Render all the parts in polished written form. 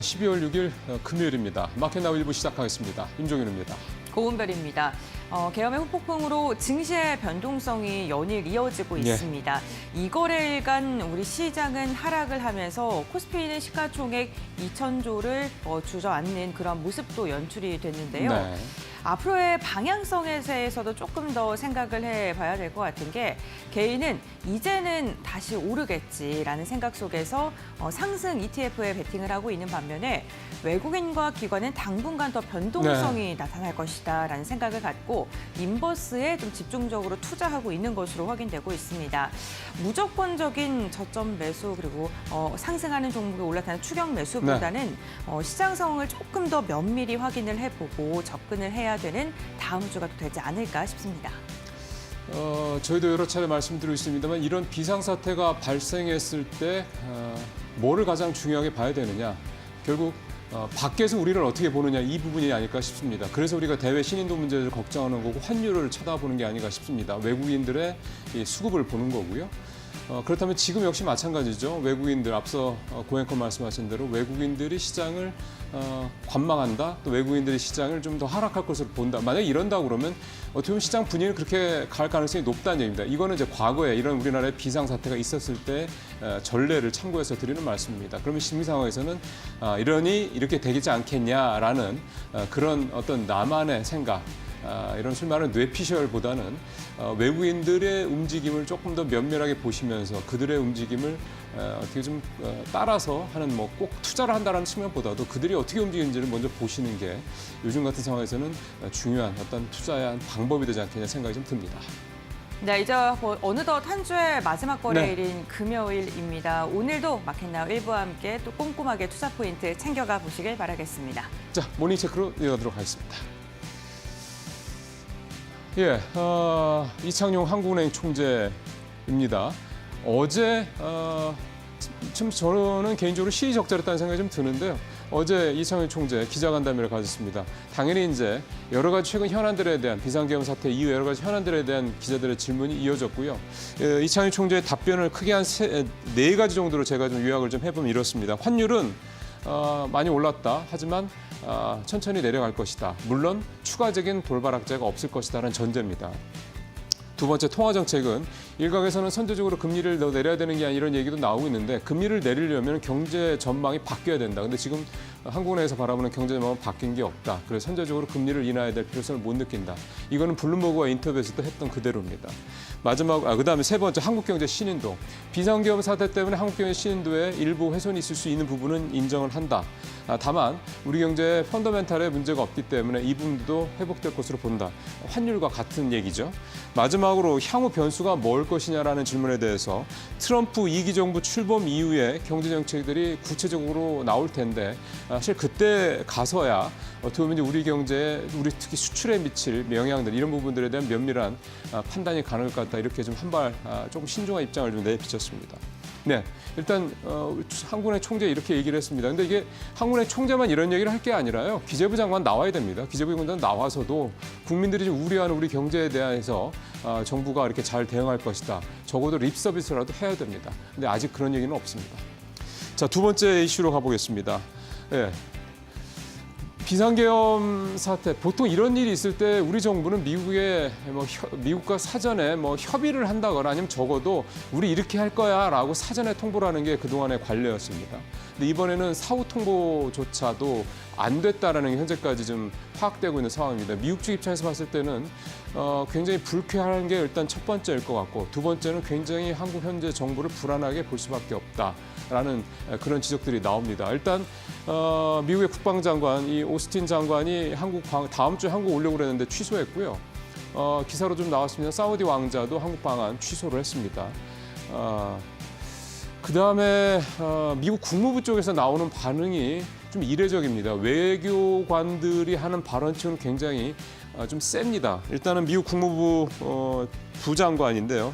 12월 6일 금요일입니다. 마켓나우 1부 시작하겠습니다. 임종윤입니다. 고은별입니다. 계엄의 후폭풍으로 증시의 변동성이 연일 이어지고 있습니다. 이거래일간 우리 시장은 하락을 하면서 코스피는 시가총액 2,000조를 주저앉는 그런 모습도 연출이 됐는데요. 네. 앞으로의 방향성에 대해서도 조금 더 생각을 해봐야 될 것 같은 게 개인은 이제는 다시 오르겠지라는 생각 속에서 상승 ETF에 베팅을 하고 있는 반면에 외국인과 기관은 당분간 더 변동성이 나타날 것이다라는 생각을 갖고 인버스에 좀 집중적으로 투자하고 있는 것으로 확인되고 있습니다. 무조건적인 저점 매수 그리고 상승하는 종목이 올라타는 추격 매수보다는 시장 상황을 조금 더 면밀히 확인을 해보고 접근을 해야 되는 다음 주가 또 되지 않을까 싶습니다. 저희도 여러 차례 말씀드리고 있습니다만 이런 비상사태가 발생했을 때 뭐를 가장 중요하게 봐야 되느냐. 결국 밖에서 우리를 어떻게 보느냐 이 부분이 아닐까 싶습니다. 그래서 우리가 대외 신인도 문제를 걱정하는 거고 환율을 쳐다보는 게 아닌가 싶습니다. 외국인들의 이 수급을 보는 거고요. 그렇다면 지금 역시 마찬가지죠. 외국인들 앞서 고앵커 말씀하신 대로 외국인들이 시장을 관망한다. 또 외국인들이 시장을 좀 더 하락할 것으로 본다. 만약에 이런다 그러면 어떻게 보면 시장 분위기는 그렇게 갈 가능성이 높다는 얘기입니다. 이거는 이제 과거에 이런 우리나라의 비상사태가 있었을 때 전례를 참고해서 드리는 말씀입니다. 그러면 심리 상황에서는 이러니 이렇게 되지 않겠냐라는 그런 어떤 나만의 생각 이런 소위 말하는 뇌피셜보다는 외국인들의 움직임을 조금 더 면밀하게 보시면서 그들의 움직임을 어떻게 좀 따라서 하는 뭐 꼭 투자를 한다는 측면보다도 그들이 어떻게 움직이는지를 먼저 보시는 게 요즘 같은 상황에서는 중요한 어떤 투자의 한 방법이 되지 않겠냐 생각이 좀 듭니다. 네, 이제 어느덧 한 주의 마지막 거래일인 금요일입니다. 오늘도 마켓나우 1부와 함께 또 꼼꼼하게 투자 포인트 챙겨가 보시길 바라겠습니다. 자, 모닝 체크로 이어가도록 하겠습니다. 예, 이창용 한국은행 총재입니다. 어제 참 저는 개인적으로 시의적절했다는 생각이 좀 드는데요. 어제 이창용 총재 기자간담회를 가졌습니다. 당연히 이제 여러 가지 최근 현안들에 대한 비상계엄 사태 이후 여러 가지 현안들에 대한 기자들의 질문이 이어졌고요. 이창용 총재의 답변을 크게 한 네 가지 정도로 제가 좀 요약을 좀 해보면 이렇습니다. 환율은 많이 올랐다. 하지만 천천히 내려갈 것이다. 물론 추가적인 돌발 악재가 없을 것이다라는 전제입니다. 두 번째, 통화정책은 일각에서는 선제적으로 금리를 더 내려야 되는 게 아니라 이런 얘기도 나오고 있는데 금리를 내리려면 경제 전망이 바뀌어야 된다. 근데 지금 한국은행에서 바라보는 경제 전망은 바뀐 게 없다. 그래서 선제적으로 금리를 인하해야 될 필요성을 못 느낀다. 이거는 블룸버그와 인터뷰에서도 했던 그대로입니다. 마지막, 그다음에 세 번째, 한국경제 신인도. 비상계엄 사태 때문에 한국경제 신인도에 일부 훼손이 있을 수 있는 부분은 인정을 한다. 다만 우리 경제에 펀더멘탈에 문제가 없기 때문에 이 부분도 회복될 것으로 본다. 환율과 같은 얘기죠. 마지막으로 향후 변수가 뭘 것이냐라는 질문에 대해서 트럼프 2기 정부 출범 이후에 경제 정책들이 구체적으로 나올 텐데 사실 그때 가서야 어떻게 보면 우리 경제에 우리 특히 수출에 미칠 영향들 이런 부분들에 대한 면밀한 판단이 가능할 것 같다. 이렇게 좀 한 발 조금 신중한 입장을 좀 내비쳤습니다. 네, 일단 한국은행 총재 이렇게 얘기를 했습니다. 근데 이게 한국은행 총재만 이런 얘기를 할 게 아니라요. 기재부 장관 나와야 됩니다. 기재부 장관 나와서도 국민들이 좀 우려하는 우리 경제에 대해서 정부가 이렇게 잘 대응할 것이다. 적어도 립 서비스라도 해야 됩니다. 근데 아직 그런 얘기는 없습니다. 자, 두 번째 이슈로 가보겠습니다. 예. 비상계엄 사태, 보통 이런 일이 있을 때 우리 정부는 미국과 사전에 협의를 한다거나 아니면 적어도 우리 이렇게 할 거야라고 사전에 통보를 하는 게 그동안의 관례였습니다. 근데 이번에는 사후 통보조차도 안 됐다라는 게 현재까지 좀 파악되고 있는 상황입니다. 미국 측 입장에서 봤을 때는 굉장히 불쾌한 게 일단 첫 번째일 것 같고 두 번째는 굉장히 한국 현재 정부를 불안하게 볼 수밖에 없다라는 그런 지적들이 나옵니다. 일단 미국의 국방장관 이 오스틴 장관이 다음 주에 한국 오려고 그랬는데 취소했고요. 기사로 좀 나왔습니다. 사우디 왕자도 한국 방한 취소를 했습니다. 그다음에 미국 국무부 쪽에서 나오는 반응이 좀 이례적입니다. 외교관들이 하는 발언층은 굉장히 좀 셉니다. 일단은 미국 국무부 부장관인데요.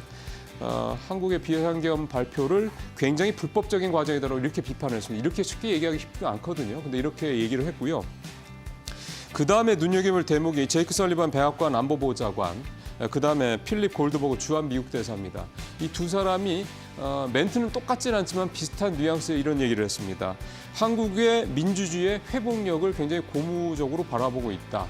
한국의 비상계엄 발표를 굉장히 불법적인 과정이다라고 이렇게 비판을 했습니다. 이렇게 쉽게 얘기하기 쉽지 않거든요. 근데 이렇게 얘기를 했고요. 그다음에 눈여겨볼 대목이 제이크 설리반 백악관 안보보좌관, 그다음에 필립 골드버그 주한 미국 대사입니다. 이 두 사람이 멘트는 똑같지는 않지만 비슷한 뉘앙스의 이런 얘기를 했습니다. 한국의 민주주의의 회복력을 굉장히 고무적으로 바라보고 있다.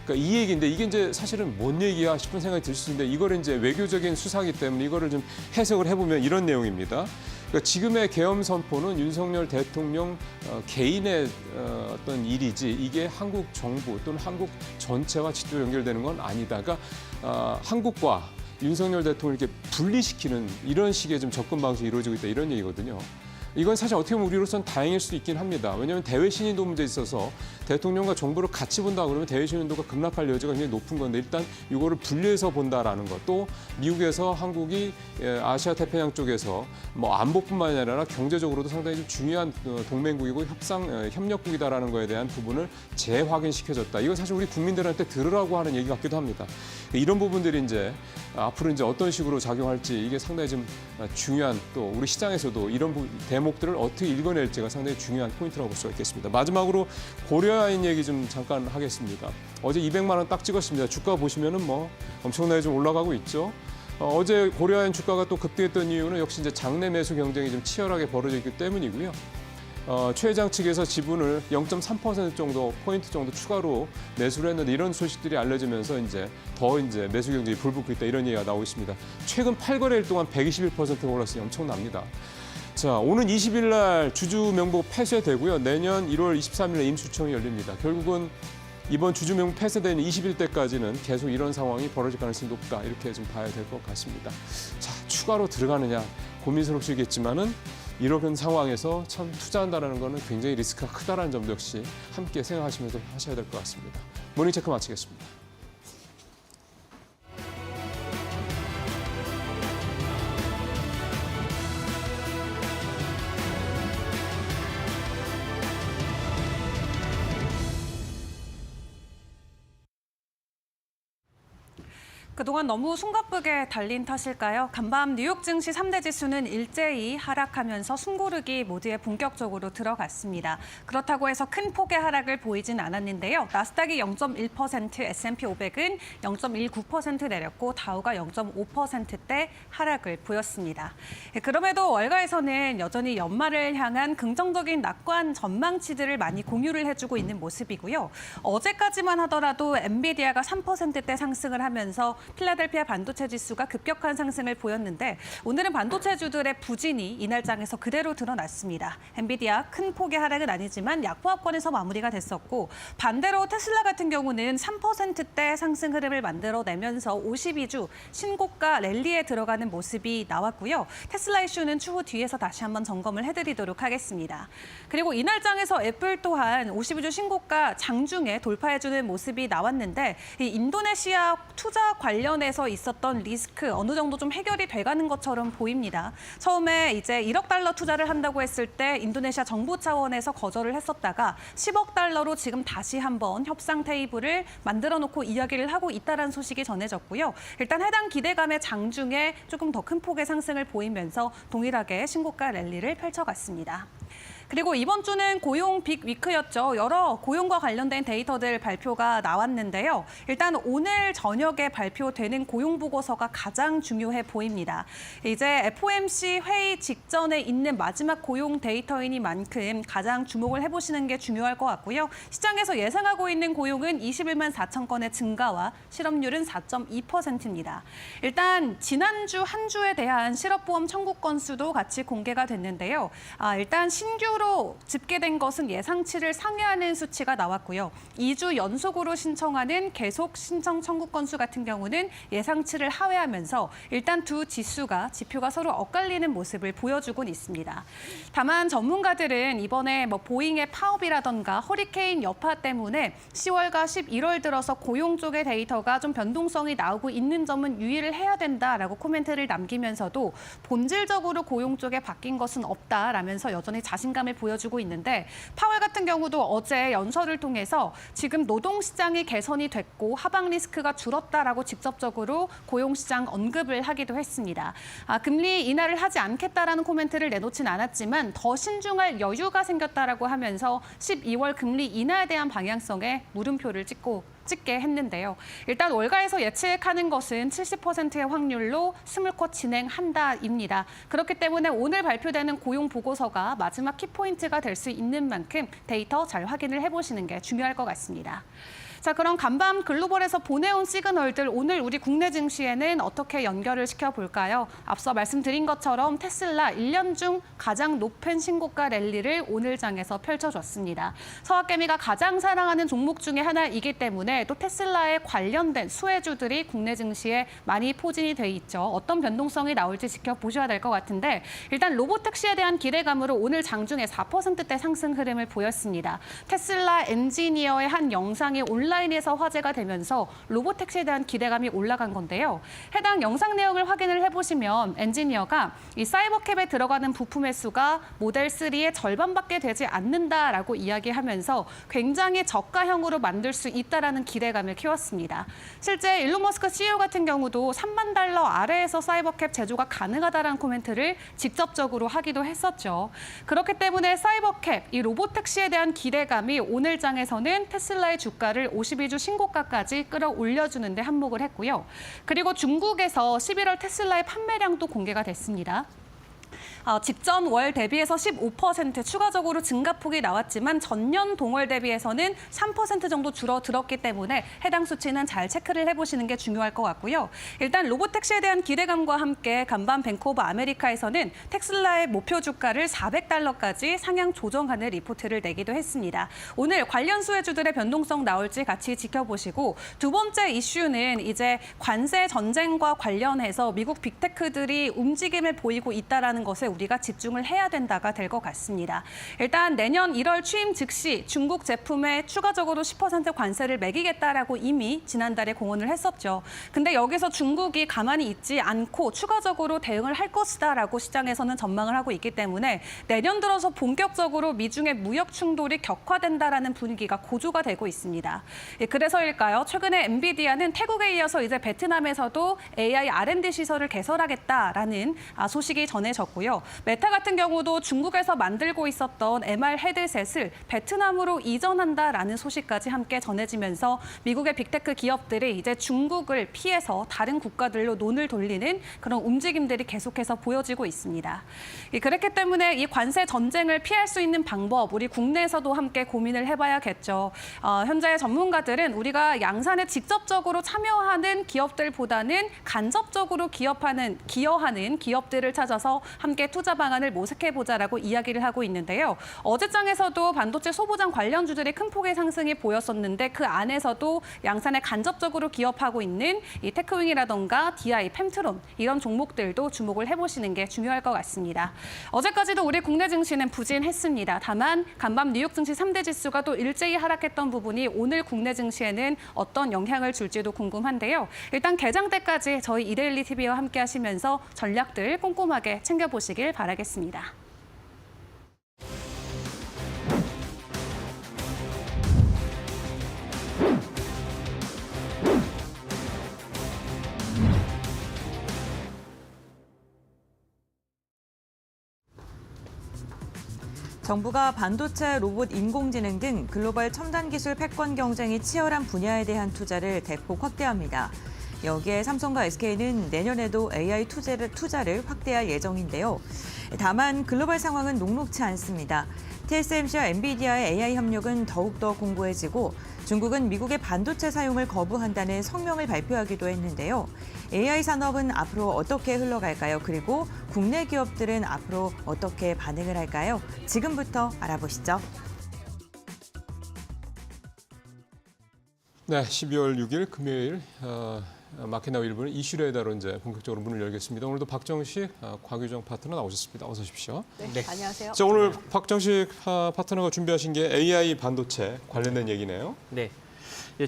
그러니까 이 얘기인데 이게 이제 사실은 뭔 얘기야 싶은 생각이 들 수 있는데 이걸 이제 외교적인 수사기 때문에 이거를 좀 해석을 해보면 이런 내용입니다. 그러니까 지금의 계엄 선포는 윤석열 대통령 개인의 어떤 일이지 이게 한국 정부 또는 한국 전체와 직접 연결되는 건 아니다. 그러니까 한국과 윤석열 대통령을 이렇게 분리시키는 이런 식의 좀 접근 방식이 이루어지고 있다 이런 얘기거든요. 이건 사실 어떻게 보면 우리로서는 다행일 수도 있긴 합니다. 왜냐하면 대외 신인도 문제에 있어서 대통령과 정부를 같이 본다 그러면 대외 신인도가 급락할 여지가 굉장히 높은 건데 일단 이거를 분리해서 본다라는 것. 또 미국에서 한국이 아시아 태평양 쪽에서 뭐 안보뿐만 아니라 경제적으로도 상당히 좀 중요한 동맹국이고 협력국이다라는 거에 대한 부분을 재확인시켜줬다. 이건 사실 우리 국민들한테 들으라고 하는 얘기 같기도 합니다. 이런 부분들이 이제 앞으로 이제 어떤 식으로 작용할지 이게 상당히 좀 중요한 또 우리 시장에서도 이런 대목들을 어떻게 읽어낼지가 상당히 중요한 포인트라고 볼 수가 있겠습니다. 마지막으로 고려아인 얘기 좀 잠깐 하겠습니다. 어제 200만 원 딱 찍었습니다. 주가 보시면은 뭐 엄청나게 좀 올라가고 있죠. 어제 고려아인 주가가 또 급등했던 이유는 역시 이제 장내 매수 경쟁이 좀 치열하게 벌어져 있기 때문이고요. 최 회장 측에서 지분을 0.3% 정도 포인트 정도 추가로 매수를 했는데 이런 소식들이 알려지면서 이제 더 이제 매수 경쟁이 불붙고 있다 이런 얘기가 나오고 있습니다. 최근 8거래일 동안 121%가 올랐으니 엄청납니다. 자, 오는 20일 날 주주 명부 폐쇄되고요. 내년 1월 23일에 임수청이 열립니다. 결국은 이번 주주 명부 폐쇄되는 20일 때까지는 계속 이런 상황이 벌어질 가능성이 높다. 이렇게 좀 봐야 될 것 같습니다. 자, 추가로 들어가느냐 고민스럽시겠지만은 이런 상황에서 참 투자한다는 것은 굉장히 리스크가 크다라는 점도 역시 함께 생각하시면서 하셔야 될 것 같습니다. 모닝체크 마치겠습니다. 그동안 너무 숨가쁘게 달린 탓일까요? 간밤 뉴욕 증시 3대 지수는 일제히 하락하면서 숨고르기 모드에 본격적으로 들어갔습니다. 그렇다고 해서 큰 폭의 하락을 보이진 않았는데요. 나스닥이 0.1%, S&P 500은 0.19% 내렸고 다우가 0.5%대 하락을 보였습니다. 그럼에도 월가에서는 여전히 연말을 향한 긍정적인 낙관 전망치들을 많이 공유를 해주고 있는 모습이고요. 어제까지만 하더라도 엔비디아가 3%대 상승을 하면서 필라델피아 반도체 지수가 급격한 상승을 보였는데 오늘은 반도체주들의 부진이 이날장에서 그대로 드러났습니다. 엔비디아 큰 폭의 하락은 아니지만 약보합권에서 마무리가 됐었고 반대로 테슬라 같은 경우는 3%대 상승 흐름을 만들어내면서 52주 신고가 랠리에 들어가는 모습이 나왔고요. 테슬라 이슈는 추후 뒤에서 다시 한번 점검을 해드리도록 하겠습니다. 그리고 이날장에서 애플 또한 52주 신고가 장중에 돌파해주는 모습이 나왔는데 이 인도네시아 투자 관련해서 있었던 리스크 어느 정도 좀 해결이 돼가는 것처럼 보입니다. 처음에 이제 1억 달러 투자를 한다고 했을 때 인도네시아 정부 차원에서 거절을 했었다가 10억 달러로 지금 다시 한번 협상 테이블을 만들어 놓고 이야기를 하고 있다는 소식이 전해졌고요. 일단 해당 기대감의 장중에 조금 더 큰 폭의 상승을 보이면서 동일하게 신고가 랠리를 펼쳐갔습니다. 그리고 이번 주는 고용 빅 위크였죠. 여러 고용과 관련된 데이터들 발표가 나왔는데요. 일단 오늘 저녁에 발표되는 고용 보고서가 가장 중요해 보입니다. 이제 FOMC 회의 직전에 있는 마지막 고용 데이터이니만큼 가장 주목을 해보시는 게 중요할 것 같고요. 시장에서 예상하고 있는 고용은 21만 4천 건의 증가와 실업률은 4.2%입니다. 일단 지난주 한 주에 대한 실업보험 청구 건수도 같이 공개가 됐는데요. 일단 신규로 집계된 것은 예상치를 상회하는 수치가 나왔고요. 2주 연속으로 신청하는 계속 신청 청구 건수 같은 경우는 예상치를 하회하면서 일단 두 지표가 서로 엇갈리는 모습을 보여주곤 있습니다. 다만 전문가들은 이번에 보잉의 파업이라던가 허리케인 여파 때문에 10월과 11월 들어서 고용 쪽의 데이터가 좀 변동성이 나오고 있는 점은 유의를 해야 된다라고 코멘트를 남기면서도 본질적으로 고용 쪽에 바뀐 것은 없다라면서 여전히 자신감을 보여주고 있는데 파월 같은 경우도 어제 연설을 통해서 지금 노동시장이 개선이 됐고 하방 리스크가 줄었다라고 직접적으로 고용시장 언급을 하기도 했습니다. 금리 인하를 하지 않겠다라는 코멘트를 내놓진 않았지만 더 신중할 여유가 생겼다라고 하면서 12월 금리 인하에 대한 방향성에 물음표를 찍고 찍게 했는데요. 일단 월가에서 예측하는 것은 70%의 확률로 스물컷 진행한다입니다. 그렇기 때문에 오늘 발표되는 고용 보고서가 마지막 키포인트가 될 수 있는 만큼 데이터 잘 확인을 해보시는 게 중요할 것 같습니다. 자, 그럼 간밤 글로벌에서 보내온 시그널들 오늘 우리 국내 증시에는 어떻게 연결을 시켜볼까요? 앞서 말씀드린 것처럼 테슬라 1년 중 가장 높은 신고가 랠리를 오늘 장에서 펼쳐줬습니다. 서학개미가 가장 사랑하는 종목 중에 하나이기 때문에 또 테슬라에 관련된 수혜주들이 국내 증시에 많이 포진이 돼 있죠. 어떤 변동성이 나올지 지켜보셔야 될 것 같은데 일단 로보택시에 대한 기대감으로 오늘 장중에 4%대 상승 흐름을 보였습니다. 테슬라 엔지니어의 한 영상이 온라인에서 화제가 되면서 로보택시에 대한 기대감이 올라간 건데요. 해당 영상 내용을 확인을 해보시면 엔지니어가 이 사이버캡에 들어가는 부품의 수가 모델 3의 절반밖에 되지 않는다라고 이야기하면서 굉장히 저가형으로 만들 수 있다라는 기대감을 키웠습니다. 실제 일론 머스크 CEO 같은 경우도 $3만 아래에서 사이버캡 제조가 가능하다라는 코멘트를 직접적으로 하기도 했었죠. 그렇기 때문에 사이버캡, 이 로보택시에 대한 기대감이 오늘 장에서는 테슬라의 주가를 52주 신고가까지 끌어올려주는 데 한몫을 했고요. 그리고 중국에서 11월 테슬라의 판매량도 공개가 됐습니다. 직전 월 대비해서 15% 추가적으로 증가폭이 나왔지만 전년 동월 대비해서는 3% 정도 줄어들었기 때문에 해당 수치는 잘 체크를 해보시는 게 중요할 것 같고요. 일단 로보택시에 대한 기대감과 함께 간밤 뱅크 오브 아메리카에서는 테슬라의 목표 주가를 $400까지 상향 조정하는 리포트를 내기도 했습니다. 오늘 관련 수혜주들의 변동성 나올지 같이 지켜보시고 두 번째 이슈는 이제 관세 전쟁과 관련해서 미국 빅테크들이 움직임을 보이고 있다는 것에 우리가 집중을 해야 된다가 될 것 같습니다. 일단 내년 1월 취임 즉시 중국 제품에 추가적으로 10% 관세를 매기겠다라고 이미 지난달에 공언을 했었죠. 근데 여기서 중국이 가만히 있지 않고 추가적으로 대응을 할 것이다라고 시장에서는 전망을 하고 있기 때문에 내년 들어서 본격적으로 미중의 무역 충돌이 격화된다라는 분위기가 고조가 되고 있습니다. 그래서일까요? 최근에 엔비디아는 태국에 이어서 이제 베트남에서도 AI R&D 시설을 개설하겠다라는 소식이 전해졌고요. 메타 같은 경우도 중국에서 만들고 있었던 MR 헤드셋을 베트남으로 이전한다라는 소식까지 함께 전해지면서 미국의 빅테크 기업들이 이제 중국을 피해서 다른 국가들로 논을 돌리는 그런 움직임들이 계속해서 보여지고 있습니다. 그렇기 때문에 이 관세 전쟁을 피할 수 있는 방법, 우리 국내에서도 함께 고민을 해봐야겠죠. 현재 전문가들은 우리가 양산에 직접적으로 참여하는 기업들보다는 간접적으로 기여하는 기업들을 찾아서 함께 투자 방안을 모색해보자라고 이야기를 하고 있는데요. 어제장에서도 반도체 소부장 관련주들이 큰 폭의 상승이 보였었는데 그 안에서도 양산에 간접적으로 기업하고 있는 이 테크윙이라던가 DI, 펜트론 이런 종목들도 주목을 해보시는 게 중요할 것 같습니다. 어제까지도 우리 국내 증시는 부진했습니다. 다만 간밤 뉴욕 증시 3대 지수가 또 일제히 하락했던 부분이 오늘 국내 증시에는 어떤 영향을 줄지도 궁금한데요. 일단 개장 때까지 저희 이데일리 TV와 함께 하시면서 전략들 꼼꼼하게 챙겨보시길 바라겠습니다. 정부가 반도체, 로봇, 인공지능 등 글로벌 첨단 기술 패권 경쟁이 치열한 분야에 대한 투자를 대폭 확대합니다. 여기에 삼성과 SK는 내년에도 AI 투자를 확대할 예정인데요. 다만 글로벌 상황은 녹록치 않습니다. TSMC와 엔비디아의 AI 협력은 더욱더 공고해지고 중국은 미국의 반도체 사용을 거부한다는 성명을 발표하기도 했는데요. AI 산업은 앞으로 어떻게 흘러갈까요? 그리고 국내 기업들은 앞으로 어떻게 반응을 할까요? 지금부터 알아보시죠. 네, 12월 6일 금요일 마켓나우 1부는 이슈를 다뤄 이제 본격적으로 문을 열겠습니다. 오늘도 박정식 곽유정 파트너 나오셨습니다. 어서 오십시오. 네, 안녕하세요. 자, 오늘 박정식 파트너가 준비하신 게 AI 반도체 관련된 얘기네요. 네.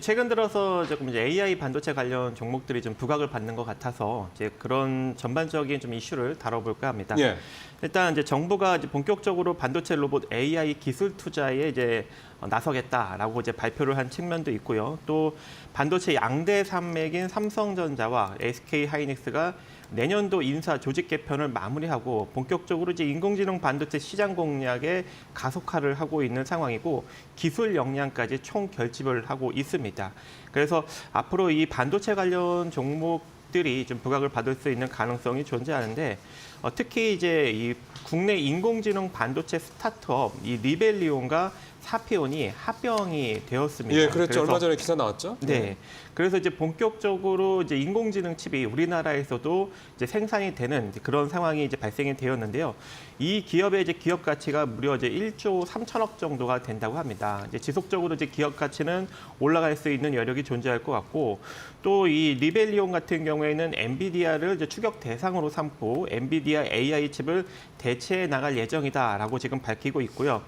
최근 들어서 조금 이제 AI 반도체 관련 종목들이 좀 부각을 받는 것 같아서 이제 그런 전반적인 좀 이슈를 다뤄볼까 합니다. 예. 일단 이제 정부가 이제 본격적으로 반도체 로봇 AI 기술 투자에 이제 나서겠다라고 이제 발표를 한 측면도 있고요. 또 반도체 양대 산맥인 삼성전자와 SK 하이닉스가 내년도 인사 조직 개편을 마무리하고 본격적으로 이제 인공지능 반도체 시장 공략에 가속화를 하고 있는 상황이고 기술 역량까지 총 결집을 하고 있습니다. 그래서 앞으로 이 반도체 관련 종목들이 좀 부각을 받을 수 있는 가능성이 존재하는데 특히 이제 이 국내 인공지능 반도체 스타트업 이 리벨리온과 사피온이 합병이 되었습니다. 예, 그랬죠. 그래서 얼마 전에 기사 나왔죠. 네. 그래서 이제 본격적으로 이제 인공지능 칩이 우리나라에서도 이제 생산이 되는 그런 상황이 이제 발생이 되었는데요. 이 기업의 이제 기업 가치가 무려 이제 1조 3천억 정도가 된다고 합니다. 이제 지속적으로 이제 기업 가치는 올라갈 수 있는 여력이 존재할 것 같고 또 이 리벨리온 같은 경우에는 엔비디아를 이제 추격 대상으로 삼고 엔비디아 AI 칩을 대체해 나갈 예정이다라고 지금 밝히고 있고요.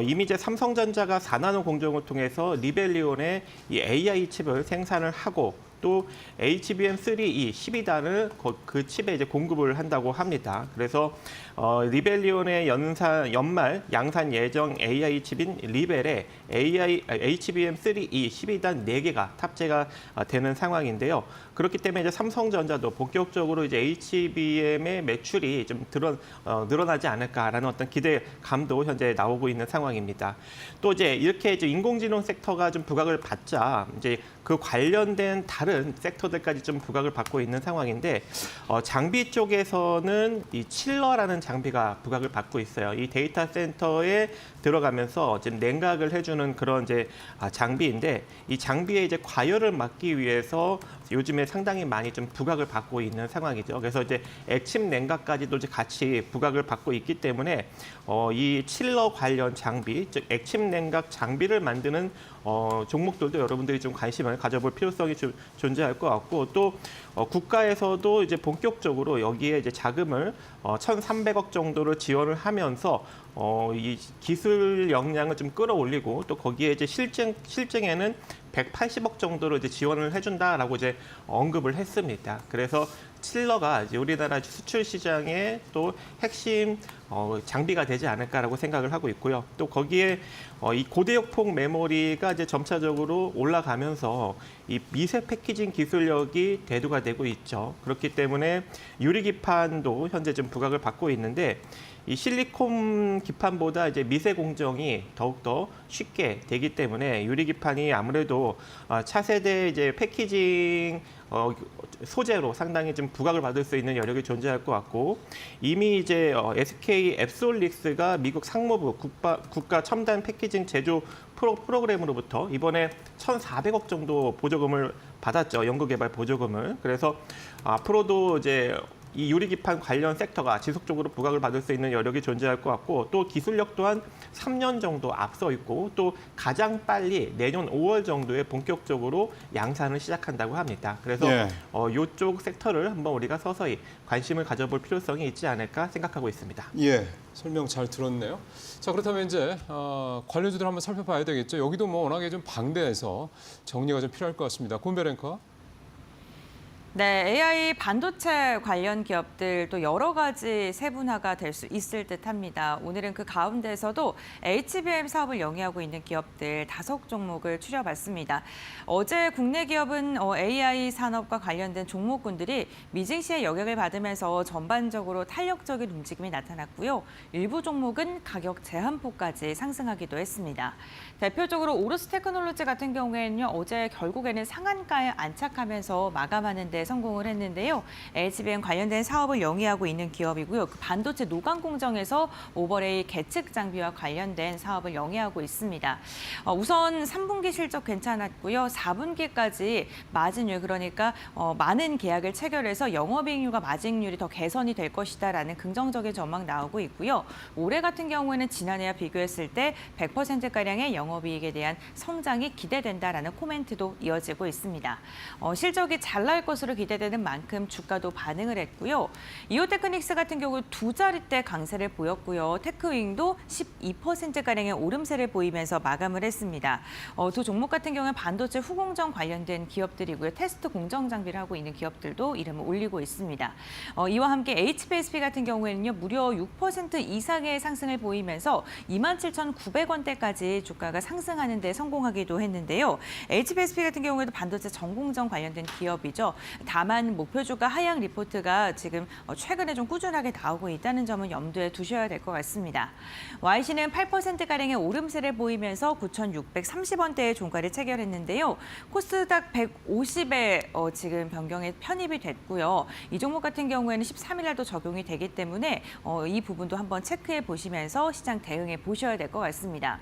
이미 이제 삼성전자가 4나노 공정을 통해서 리벨리온의 이 AI 칩을 생산을 하고 또 HBM3E 12단을 그 칩에 이제 공급을 한다고 합니다. 그래서 리벨리온의 연말 양산 예정 AI 칩인 리벨에 HBM3E 12단 4개가 탑재가 되는 상황인데요. 그렇기 때문에 이제 삼성전자도 본격적으로 이제 HBM의 매출이 좀 늘어나지 않을까라는 어떤 기대감도 현재 나오고 있는 상황입니다. 또 이제 이렇게 이제 인공지능 섹터가 좀 부각을 받자 이제 그 관련된 다른 섹터들까지 좀 부각을 받고 있는 상황인데 장비 쪽에서는 이 칠러라는 장비가 부각을 받고 있어요. 이 데이터 센터에 들어가면서 지금 냉각을 해주는 그런 이제 장비인데 이 장비에 이제 과열을 막기 위해서 요즘에 상당히 많이 좀 부각을 받고 있는 상황이죠. 그래서 이제 액침 냉각까지도 이제 같이 부각을 받고 있기 때문에 이 칠러 관련 장비, 즉 액침 냉각 장비를 만드는 종목들도 여러분들이 좀 관심을 가져볼 필요성이 좀 존재할 것 같고 또 국가에서도 이제 본격적으로 여기에 이제 자금을 1,300억 정도를 지원을 하면서 이 기술 역량을 좀 끌어올리고 또 거기에 이제 실증에는 180억 정도로 이제 지원을 해준다라고 이제 언급을 했습니다. 그래서 칠러가 이제 우리나라 수출 시장의 또 핵심 장비가 되지 않을까라고 생각을 하고 있고요. 또 거기에 이 고대역폭 메모리가 이제 점차적으로 올라가면서 이 미세 패키징 기술력이 대두가 되고 있죠. 그렇기 때문에 유리기판도 현재 좀 부각을 받고 있는데 이 실리콘 기판보다 이제 미세 공정이 더욱더 쉽게 되기 때문에 유리기판이 아무래도 차세대 이제 패키징 소재로 상당히 좀 부각을 받을 수 있는 여력이 존재할 것 같고 이미 이제 SK 앱솔릭스가 미국 상무부 국가 첨단 패키징 제조 프로그램으로부터 이번에 1,400억 정도 보조금을 받았죠. 연구개발 보조금을. 그래서 앞으로도 이제 이 유리기판 관련 섹터가 지속적으로 부각을 받을 수 있는 여력이 존재할 것 같고 또 기술력 또한 3년 정도 앞서 있고 또 가장 빨리 내년 5월 정도에 본격적으로 양산을 시작한다고 합니다. 그래서 이쪽 섹터를 한번 우리가 서서히 관심을 가져볼 필요성이 있지 않을까 생각하고 있습니다. 예, 설명 잘 들었네요. 자, 그렇다면 이제 관련주들 한번 살펴봐야 되겠죠. 여기도 뭐 워낙에 좀 방대해서 정리가 좀 필요할 것 같습니다. 권별 앵커. 네, AI 반도체 관련 기업들 또 여러 가지 세분화가 될 수 있을 듯합니다. 오늘은 그 가운데서도 HBM 사업을 영위하고 있는 기업들 5종목을 추려봤습니다. 어제 국내 기업은 AI 산업과 관련된 종목군들이 미증시의 영향을 받으면서 전반적으로 탄력적인 움직임이 나타났고요. 일부 종목은 가격 제한폭까지 상승하기도 했습니다. 대표적으로 오르스 테크놀로지 같은 경우에는요, 어제 결국에는 상한가에 안착하면서 마감하는 데 성공을 했는데요. HBM 관련된 사업을 영위하고 있는 기업이고요. 그 반도체 노광 공정에서 오버레이 계측 장비와 관련된 사업을 영위하고 있습니다. 우선 3분기 실적 괜찮았고요. 4분기까지 마진율, 그러니까 많은 계약을 체결해서 영업이익률과 마진율이 더 개선이 될 것이다라는 긍정적인 전망 나오고 있고요. 올해 같은 경우에는 지난해와 비교했을 때 100%가량의 영업이익에 대한 성장이 기대된다라는 코멘트도 이어지고 있습니다. 실적이 잘 나올 것으로 기대되는 만큼 주가도 반응을 했고요. 이오테크닉스 같은 경우 2자릿대 강세를 보였고요. 테크윙도 12%가량의 오름세를 보이면서 마감을 했습니다. 두 종목 같은 경우는 반도체 후공정 관련된 기업들이고요. 테스트 공정 장비를 하고 있는 기업들도 이름을 올리고 있습니다. 이와 함께 HBSP 같은 경우에는요, 무려 6% 이상의 상승을 보이면서 27,900원대까지 주가가 상승하는 데 성공하기도 했는데요. HBSP 같은 경우에도 반도체 전공정 관련된 기업이죠. 다만 목표주가 하향 리포트가 지금 최근에 좀 꾸준하게 나오고 있다는 점은 염두에 두셔야 될 것 같습니다. YC는 8%가량의 오름세를 보이면서 9,630원대의 종가를 체결했는데요. 코스닥 150에 지금 변경에 편입이 됐고요. 이 종목 같은 경우에는 13일 날도 적용이 되기 때문에 이 부분도 한번 체크해 보시면서 시장 대응해 보셔야 될 것 같습니다.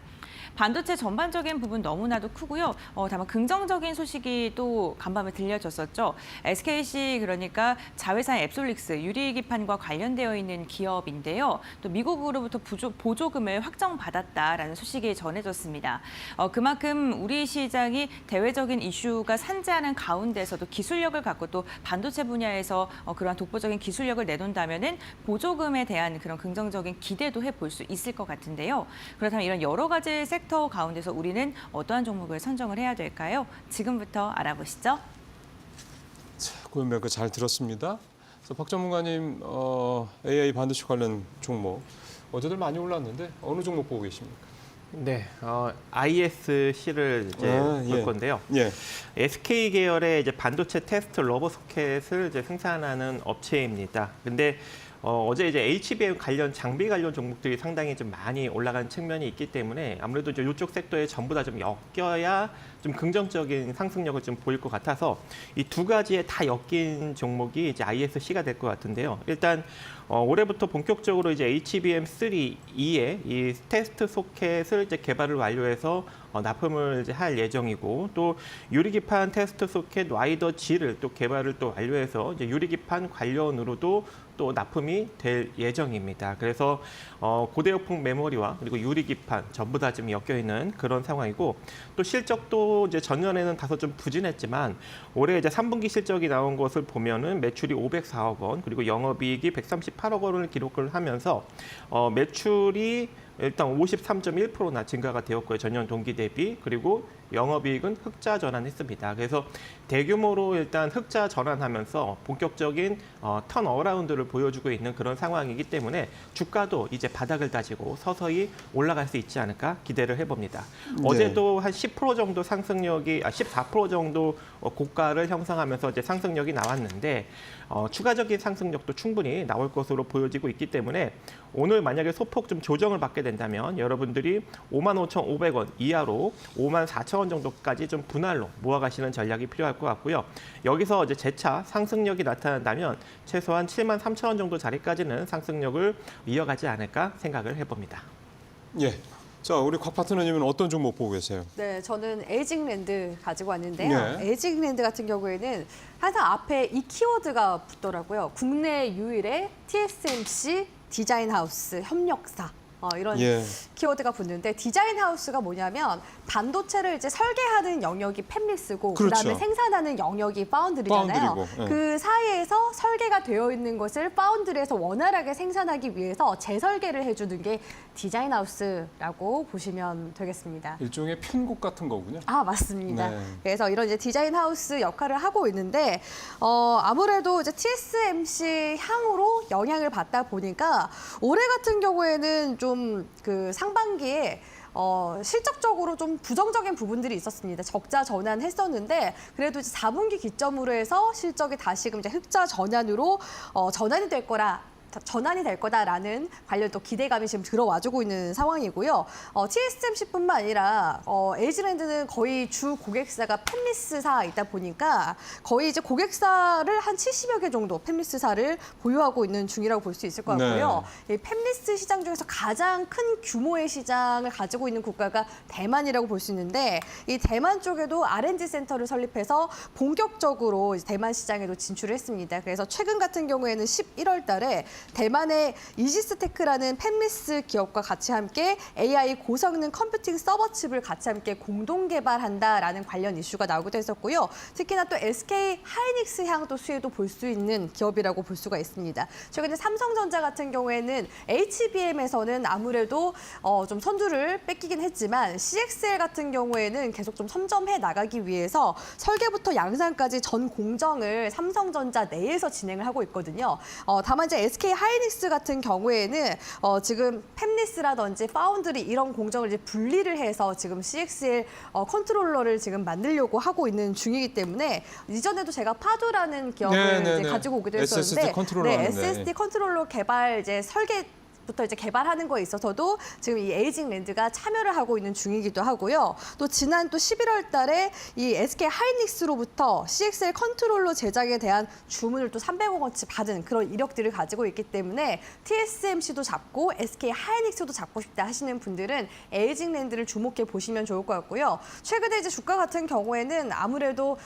반도체 전반적인 부분 너무나도 크고요. 다만 긍정적인 소식이 또 간밤에 들려졌었죠. SKC 그러니까 자회사인 앱솔릭스 유리기판과 관련되어 있는 기업인데요. 또 미국으로부터 보조금을 확정받았다라는 소식이 전해졌습니다. 그만큼 우리 시장이 대외적인 이슈가 산재하는 가운데서도 기술력을 갖고 또 반도체 분야에서 그러한 독보적인 기술력을 내놓는다면은 보조금에 대한 그런 긍정적인 기대도 해볼 수 있을 것 같은데요. 그렇다면 이런 여러 가지 섹터 가운데서 우리는 어떠한 종목을 선정을 해야 될까요? 지금부터 알아보시죠. 고연뱅크 잘 들었습니다. 그래서 박 전문가님 AI 반도체 관련 종목 어제들 많이 올랐는데 어느 종목 보고 계십니까? 네, ISC를 이제 볼 건데요. 예. SK 계열의 이제 반도체 테스트 러버 소켓을 이제 생산하는 업체입니다. 근데 어제 이제 HBM 관련 장비 관련 종목들이 상당히 좀 많이 올라간 측면이 있기 때문에 아무래도 이제 이쪽 섹터에 전부 다 좀 엮여야 좀 긍정적인 상승력을 좀 보일 것 같아서 이 두 가지에 다 엮인 종목이 이제 ISC가 될 것 같은데요. 일단 올해부터 본격적으로 이제 HBM3E의 이 테스트 소켓을 이제 개발을 완료해서 납품을 이제 할 예정이고 또 유리기판 테스트 소켓 와이더 G를 또 개발을 또 완료해서 이제 유리기판 관련으로도 또 납품이 될 예정입니다. 그래서 고대역폭 메모리와 그리고 유리기판 전부 다 지금 엮여 있는 그런 상황이고 또 실적도 이제 전년에는 다소 좀 부진했지만 올해 이제 3분기 실적이 나온 것을 보면은 매출이 504억 원 그리고 영업이익이 138억 원을 기록을 하면서 매출이 일단 53.1%나 증가가 되었고요. 전년 동기 대비. 그리고 영업이익은 흑자 전환했습니다. 그래서 대규모로 일단 흑자 전환하면서 본격적인 턴어라운드를 보여주고 있는 그런 상황이기 때문에 주가도 이제 바닥을 다지고 서서히 올라갈 수 있지 않을까 기대를 해봅니다. 네. 어제도 한 10% 정도 상승력이 14% 정도 고가를 형성하면서 이제 상승력이 나왔는데 추가적인 상승력도 충분히 나올 것으로 보여지고 있기 때문에 오늘 만약에 소폭 좀 조정을 받게 된다면 여러분들이 55,500원 이하로 54,000원 정도까지 좀 분할로 모아가시는 전략이 필요할 것 같고요. 여기서 이제 재차 상승력이 나타난다면 최소한 73,000원 정도 자리까지는 상승력을 이어가지 않을까 생각을 해봅니다. 예. 자, 우리 곽 파트너님은 어떤 종목 보고 계세요? 네, 저는 에이징랜드 가지고 왔는데요. 네. 에이징랜드 같은 경우에는 항상 앞에 이 키워드가 붙더라고요. 국내 유일의 TSMC 디자인 하우스 협력사. 이런 예. 키워드가 붙는데 디자인 하우스가 뭐냐면 반도체를 이제 설계하는 영역이 팹리스고 그렇죠. 그다음에 생산하는 영역이 파운드리잖아요. 파운드리고, 예. 그 사이에서 설계가 되어 있는 것을 파운드리에서 원활하게 생산하기 위해서 재설계를 해주는 게 디자인 하우스라고 보시면 되겠습니다. 일종의 편곡 같은 거군요. 아, 맞습니다. 네. 그래서 이런 이제 디자인 하우스 역할을 하고 있는데 아무래도 이제 TSMC 향으로 영향을 받다 보니까 올해 같은 경우에는 좀 그 상반기에 실적적으로 좀 부정적인 부분들이 있었습니다. 적자 전환했었는데 그래도 이제 4분기 기점으로 해서 실적이 다시금 이제 흑자 전환으로 전환이 될 거다라는 관련 또 기대감이 지금 들어와주고 있는 상황이고요. TSMC뿐만 아니라 에이징랜드는 거의 주 고객사가 팹리스사이다 보니까 거의 이제 고객사를 한 70여 개 정도 팹리스사를 보유하고 있는 중이라고 볼 수 있을 것 같고요. 이 팹리스 시장 중에서 가장 큰 규모의 시장을 가지고 있는 국가가 대만이라고 볼 수 있는데 이 대만 쪽에도 R&D 센터를 설립해서 본격적으로 대만 시장에도 진출을 했습니다. 그래서 최근 같은 경우에는 11월 달에 대만의 이지스테크라는 팹리스 기업과 같이 함께 AI 고성능 컴퓨팅 서버 칩을 같이 함께 공동 개발한다라는 관련 이슈가 나오기도 했었고요. 특히나 또 SK 하이닉스 향도 수혜도 볼 수 있는 기업이라고 볼 수가 있습니다. 최근에 삼성전자 같은 경우에는 HBM에서는 아무래도 좀 선두를 뺏기긴 했지만 CXL 같은 경우에는 계속 좀 선점해 나가기 위해서 설계부터 양산까지 전 공정을 삼성전자 내에서 진행을 하고 있거든요. 다만 이제 SK SK 하이닉스 같은 경우에는 지금 팹리스라든지 파운드리 이런 공정을 이제 분리를 해서 지금 CXL 컨트롤러를 지금 만들려고 하고 있는 중이기 때문에 이전에도 제가 파두라는 기업을 이제 가지고 오기도 했었는데 SSD 컨트롤러 하는데. SSD 컨트롤러 개발 이제 설계부터 이제 개발하는 거에 있어서도 지금 이 에이징랜드가 참여를 하고 있는 중이기도 하고요. 또 지난 또 11월 달에 이 SK 하이닉스로부터 CXL 컨트롤러 제작에 대한 주문을 또 300억 원치 받은 그런 이력들을 가지고 있기 때문에 TSMC도 잡고 SK 하이닉스도 잡고 싶다 하시는 분들은 에이징랜드를 주목해 보시면 좋을 것 같고요. 최근에 이제 주가 같은 경우에는 아무래도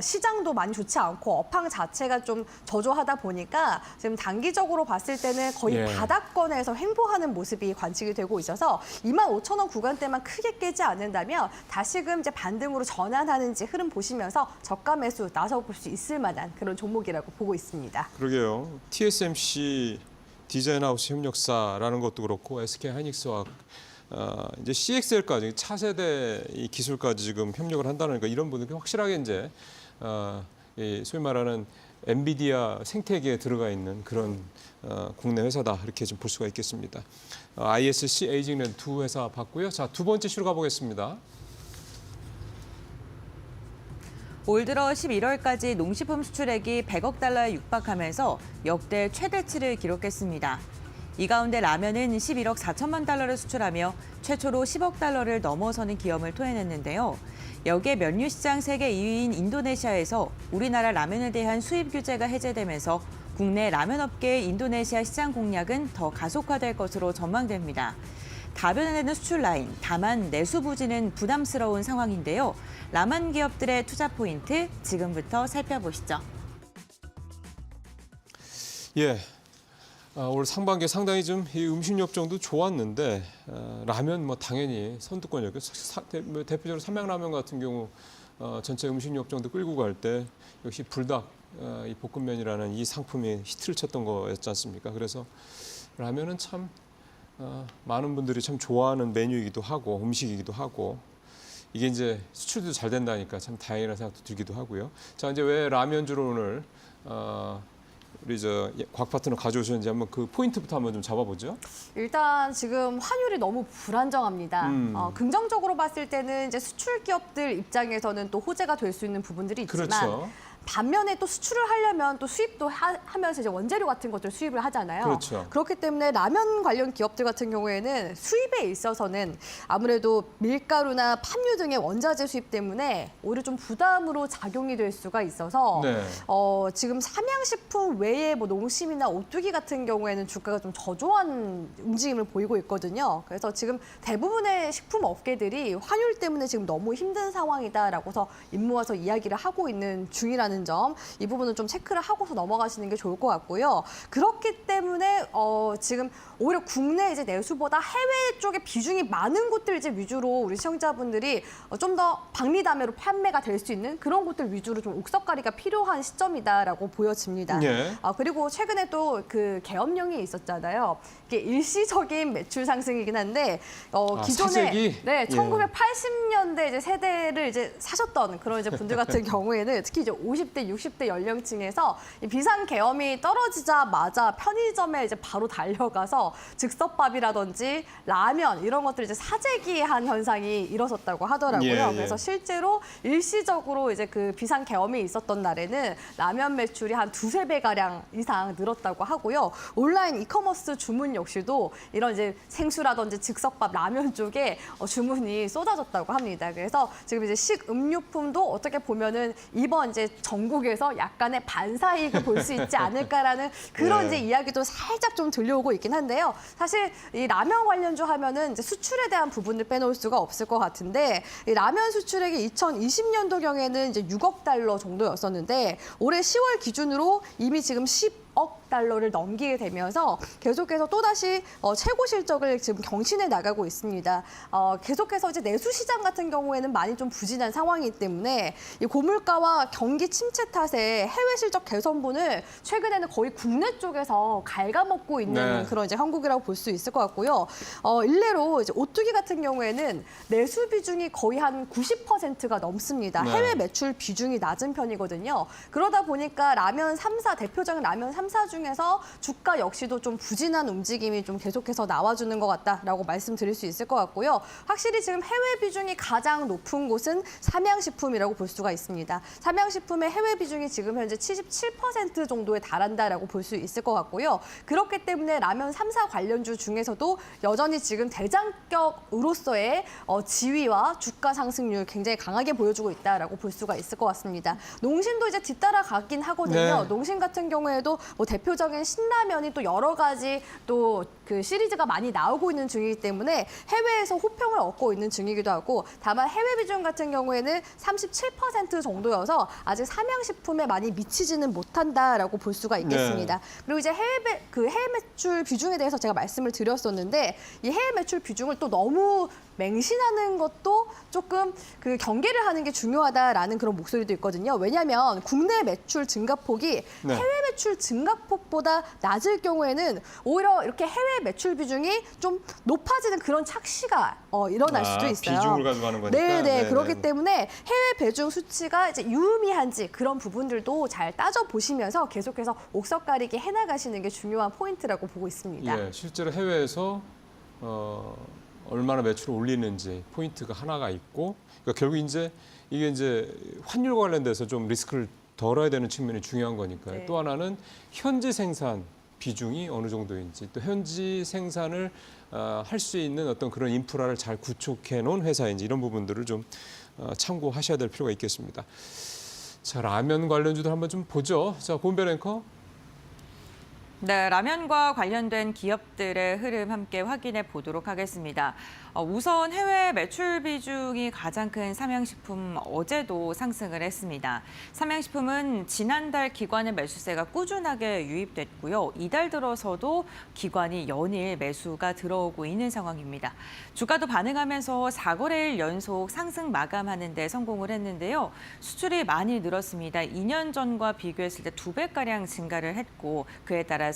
시장도 많이 좋지 않고 업황 자체가 좀 저조하다 보니까 지금 단기적으로 봤을 때는 거의 예. 바닥권에서 횡보하는 모습이 관측이 되고 있어서 25,000원 구간대만 크게 깨지 않는다면 다시금 이제 반등으로 전환하는지 흐름 보시면서 저가 매수 나서볼 수 있을 만한 그런 종목이라고 보고 있습니다. 그러게요. TSMC 디자인하우스 협력사라는 것도 그렇고 SK 하이닉스와 이제 CXL까지 차세대 이 기술까지 지금 협력을 한다니까 이런 분들이 확실하게 이제 이 소위 말하는 엔비디아 생태계에 들어가 있는 그런 국내 회사다 이렇게 좀 볼 수가 있겠습니다. ISC, 에이징랜드 두 회사 봤고요. 자, 두 번째 시로 가보겠습니다. 올 들어 11월까지 농식품 수출액이 100억 달러에 육박하면서 역대 최대치를 기록했습니다. 이 가운데 라면은 11억 4천만 달러를 수출하며 최초로 10억 달러를 넘어서는 기염을 토해냈는데요. 여기에 면류 시장 세계 2위인 인도네시아에서 우리나라 라면에 대한 수입 규제가 해제되면서 국내 라면 업계의 인도네시아 시장 공략은 더 가속화될 것으로 전망됩니다. 다변화되는 수출 라인, 다만 내수 부진은 부담스러운 상황인데요. 라면 기업들의 투자 포인트 지금부터 살펴보시죠. 예. 올 상반기에 상당히 좀 이 음식 업종도 좋았는데 라면 뭐 당연히 선두권이었고 대표적으로 삼양라면 같은 경우 전체 음식 업종도 끌고 갈 때 역시 불닭 이 볶음면이라는 이 상품이 히트를 쳤던 거였지 않습니까? 그래서 라면은 참 많은 분들이 참 좋아하는 메뉴이기도 하고 음식이기도 하고 이게 이제 수출도 잘 된다니까 참 다행이라는 생각도 들기도 하고요. 자, 이제 왜 라면주로 오늘 우리 곽 파트너 가져오셨는지 한번 그 포인트부터 한번 좀 잡아보죠. 일단 지금 환율이 너무 불안정합니다. 긍정적으로 봤을 때는 이제 수출 기업들 입장에서는 또 호재가 될 수 있는 부분들이 있지만 그렇죠. 반면에 또 수출을 하려면 또 수입도 하면서 이제 원재료 같은 것들 수입을 하잖아요. 그렇죠. 그렇기 때문에 라면 관련 기업들 같은 경우에는 수입에 있어서는 아무래도 밀가루나 팜유 등의 원자재 수입 때문에 오히려 좀 부담으로 작용이 될 수가 있어서 네. 지금 삼양식품 외에 뭐 농심이나 오뚜기 같은 경우에는 주가가 좀 저조한 움직임을 보이고 있거든요. 그래서 지금 대부분의 식품 업계들이 환율 때문에 지금 너무 힘든 상황이다라고서 입모아서 이야기를 하고 있는 중이라는 점, 이 부분은 좀 체크를 하고서 넘어가시는 게 좋을 것 같고요. 그렇기 때문에 지금 오히려 국내 이제 내수보다 해외 쪽에 비중이 많은 곳들 이제 위주로 우리 시청자분들이 좀 더 박리담회로 판매가 될 수 있는 그런 곳들 위주로 좀 옥석가리가 필요한 시점이다라고 보여집니다. 예. 그리고 최근에 또 그 계엄령이 있었잖아요. 이게 일시적인 매출 상승이긴 한데 기존에 사재기? 네, 예. 1980년대 이제 세대를 이제 사셨던 그런 이제 분들 같은 경우에는 특히 이제 50대, 60대 연령층에서 이 비상 계엄이 떨어지자마자 편의점에 이제 바로 달려가서 즉석밥이라든지 라면 이런 것들 이제 사재기한 현상이 일어섰다고 하더라고요. 예, 예. 그래서 실제로 일시적으로 이제 그 비상 계엄이 있었던 날에는 라면 매출이 한 2~3배 가량 이상 늘었다고 하고요. 온라인 이커머스 주문 역시도 이런 이제 생수라든지 즉석밥, 라면 쪽에 주문이 쏟아졌다고 합니다. 그래서 지금 이제 식음료품도 어떻게 보면은 이번 이제 전국에서 약간의 반사이익을 볼 수 있지 않을까라는 그런 네. 이제 이야기도 살짝 좀 들려오고 있긴 한데요. 사실 이 라면 관련주 하면은 이제 수출에 대한 부분을 빼놓을 수가 없을 것 같은데 이 라면 수출액이 2020년도경에는 이제 6억 달러 정도였었는데 올해 10월 기준으로 이미 지금 10억 달러를 넘기게 되면서 계속해서 또다시 최고 실적을 지금 경신해 나가고 있습니다. 계속해서 이제 내수 시장 같은 경우에는 많이 좀 부진한 상황이기 때문에 이 고물가와 경기 침체 탓에 해외 실적 개선분을 최근에는 거의 국내 쪽에서 갉아먹고 있는 네. 그런 이제 한국이라고 볼 수 있을 것 같고요. 일례로 이제 오뚜기 같은 경우에는 내수 비중이 거의 한 90%가 넘습니다. 네. 해외 매출 비중이 낮은 편이거든요. 그러다 보니까 라면 3사 대표적인 라면 3사 중에서 주가 역시도 좀 부진한 움직임이 좀 계속해서 나와주는 것 같다라고 말씀드릴 수 있을 것 같고요. 확실히 지금 해외 비중이 가장 높은 곳은 삼양식품이라고 볼 수가 있습니다. 삼양식품의 해외 비중이 지금 현재 77% 정도에 달한다라고 볼 수 있을 것 같고요. 그렇기 때문에 라면 3사 관련주 중에서도 여전히 지금 대장격으로서의 지위와 주가 상승률 굉장히 강하게 보여주고 있다라고 볼 수가 있을 것 같습니다. 농심도 이제 뒤따라가긴 하거든요. 네. 농심 같은 경우에도 뭐 대표적인 신라면이 또 여러 가지 또 그 시리즈가 많이 나오고 있는 중이기 때문에 해외에서 호평을 얻고 있는 중이기도 하고, 다만 해외 비중 같은 경우에는 37% 정도여서 아직 삼양식품에 많이 미치지는 못한다라고 볼 수가 있겠습니다. 그리고 이제 해외 매출 비중에 대해서 제가 말씀을 드렸었는데, 이 해외 매출 비중을 또 너무 맹신하는 것도 조금 그 경계를 하는 게 중요하다라는 그런 목소리도 있거든요. 왜냐하면 국내 매출 증가폭이 해외 매출 증가폭보다 낮을 경우에는 오히려 이렇게 해외 매출 비중이 좀 높아지는 그런 착시가 일어날 수도 있어요. 비중을 가져가는 거니까. 네. 그렇기 때문에 해외 배중 수치가 이제 유의미한지 그런 부분들도 잘 따져보시면서 계속해서 옥석 가리기 해나가시는 게 중요한 포인트라고 보고 있습니다. 예, 실제로 해외에서 얼마나 매출을 올리는지 포인트가 하나가 있고, 그러니까 결국 이제 이게 이제 환율과 관련돼서 좀 리스크를 덜어야 되는 측면이 중요한 거니까요. 네. 또 하나는 현지 생산 비중이 어느 정도인지, 또 현지 생산을 할 수 있는 어떤 그런 인프라를 잘 구축해 놓은 회사인지, 이런 부분들을 좀 참고하셔야 될 필요가 있겠습니다. 자, 라면 관련주들 한번 좀 보죠. 자, 고은별 앵커. 네, 라면과 관련된 기업들의 흐름 함께 확인해 보도록 하겠습니다. 우선 해외 매출 비중이 가장 큰 삼양식품 어제도 상승을 했습니다. 삼양식품은 지난달 기관의 매수세가 꾸준하게 유입됐고요. 이달 들어서도 기관이 연일 매수가 들어오고 있는 상황입니다. 주가도 반응하면서 4거래일 연속 상승 마감하는 데 성공을 했는데요. 수출이 많이 늘었습니다. 2년 전과 비교했을 때 2배가량 증가를 했고, 그에 따라서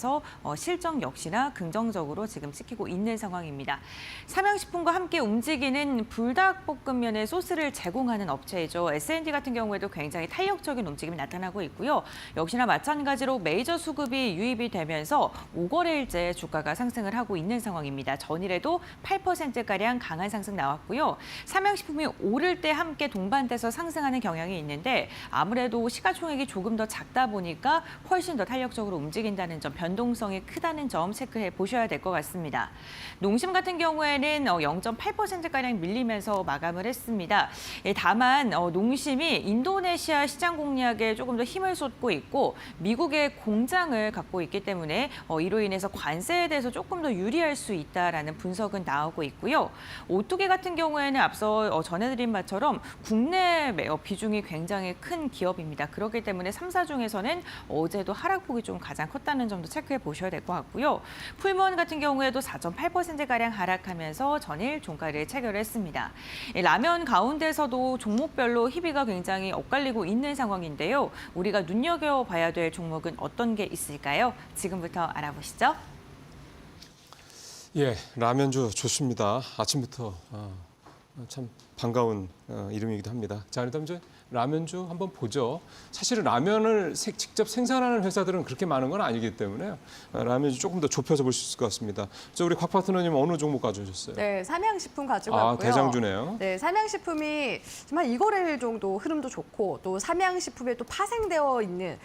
실적 역시나 긍정적으로 지금 찍히고 있는 상황입니다. 삼양식품과 함께 움직이는 불닭볶음면의 소스를 제공하는 업체이죠. S&D 같은 경우에도 굉장히 탄력적인 움직임이 나타나고 있고요. 역시나 마찬가지로 메이저 수급이 유입이 되면서 5거래일째 주가가 상승을 하고 있는 상황입니다. 전일에도 8%가량 강한 상승 나왔고요. 삼양식품이 오를 때 함께 동반돼서 상승하는 경향이 있는데, 아무래도 시가총액이 조금 더 작다 보니까 훨씬 더 탄력적으로 움직인다는 점, 변동성이 크다는 점 체크해 보셔야 될 것 같습니다. 농심 같은 경우에는 0.8%가량 밀리면서 마감을 했습니다. 다만 농심이 인도네시아 시장 공략에 조금 더 힘을 쏟고 있고, 미국의 공장을 갖고 있기 때문에 이로 인해서 관세에 대해서 조금 더 유리할 수 있다라는 분석은 나오고 있고요. 오뚜기 같은 경우에는 앞서 전해드린 바처럼 국내 비중이 굉장히 큰 기업입니다. 그렇기 때문에 3사 중에서는 어제도 하락폭이 좀 가장 컸다는 점도 체크해 보셔야 될 것 같고요. 풀무원 같은 경우에도 4.8%가량 하락하면서 전일 종가를 체결했습니다. 라면 가운데서도 종목별로 희비가 굉장히 엇갈리고 있는 상황인데요. 우리가 눈여겨봐야 될 종목은 어떤 게 있을까요? 지금부터 알아보시죠. 예, 라면주 좋습니다. 아침부터 참 반가운 이름이기도 합니다. 자, 그럼 이제 라면주 한번 보죠. 사실은 라면을 직접 생산하는 회사들은 그렇게 많은 건 아니기 때문에 라면주 조금 더 좁혀서 볼 수 있을 것 같습니다. 저 우리 곽 파트너님 어느 종목 가져오셨어요? 네, 삼양식품 가지고 왔고요. 대장주네요. 네, 삼양식품이 지금 한 2거래일 정도 흐름도 좋고, 또 삼양식품에 또 파생되어 있는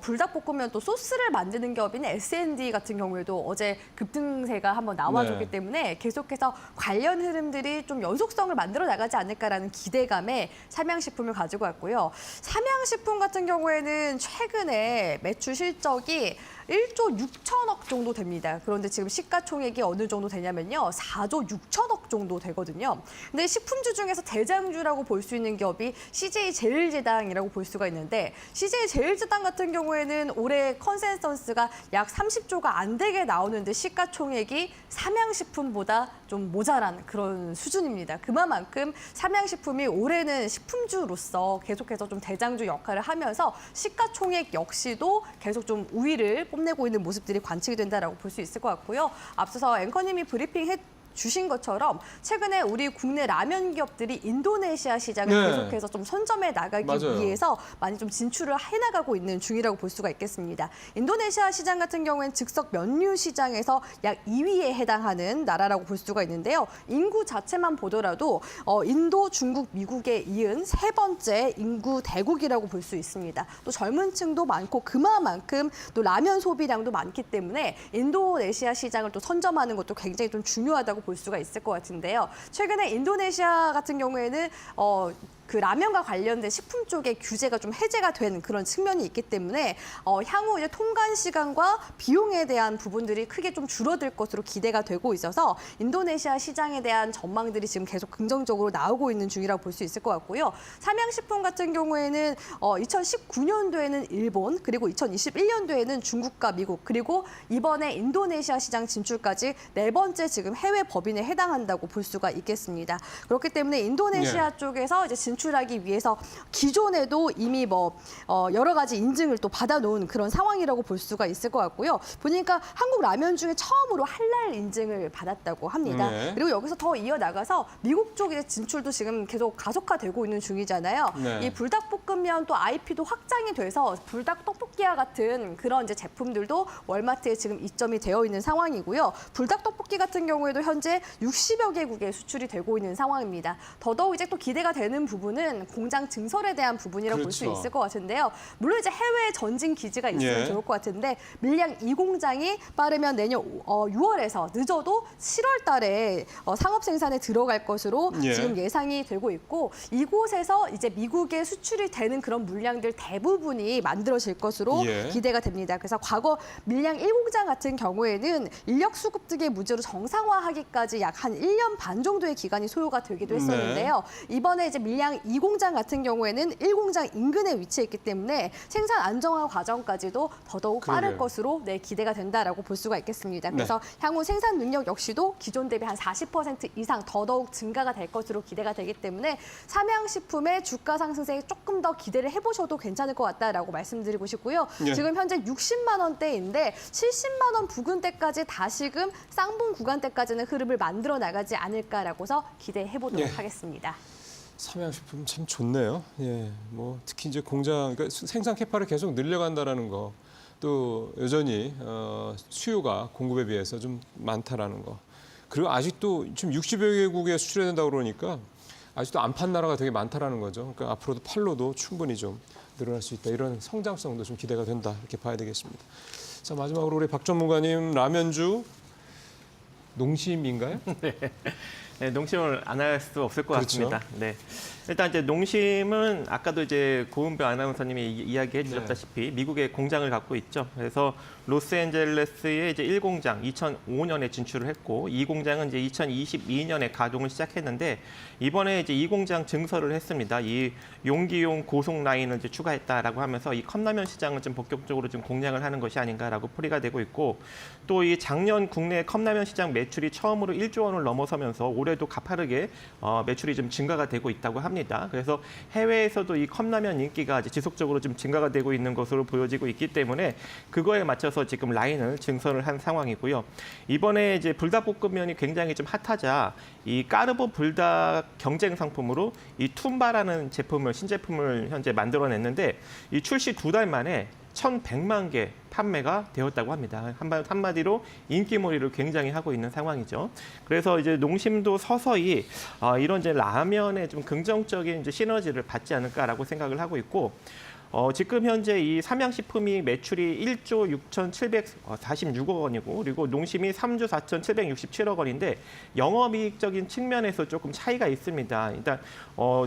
불닭볶음면 또 소스를 만드는 기업인 S&D 같은 경우에도 어제 급등세가 한번 나와줬기 때문에 계속해서 관련 흐름들이 좀 연속성을 만들어 나가지 않을까라는 기대감에 삼양식품을 가지고 왔고요. 삼양식품 같은 경우에는 최근에 매출 실적이 1조 6천억 정도 됩니다. 그런데 지금 시가총액이 어느 정도 되냐면요. 4조 6천억 정도 되거든요. 근데 식품주 중에서 대장주라고 볼 수 있는 기업이 CJ제일제당이라고 볼 수가 있는데, CJ제일제당 같은 경우에는 올해 컨센서스가 약 30조가 안 되게 나오는데 시가총액이 삼양식품보다 좀 모자란 그런 수준입니다. 그만큼 삼양식품이 올해는 식품주로서 계속해서 좀 대장주 역할을 하면서 시가총액 역시도 계속 좀 우위를 뽐내고 있는 모습들이 관측이 된다라고 볼 수 있을 것 같고요. 앞서서 앵커님이 브리핑 주신 것처럼 최근에 우리 국내 라면 기업들이 인도네시아 시장을 네. 계속해서 좀 선점해 나가기 맞아요. 위해서 많이 좀 진출을 해나가고 있는 중이라고 볼 수가 있겠습니다. 인도네시아 시장 같은 경우에는 즉석 면류 시장에서 약 2위에 해당하는 나라라고 볼 수가 있는데요. 인구 자체만 보더라도 인도, 중국, 미국에 이은 세 번째 인구 대국이라고 볼 수 있습니다. 또 젊은 층도 많고 그만큼 또 라면 소비량도 많기 때문에 인도네시아 시장을 또 선점하는 것도 굉장히 좀 중요하다고 볼 수가 있을 것 같은데요. 최근에 인도네시아 같은 경우에는 그 라면과 관련된 식품 쪽에 규제가 좀 해제가 된 그런 측면이 있기 때문에 향후 이제 통관 시간과 비용에 대한 부분들이 크게 좀 줄어들 것으로 기대가 되고 있어서 인도네시아 시장에 대한 전망들이 지금 계속 긍정적으로 나오고 있는 중이라고 볼 수 있을 것 같고요. 삼양식품 같은 경우에는 2019년도에는 일본, 그리고 2021년도에는 중국과 미국, 그리고 이번에 인도네시아 시장 진출까지 네 번째 지금 해외 법인에 해당한다고 볼 수가 있겠습니다. 그렇기 때문에 인도네시아 쪽에서 이제 진출하기 위해서 기존에도 이미 여러 가지 인증을 또 받아놓은 그런 상황이라고 볼 수가 있을 것 같고요. 보니까 한국 라면 중에 처음으로 할랄 인증을 받았다고 합니다. 네. 그리고 여기서 더 이어나가서 미국 쪽의 진출도 지금 계속 가속화되고 있는 중이잖아요. 네. 이 불닭볶음면 또 IP도 확장이 돼서 불닭 떡볶이와 같은 그런 이제 제품들도 월마트에 지금 입점이 되어 있는 상황이고요. 불닭 떡볶이 같은 경우에도 현재 60여 개국에 수출이 되고 있는 상황입니다. 더더욱 이제 또 기대가 되는 부분은 공장 증설에 대한 부분이라고 볼 수 그렇죠. 있을 것 같은데요. 물론 이제 해외 전진 기지가 있으면 예. 좋을 것 같은데 밀양 2공장이 빠르면 내년 6월에서 늦어도 7월 달에 상업 생산에 들어갈 것으로 예. 지금 예상이 되고 있고 이곳에서 이제 미국에 수출이 되는 그런 물량들 대부분이 만들어질 것으로 예. 기대가 됩니다. 그래서 과거 밀양 1공장 같은 경우에는 인력 수급 등의 문제로 정상화하기까지 약 한 1년 반 정도의 기간이 소요가 되기도 했었는데요. 이번에 이제 밀양 2공장 같은 경우에는 1공장 인근에 위치했기 때문에 생산 안정화 과정까지도 더더욱 빠를 그러게요. 것으로 기대가 된다라고 볼 수가 있겠습니다. 그래서 향후 생산 능력 역시도 기존 대비 한 40% 이상 더더욱 증가가 될 것으로 기대가 되기 때문에 삼양식품의 주가 상승세에 조금 더 기대를 해보셔도 괜찮을 것 같다라고 말씀드리고 싶고요. 예. 지금 현재 60만 원대인데 70만 원 부근대까지 다시금 쌍봉 구간대까지는 흐름을 만들어 나가지 않을까라고서 기대해 보도록 예. 하겠습니다. 삼양식품 참 좋네요. 예, 특히 이제 공장 그러니까 생산 캐파를 계속 늘려간다라는 거, 또 여전히 수요가 공급에 비해서 좀 많다라는 거. 그리고 아직도 지금 60여 개국에 수출해야 된다고 그러니까 아직도 안 판 나라가 되게 많다라는 거죠. 그러니까 앞으로도 팔로도 충분히 좀 늘어날 수 있다. 이런 성장성도 좀 기대가 된다. 이렇게 봐야 되겠습니다. 자, 마지막으로 우리 박 전문가님 라면주 농심인가요? 네, 농심을 안 할 수 없을 것 그렇죠. 같습니다. 네. 일단 이제 농심은 아까도 이제 고은배 아나운서님이 이야기해 주셨다시피 미국에 공장을 갖고 있죠. 그래서 로스앤젤레스에 이제 1공장 2005년에 진출을 했고 2공장은 이제 2022년에 가동을 시작했는데 이번에 이제 2공장 증설을 했습니다. 이 용기용 고속 라인을 이제 추가했다라고 하면서 이 컵라면 시장을 좀 본격적으로 좀 공략을 하는 것이 아닌가라고 풀이가 되고 있고 또 이 작년 국내 컵라면 시장 매출이 처음으로 1조 원을 넘어서면서 올해도 가파르게 매출이 좀 증가가 되고 있다고 합니다. 그래서 해외에서도 이 컵라면 인기가 이제 지속적으로 좀 증가가 되고 있는 것으로 보여지고 있기 때문에 그거에 맞춰서 지금 라인을 증설을 한 상황이고요. 이번에 이제 불닭볶음면이 굉장히 좀 핫하자 이 까르보 불닭 경쟁 상품으로 이 툼바라는 제품을 신제품을 현재 만들어냈는데 이 출시 2달 만에 1,100만 개 판매가 되었다고 합니다. 한마디로 인기몰이를 굉장히 하고 있는 상황이죠. 그래서 이제 농심도 서서히 이런 이제 라면에 좀 긍정적인 이제 시너지를 받지 않을까라고 생각을 하고 있고. 지금 현재 이 삼양식품이 매출이 1조 6,746억 원이고 그리고 농심이 3조 4,767억 원인데 영업이익적인 측면에서 조금 차이가 있습니다. 일단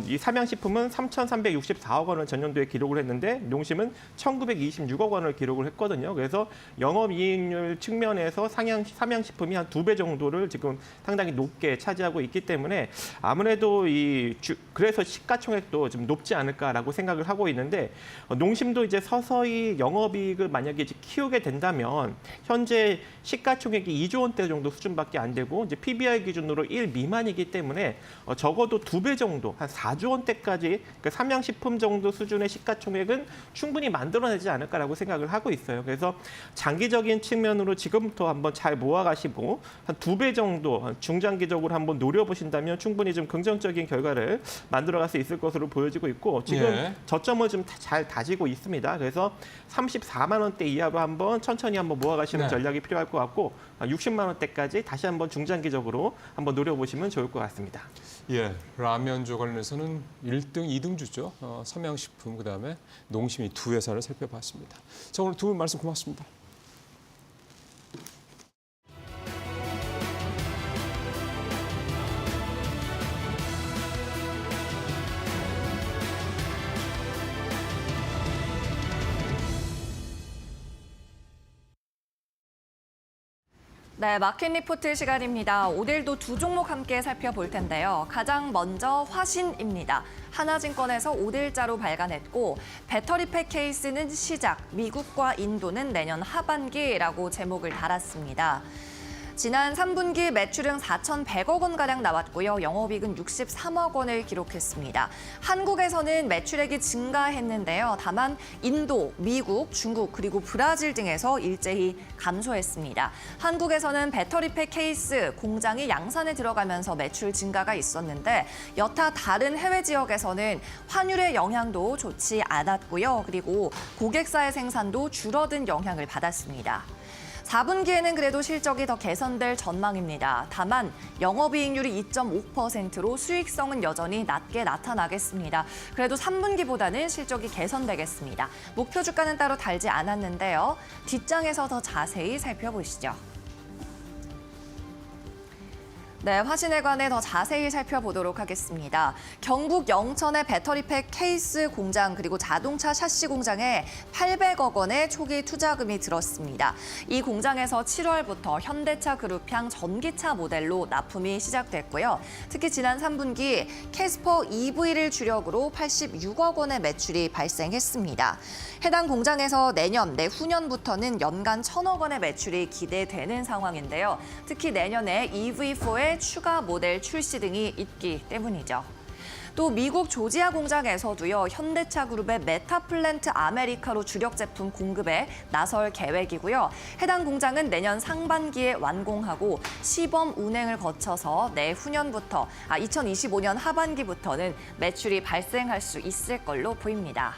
이 삼양식품은 3,364억 원을 전년도에 기록을 했는데 농심은 1,926억 원을 기록을 했거든요. 그래서 영업이익률 측면에서 삼양식품이 한 2배 정도를 지금 상당히 높게 차지하고 있기 때문에 아무래도 그래서 시가총액도 좀 높지 않을까라고 생각을 하고 있는데 농심도 이제 서서히 영업이익을 만약에 이제 키우게 된다면 현재 시가총액이 2조 원대 정도 수준밖에 안 되고 이제 PBR 기준으로 1 미만이기 때문에 적어도 2배 정도 한 4조 원대까지 그 삼양식품 정도 수준의 시가총액은 충분히 만들어내지 않을까라고 생각을 하고 있어요. 그래서 장기적인 측면으로 지금부터 한번 잘 모아가시고 한 2배 정도 중장기적으로 한번 노려보신다면 충분히 좀 긍정적인 결과를 만들어갈 수 있을 것으로 보여지고 있고 지금 예. 저점을 좀 잘 다지고 있습니다. 그래서 34만 원대 이하로 한번 천천히 한번 모아가시는 네. 전략이 필요할 것 같고 60만 원대까지 다시 한번 중장기적으로 한번 노려보시면 좋을 것 같습니다. 예, 라면주 관련해서는 1등, 2등주죠. 삼양식품, 그다음에 농심이 두 회사를 살펴봤습니다. 자, 오늘 두 분 말씀 고맙습니다. 네, 마켓 리포트 시간입니다. 오늘도 두 종목 함께 살펴볼 텐데요. 가장 먼저 화신입니다. 하나증권에서 5일자로 발간했고 배터리팩 케이스는 시작, 미국과 인도는 내년 하반기라고 제목을 달았습니다. 지난 3분기 매출은 4,100억 원가량 나왔고요. 영업이익은 63억 원을 기록했습니다. 한국에서는 매출액이 증가했는데요. 다만 인도, 미국, 중국 그리고 브라질 등에서 일제히 감소했습니다. 한국에서는 배터리팩 케이스 공장이 양산에 들어가면서 매출 증가가 있었는데 여타 다른 해외 지역에서는 환율의 영향도 좋지 않았고요. 그리고 고객사의 생산도 줄어든 영향을 받았습니다. 4분기에는 그래도 실적이 더 개선될 전망입니다. 다만 영업이익률이 2.5%로 수익성은 여전히 낮게 나타나겠습니다. 그래도 3분기보다는 실적이 개선되겠습니다. 목표 주가는 따로 달지 않았는데요. 뒷장에서 더 자세히 살펴보시죠. 네, 화신에 관해 더 자세히 살펴보도록 하겠습니다. 경북 영천의 배터리팩 케이스 공장 그리고 자동차 샤시 공장에 800억 원의 초기 투자금이 들었습니다. 이 공장에서 7월부터 현대차 그룹향 전기차 모델로 납품이 시작됐고요. 특히 지난 3분기 캐스퍼 EV를 주력으로 86억 원의 매출이 발생했습니다. 해당 공장에서 내후년부터는 연간 1,000억 원의 매출이 기대되는 상황인데요. 특히 내년에 EV4의 추가 모델 출시 등이 있기 때문이죠. 또 미국 조지아 공장에서도요. 현대차 그룹의 메타플랜트 아메리카로 주력 제품 공급에 나설 계획이고요. 해당 공장은 내년 상반기에 완공하고 시범 운행을 거쳐서 내후년부터 2025년 하반기부터는 매출이 발생할 수 있을 걸로 보입니다.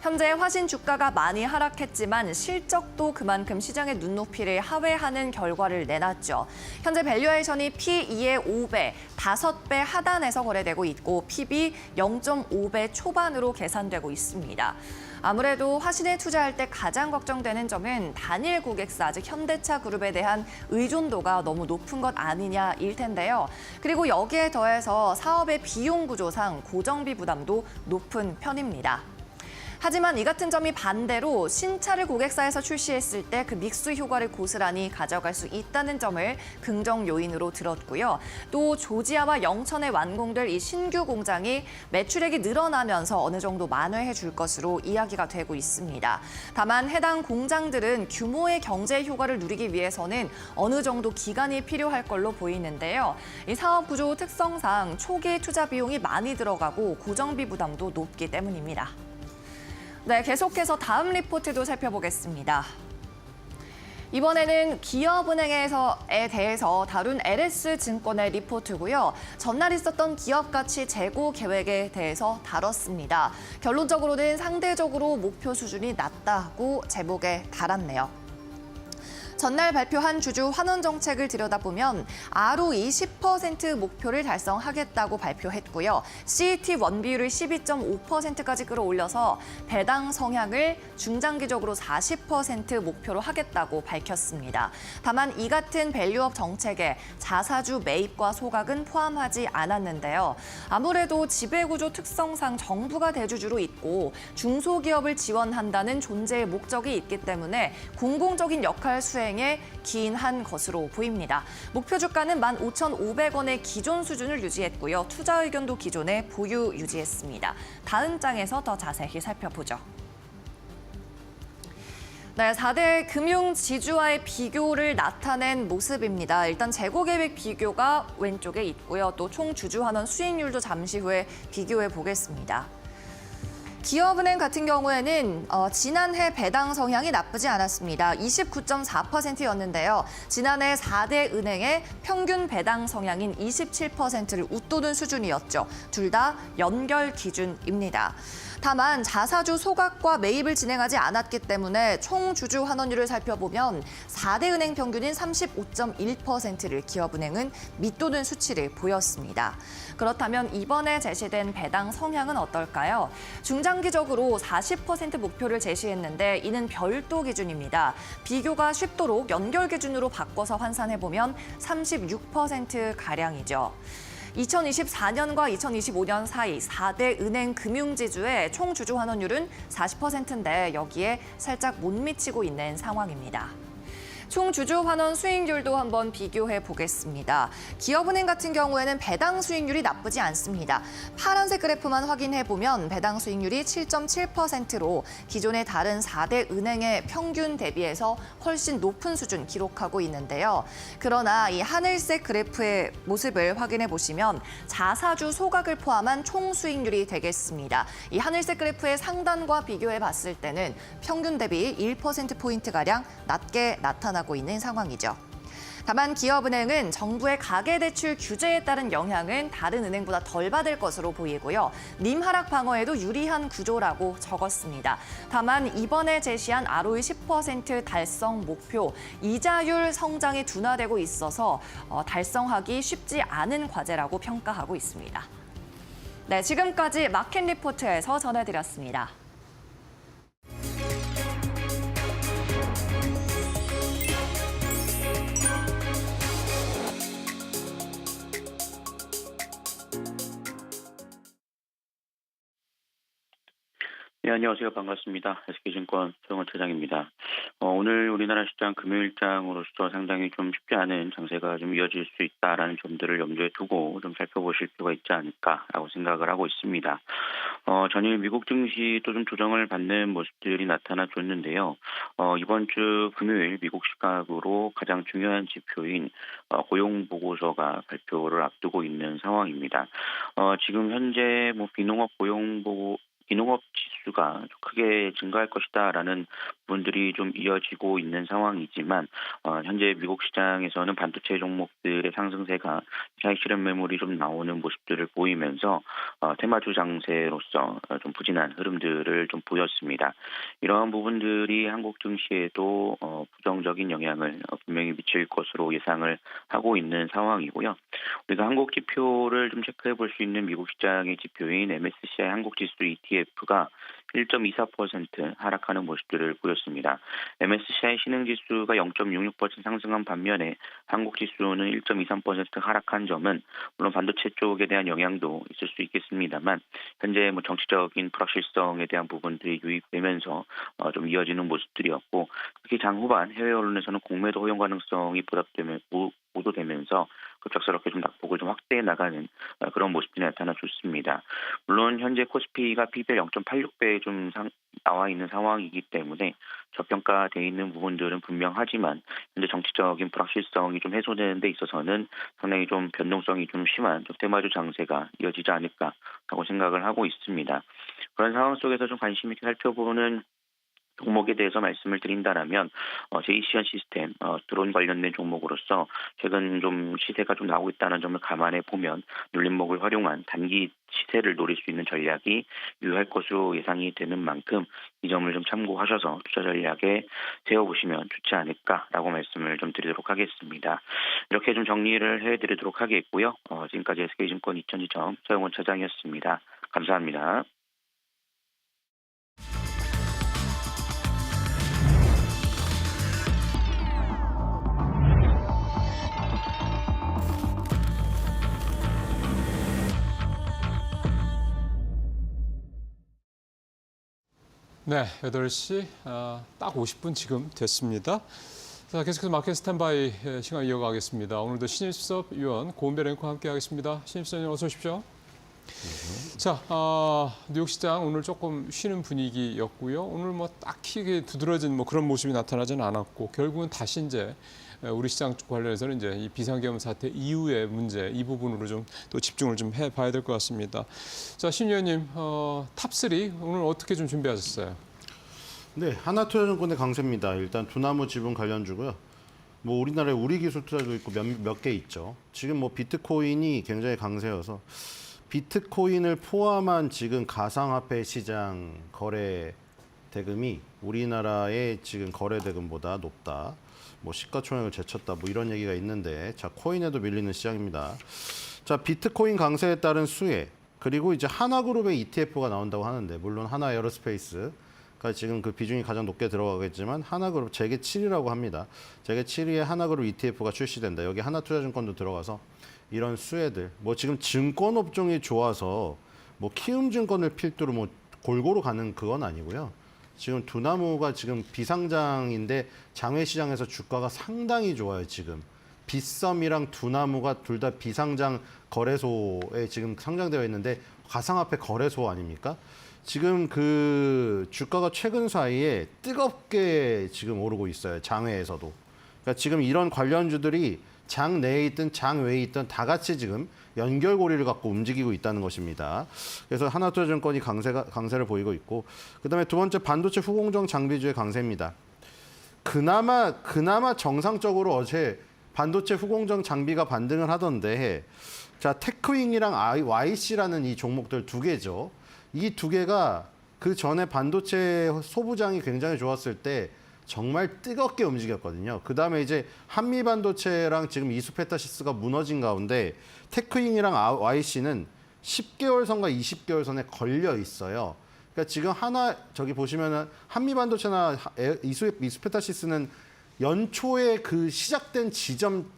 현재 화신 주가가 많이 하락했지만 실적도 그만큼 시장의 눈높이를 하회하는 결과를 내놨죠. 현재 밸류에이션이 P2의 5배, 5배 하단에서 거래되고 있고 PB 0.5배 초반으로 계산되고 있습니다. 아무래도 화신에 투자할 때 가장 걱정되는 점은 단일 고객사, 즉 현대차 그룹에 대한 의존도가 너무 높은 것 아니냐일 텐데요. 그리고 여기에 더해서 사업의 비용 구조상 고정비 부담도 높은 편입니다. 하지만 이 같은 점이 반대로 신차를 고객사에서 출시했을 때 그 믹스 효과를 고스란히 가져갈 수 있다는 점을 긍정 요인으로 들었고요. 또 조지아와 영천에 완공될 이 신규 공장이 매출액이 늘어나면서 어느 정도 만회해 줄 것으로 이야기가 되고 있습니다. 다만 해당 공장들은 규모의 경제 효과를 누리기 위해서는 어느 정도 기간이 필요할 걸로 보이는데요. 이 사업 구조 특성상 초기 투자 비용이 많이 들어가고 고정비 부담도 높기 때문입니다. 네, 계속해서 다음 리포트도 살펴보겠습니다. 이번에는 기업은행에 대해서 다룬 LS증권의 리포트고요. 전날 있었던 기업가치 재고 계획에 대해서 다뤘습니다. 결론적으로는 상대적으로 목표 수준이 낮다고 제목에 달았네요. 전날 발표한 주주 환원 정책을 들여다보면 ROE 10% 목표를 달성하겠다고 발표했고요. CET 원비율을 12.5%까지 끌어올려서 배당 성향을 중장기적으로 40% 목표로 하겠다고 밝혔습니다. 다만 이 같은 밸류업 정책에 자사주 매입과 소각은 포함하지 않았는데요. 아무래도 지배구조 특성상 정부가 대주주로 있고 중소기업을 지원한다는 존재의 목적이 있기 때문에 공공적인 역할 수행에 은행에 기인한 것으로 보입니다. 목표 주가는 15,500원의 기존 수준을 유지했고요. 투자 의견도 기존에 보유 유지했습니다. 다음 장에서 더 자세히 살펴보죠. 네, 4대 금융 지주와의 비교를 나타낸 모습입니다. 일단 재고 계획 비교가 왼쪽에 있고요. 또 총 주주 환원 수익률도 잠시 후에 비교해 보겠습니다. 기업은행 같은 경우에는 지난해 배당 성향이 나쁘지 않았습니다. 29.4%였는데요. 지난해 4대 은행의 평균 배당 성향인 27%를 웃도는 수준이었죠. 둘 다 연결 기준입니다. 다만 자사주 소각과 매입을 진행하지 않았기 때문에 총 주주 환원율을 살펴보면 4대 은행 평균인 35.1%를 기업은행은 밑도는 수치를 보였습니다. 그렇다면 이번에 제시된 배당 성향은 어떨까요? 중장기적으로 40% 목표를 제시했는데 이는 별도 기준입니다. 비교가 쉽도록 연결 기준으로 바꿔서 환산해보면 36%가량이죠. 2024년과 2025년 사이 4대 은행 금융지주의 총 주주 환원율은 40%인데 여기에 살짝 못 미치고 있는 상황입니다. 총 주주 환원 수익률도 한번 비교해 보겠습니다. 기업은행 같은 경우에는 배당 수익률이 나쁘지 않습니다. 파란색 그래프만 확인해 보면 배당 수익률이 7.7%로 기존의 다른 4대 은행의 평균 대비해서 훨씬 높은 수준 기록하고 있는데요. 그러나 이 하늘색 그래프의 모습을 확인해 보시면 자사주 소각을 포함한 총 수익률이 되겠습니다. 이 하늘색 그래프의 상단과 비교해 봤을 때는 평균 대비 1%포인트가량 낮게 나타나고 있는 상황이죠. 다만 기업은행은 정부의 가계대출 규제에 따른 영향은 다른 은행보다 덜 받을 것으로 보이고요. 님 하락 방어에도 유리한 구조라고 적었습니다. 다만 이번에 제시한 ROE 10% 달성 목표, 이자율 성장이 둔화되고 있어서 달성하기 쉽지 않은 과제라고 평가하고 있습니다. 네, 지금까지 마켓 리포트에서 전해드렸습니다. 네, 안녕하세요. 반갑습니다. SK증권 서영원 차장입니다. 오늘 우리나라 시장 금요일장으로서 상당히 좀 쉽지 않은 장세가 좀 이어질 수 있다라는 점들을 염두에 두고 좀 살펴보실 필요가 있지 않을까라고 생각을 하고 있습니다. 전일 미국 증시도 좀 조정을 받는 모습들이 나타나줬는데요. 이번 주 금요일 미국 시각으로 가장 중요한 지표인 고용 보고서가 발표를 앞두고 있는 상황입니다. 지금 현재 비농업 지수가 크게 증가할 것이다라는 부분들이 좀 이어지고 있는 상황이지만 현재 미국 시장에서는 반도체 종목들의 상승세가 차익 실현 매물이 좀 나오는 모습들을 보이면서 테마주 장세로서 좀 부진한 흐름들을 좀 보였습니다. 이러한 부분들이 한국 증시에도 부정적인 영향을 분명히 미칠 것으로 예상을 하고 있는 상황이고요. 우리가 한국 지표를 좀 체크해 볼 수 있는 미국 시장의 지표인 MSCI 한국 지수 ETF가 1.24% 하락하는 모습들을 보였습니다. MSCI 신흥지수가 0.66% 상승한 반면에 한국 지수는 1.23% 하락한 점은 물론 반도체 쪽에 대한 영향도 있을 수 있겠습니다만 현재 정치적인 불확실성에 대한 부분들이 유입되면서 좀 이어지는 모습들이었고 특히 장 후반 해외 언론에서는 공매도 허용 가능성이 보도되면서 급작스럽게 좀 낙폭을 좀 확대해 나가는 그런 모습들이 나타나줬습니다. 물론 현재 코스피가 PBR 0.86배에 좀 나와 있는 상황이기 때문에 저평가되어 있는 부분들은 분명하지만 현재 정치적인 불확실성이 좀 해소되는 데 있어서는 상당히 좀 변동성이 좀 심한 좀 테마주 장세가 이어지지 않을까라고 생각을 하고 있습니다. 그런 상황 속에서 좀 관심 있게 살펴보는 종목에 대해서 말씀을 드린다라면 제이시언 시스템 드론 관련된 종목으로서 최근 좀 시세가 좀 나오고 있다는 점을 감안해 보면 눌림목을 활용한 단기 시세를 노릴 수 있는 전략이 유효할 것으로 예상이 되는 만큼 이 점을 좀 참고하셔서 투자 전략에 세워보시면 좋지 않을까라고 말씀을 좀 드리도록 하겠습니다. 이렇게 좀 정리를 해드리도록 하겠고요. 지금까지 SK증권 2002점 서영원 차장이었습니다. 감사합니다. 네, 8시 딱 50분 지금 됐습니다. 자, 계속해서 마켓 스탠바이 시간 이어가겠습니다. 오늘도 신일섭 위원, 고은별 앵커와 함께하겠습니다. 신일섭 위원 어서 오십시오. 자, 뉴욕 시장 오늘 조금 쉬는 분위기였고요. 오늘 뭐 딱히 두드러진 뭐 그런 모습이 나타나지는 않았고 결국은 다시 이제 우리 시장 쪽 관련해서는 이제 이 비상계엄 사태 이후의 문제 이 부분으로 좀 또 집중을 좀 해봐야 될 것 같습니다. 자, 신 위원님, 탑3 오늘 어떻게 좀 준비하셨어요? 네, 하나투자증권의 강세입니다. 일단 두나무 지분 관련주고요. 뭐 우리나라에 우리 기술 투자도 있고 몇 개 있죠. 지금 뭐 비트코인이 굉장히 강세여서 비트코인을 포함한 지금 가상화폐 시장 거래 대금이 우리나라의 지금 거래 대금보다 높다. 뭐 시가총액을 제쳤다. 뭐 이런 얘기가 있는데 자, 코인에도 밀리는 시장입니다. 자, 비트코인 강세에 따른 수혜 그리고 이제 하나그룹의 ETF가 나온다고 하는데 물론 하나에어로스페이스가 지금 그 비중이 가장 높게 들어가겠지만 하나그룹 재계 7위라고 합니다. 재계 7위에 하나그룹 ETF가 출시된다. 여기 하나투자증권도 들어가서 이런 수혜들 뭐 지금 증권 업종이 좋아서 뭐 키움증권을 필두로 뭐 골고루 가는 그건 아니고요. 지금 두나무가 지금 비상장인데 장외시장에서 주가가 상당히 좋아요. 지금 빗썸이랑 두나무가 둘 다 비상장 거래소에 지금 상장되어 있는데 가상화폐 거래소 아닙니까? 지금 그 주가가 최근 사이에 뜨겁게 지금 오르고 있어요. 장외에서도. 그러니까 지금 이런 관련주들이 장 내에 있든 장 외에 있든 다 같이 지금 연결고리를 갖고 움직이고 있다는 것입니다. 그래서 하나투자증권이 강세를 보이고 있고 그다음에 두 번째 반도체 후공정 장비주의 강세입니다. 그나마 정상적으로 어제 반도체 후공정 장비가 반등을 하던데 자, 테크윙이랑 YC라는 이 종목들 두 개죠. 이 두 개가 그 전에 반도체 소부장이 굉장히 좋았을 때 정말 뜨겁게 움직였거든요. 그 다음에 이제 한미반도체랑 지금 이수페타시스가 무너진 가운데 테크잉이랑 YC는 10개월 선과 20개월 선에 걸려 있어요. 그러니까 지금 저기 보시면은 한미반도체나 이수페타시스는 연초에 그 시작된 지점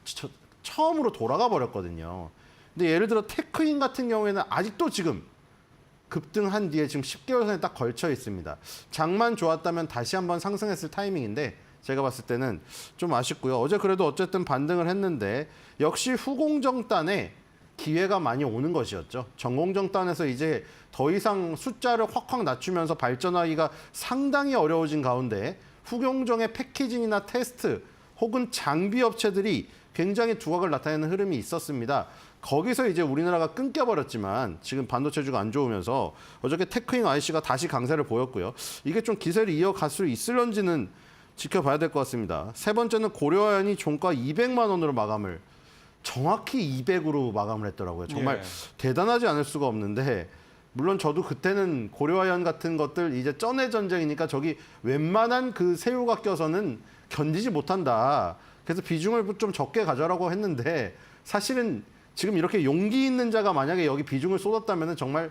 처음으로 돌아가 버렸거든요. 근데 예를 들어 테크잉 같은 경우에는 아직도 지금 급등한 뒤에 지금 10개월 선에 딱 걸쳐 있습니다. 장만 좋았다면 다시 한번 상승했을 타이밍인데 제가 봤을 때는 좀 아쉽고요. 어제 그래도 어쨌든 반등을 했는데 역시 후공정단에 기회가 많이 오는 것이었죠. 전공정단에서 이제 더 이상 숫자를 확확 낮추면서 발전하기가 상당히 어려워진 가운데 후공정의 패키징이나 테스트 혹은 장비 업체들이 굉장히 두각을 나타내는 흐름이 있었습니다. 거기서 이제 우리나라가 끊겨버렸지만 지금 반도체주가 안 좋으면서 어저께 테크잉 IC가 다시 강세를 보였고요. 이게 좀 기세를 이어갈 수 있을런지는 지켜봐야 될 것 같습니다. 세 번째는 고려아연이 종가 200만 원으로 마감을 정확히 200으로 마감을 했더라고요. 정말 대단하지 않을 수가 없는데 물론 저도 그때는 고려아연 같은 것들 이제 쩐의 전쟁이니까 저기 웬만한 그 새우가 껴서는 견디지 못한다. 그래서 비중을 좀 적게 가져라고 했는데 사실은 지금 이렇게 용기 있는 자가 만약에 여기 비중을 쏟았다면 정말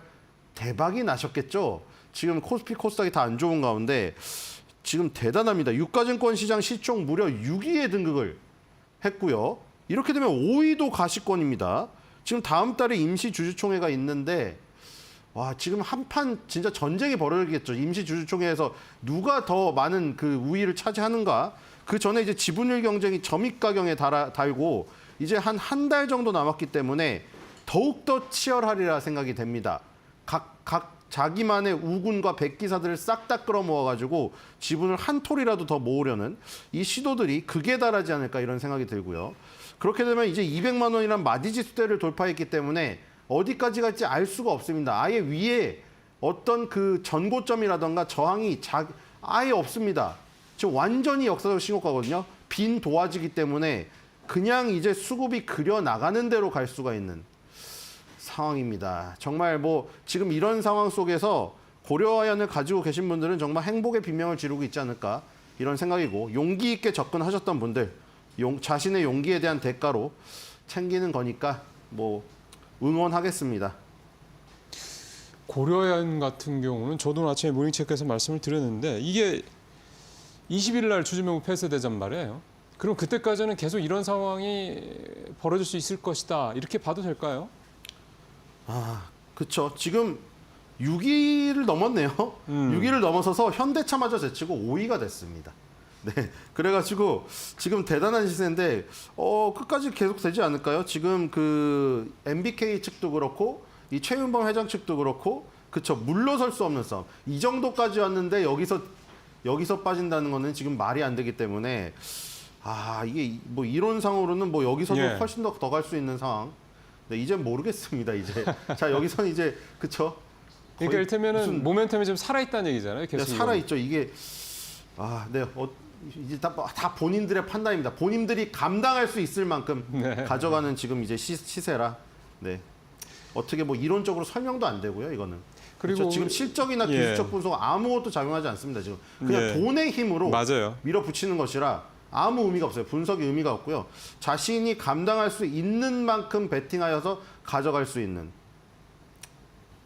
대박이 나셨겠죠. 지금 코스피 코스닥이 다 안 좋은 가운데 지금 대단합니다. 유가증권 시장 시총 무려 6위에 등극을 했고요. 이렇게 되면 5위도 가시권입니다. 지금 다음 달에 임시주주총회가 있는데 와, 지금 한판 진짜 전쟁이 벌어지겠죠. 임시주주총회에서 누가 더 많은 그 우위를 차지하는가. 그 전에 이제 지분율 경쟁이 점입가경에 달고 이제 한 달 정도 남았기 때문에 더욱더 치열하리라 생각이 됩니다. 각 자기만의 우군과 백기사들을 싹 다 끌어모아가지고 지분을 한 톨이라도 더 모으려는 이 시도들이 극에 달하지 않을까 이런 생각이 들고요. 그렇게 되면 이제 200만 원이란 마디지수대를 돌파했기 때문에 어디까지 갈지 알 수가 없습니다. 아예 위에 어떤 그 전고점이라던가 저항이 아예 없습니다. 지금 완전히 역사적 신고가거든요. 빈 도화지기 때문에 그냥 이제 수급이 그려 나가는 대로 갈 수가 있는 상황입니다. 정말 뭐 지금 이런 상황 속에서 고려아연을 가지고 계신 분들은 정말 행복의 비명을 지르고 있지 않을까 이런 생각이고 용기 있게 접근하셨던 분들 자신의 용기에 대한 대가로 챙기는 거니까 뭐 응원하겠습니다. 고려아연 같은 경우는 저도 아침에 모닝체크에서 말씀을 드렸는데 이게 20일 날 주주명부 폐쇄되잔 말이에요. 그럼 그때까지는 계속 이런 상황이 벌어질 수 있을 것이다. 이렇게 봐도 될까요? 그렇죠. 지금 6위를 넘었네요. 6위를 넘어서서 현대차마저 제치고 5위가 됐습니다. 네, 그래가지고 지금 대단한 시세인데 끝까지 계속 되지 않을까요? 지금 그 MBK 측도 그렇고 이 최윤범 회장 측도 그렇고 그쵸 물러설 수 없는 싸움. 이 정도까지 왔는데 여기서 빠진다는 거는 지금 말이 안 되기 때문에 이게 뭐 이론상으로는 뭐 여기서도 예. 훨씬 더 갈 수 있는 상황. 네, 이제 모르겠습니다. 이제 자 여기서는 이제 그쵸. 그러니까 이를테면은 모멘텀이 좀 살아있다는 얘기잖아요. 네, 계속 살아있죠. 이게 네 이제 다 본인들의 판단입니다. 본인들이 감당할 수 있을 만큼 네. 가져가는 지금 이제 시세라. 네. 어떻게 뭐 이론적으로 설명도 안 되고요. 이거는. 그리고 그렇죠? 지금 실적이나 예. 기술적 분석 아무것도 작용하지 않습니다. 지금 그냥 예. 돈의 힘으로 맞아요. 밀어붙이는 것이라 아무 의미가 없어요. 분석이 의미가 없고요. 자신이 감당할 수 있는 만큼 베팅하여서 가져갈 수 있는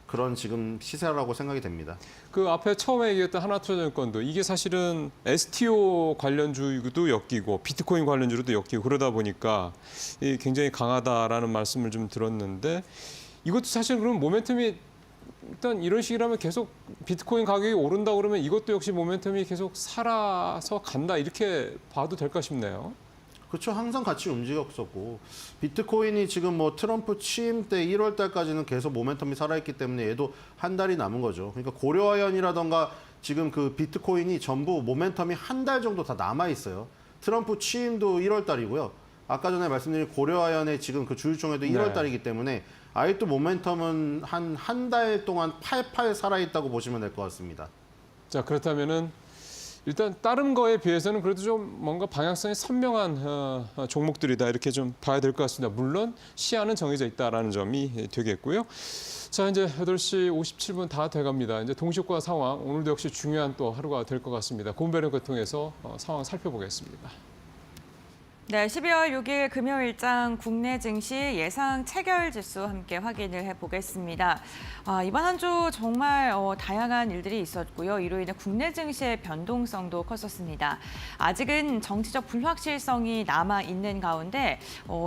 그런 지금 시세라고 생각이 됩니다. 그 앞에 처음에 얘기했던 하나투자증권도 이게 사실은 STO 관련주도 엮이고 비트코인 관련주로도 엮이고 그러다 보니까 이 굉장히 강하다라는 말씀을 좀 들었는데 이것도 사실 그럼 모멘텀이 일단 이런 식이라면 계속 비트코인 가격이 오른다 그러면 이것도 역시 모멘텀이 계속 살아서 간다 이렇게 봐도 될까 싶네요. 그렇죠. 항상 같이 움직였었고 비트코인이 지금 뭐 트럼프 취임 때 1월 달까지는 계속 모멘텀이 살아있기 때문에 얘도 한 달이 남은 거죠. 그러니까 고려아연이라던가 지금 그 비트코인이 전부 모멘텀이 한 달 정도 다 남아 있어요. 트럼프 취임도 1월 달이고요. 아까 전에 말씀드린 고려아연의 지금 그 주주총회도 1월 달이기 때문에 아직도 모멘텀은 한 달 동안 팔팔 살아있다고 보시면 될 것 같습니다. 자 그렇다면은 일단 다른 거에 비해서는 그래도 좀 뭔가 방향성이 선명한 종목들이다 이렇게 좀 봐야 될 것 같습니다. 물론 시야는 정해져 있다라는 점이 되겠고요. 자 이제 8시 57분 다 돼갑니다. 이제 동시효과 상황 오늘도 역시 중요한 또 하루가 될 것 같습니다. 고은별을 통해서 상황 살펴보겠습니다. 네, 12월 6일 금요일장 국내 증시 예상 체결 지수 함께 확인을 해보겠습니다. 이번 한 주 정말 다양한 일들이 있었고요. 이로 인해 국내 증시의 변동성도 컸었습니다. 아직은 정치적 불확실성이 남아있는 가운데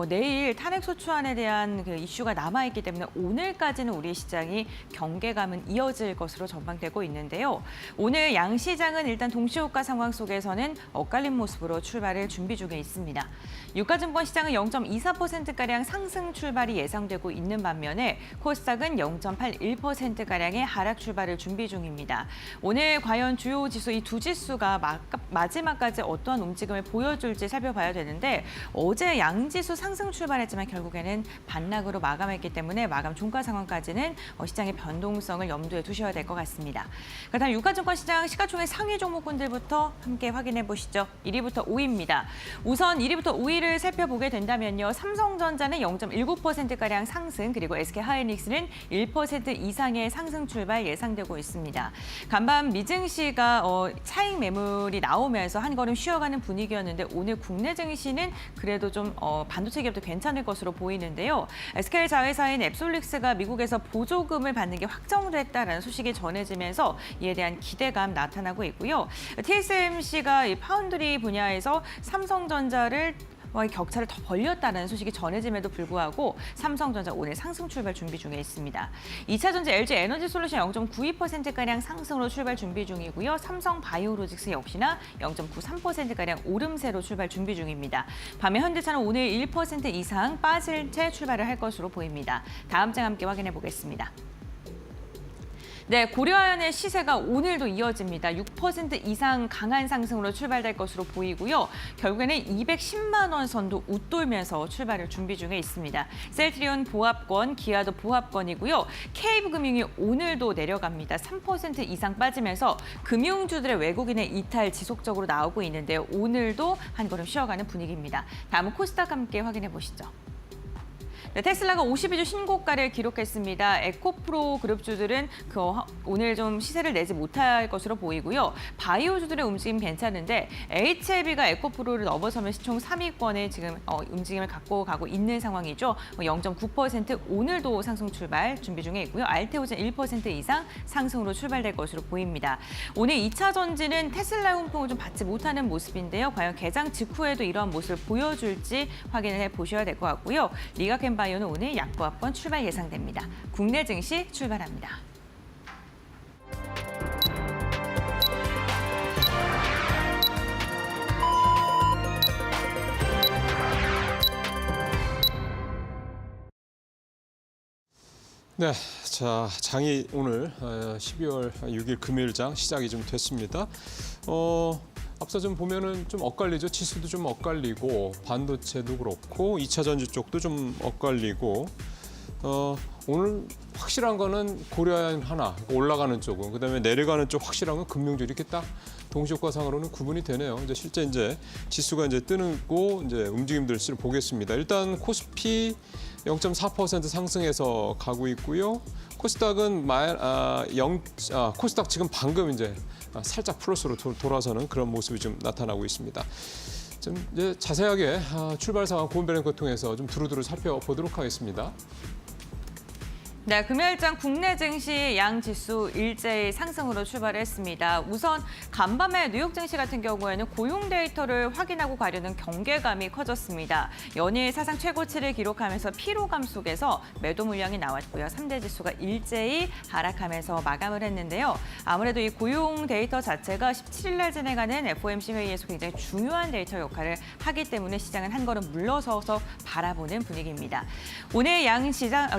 내일 탄핵소추안에 대한 그 이슈가 남아있기 때문에 오늘까지는 우리 시장이 경계감은 이어질 것으로 전망되고 있는데요. 오늘 양시장은 일단 동시효과 상황 속에서는 엇갈린 모습으로 출발을 준비 중에 있습니다. 유가증권 시장은 0.24%가량 상승 출발이 예상되고 있는 반면에 코스닥은 0.81%가량의 하락 출발을 준비 중입니다. 오늘 과연 주요 지수 이 두 지수가 마지막까지 어떠한 움직임을 보여줄지 살펴봐야 되는데 어제 양지수 상승 출발했지만 결국에는 반락으로 마감했기 때문에 마감 종가 상황까지는 시장의 변동성을 염두에 두셔야 될 것 같습니다. 그렇다면 유가증권 시장 시가총액 상위 종목군들부터 함께 확인해 보시죠. 1위부터 5위입니다. 우선 1위부터 5위를 살펴보게 된다면요. 삼성전자는 0.19%가량 상승, 그리고 SK하이닉스는 1% 이상의 상승 출발 예상되고 있습니다. 간밤 미증시가 차익 매물이 나오면서 한 걸음 쉬어가는 분위기였는데 오늘 국내 증시는 그래도 좀 반도체 기업도 괜찮을 것으로 보이는데요. SK 자회사인 앱솔릭스가 미국에서 보조금을 받는 게 확정됐다라는 소식이 전해지면서 이에 대한 기대감 나타나고 있고요. TSMC가 이 파운드리 분야에서 삼성전자를 격차를 더 벌렸다는 소식이 전해짐에도 불구하고 삼성전자 오늘 상승 출발 준비 중에 있습니다. 2차전지 LG 에너지솔루션 0.92%가량 상승으로 출발 준비 중이고요. 삼성 바이오로직스 역시나 0.93%가량 오름세로 출발 준비 중입니다. 반면 현대차는 오늘 1% 이상 빠질 채 출발을 할 것으로 보입니다. 다음 장 함께 확인해 보겠습니다. 네, 고려아연의 시세가 오늘도 이어집니다. 6% 이상 강한 상승으로 출발될 것으로 보이고요. 결국에는 210만 원 선도 웃돌면서 출발을 준비 중에 있습니다. 셀트리온 보합권, 기아도 보합권이고요. KB금융이 오늘도 내려갑니다. 3% 이상 빠지면서 금융주들의 외국인의 이탈 지속적으로 나오고 있는데요. 오늘도 한 걸음 쉬어가는 분위기입니다. 다음은 코스닥 함께 확인해 보시죠. 네, 테슬라가 52주 신고가를 기록했습니다. 에코프로 그룹주들은 오늘 좀 시세를 내지 못할 것으로 보이고요. 바이오주들의 움직임 괜찮은데 HLB가 에코프로를 넘어서면서 총 3위권에 지금 움직임을 갖고 가고 있는 상황이죠. 0.9% 오늘도 상승 출발 준비 중에 있고요. 알테오젠 1% 이상 상승으로 출발될 것으로 보입니다. 오늘 2차 전지는 테슬라의 훈풍을 좀 받지 못하는 모습인데요. 과연 개장 직후에도 이러한 모습을 보여줄지 확인을 해보셔야 될 것 같고요. 리가켄 바이오는 오늘 약보합권 출발 예상됩니다. 국내 증시 출발합니다. 네, 자 장이 오늘 12월 6일 금요일장 시작이 좀 됐습니다. 앞서 좀 보면은 좀 엇갈리죠. 지수도 좀 엇갈리고 반도체도 그렇고 2차 전지 쪽도 좀 엇갈리고 오늘 확실한 거는 고려한 하나 올라가는 쪽은 그다음에 내려가는 쪽 확실한 건 금융주 이렇게 딱 동시효과상으로는 구분이 되네요. 이제 실제 이제 지수가 이제 뜨고 이제 움직임들을 보겠습니다. 일단 코스피 0.4% 상승해서 가고 있고요. 코스닥은 코스닥 지금 방금 이제 살짝 플러스로 돌아서는 그런 모습이 좀 나타나고 있습니다. 좀 이제 자세하게 출발 상황 고은별앵커 통해서 좀 두루두루 살펴보도록 하겠습니다. 네, 금요일장 국내 증시 양 지수 일제히 상승으로 출발했습니다. 우선 간밤에 뉴욕 증시 같은 경우에는 고용 데이터를 확인하고 가려는 경계감이 커졌습니다. 연일 사상 최고치를 기록하면서 피로감 속에서 매도 물량이 나왔고요. 3대 지수가 일제히 하락하면서 마감을 했는데요. 아무래도 이 고용 데이터 자체가 17일 날 진행하는 FOMC 회의에서 굉장히 중요한 데이터 역할을 하기 때문에 시장은 한 걸음 물러서서 바라보는 분위기입니다. 오늘 양시장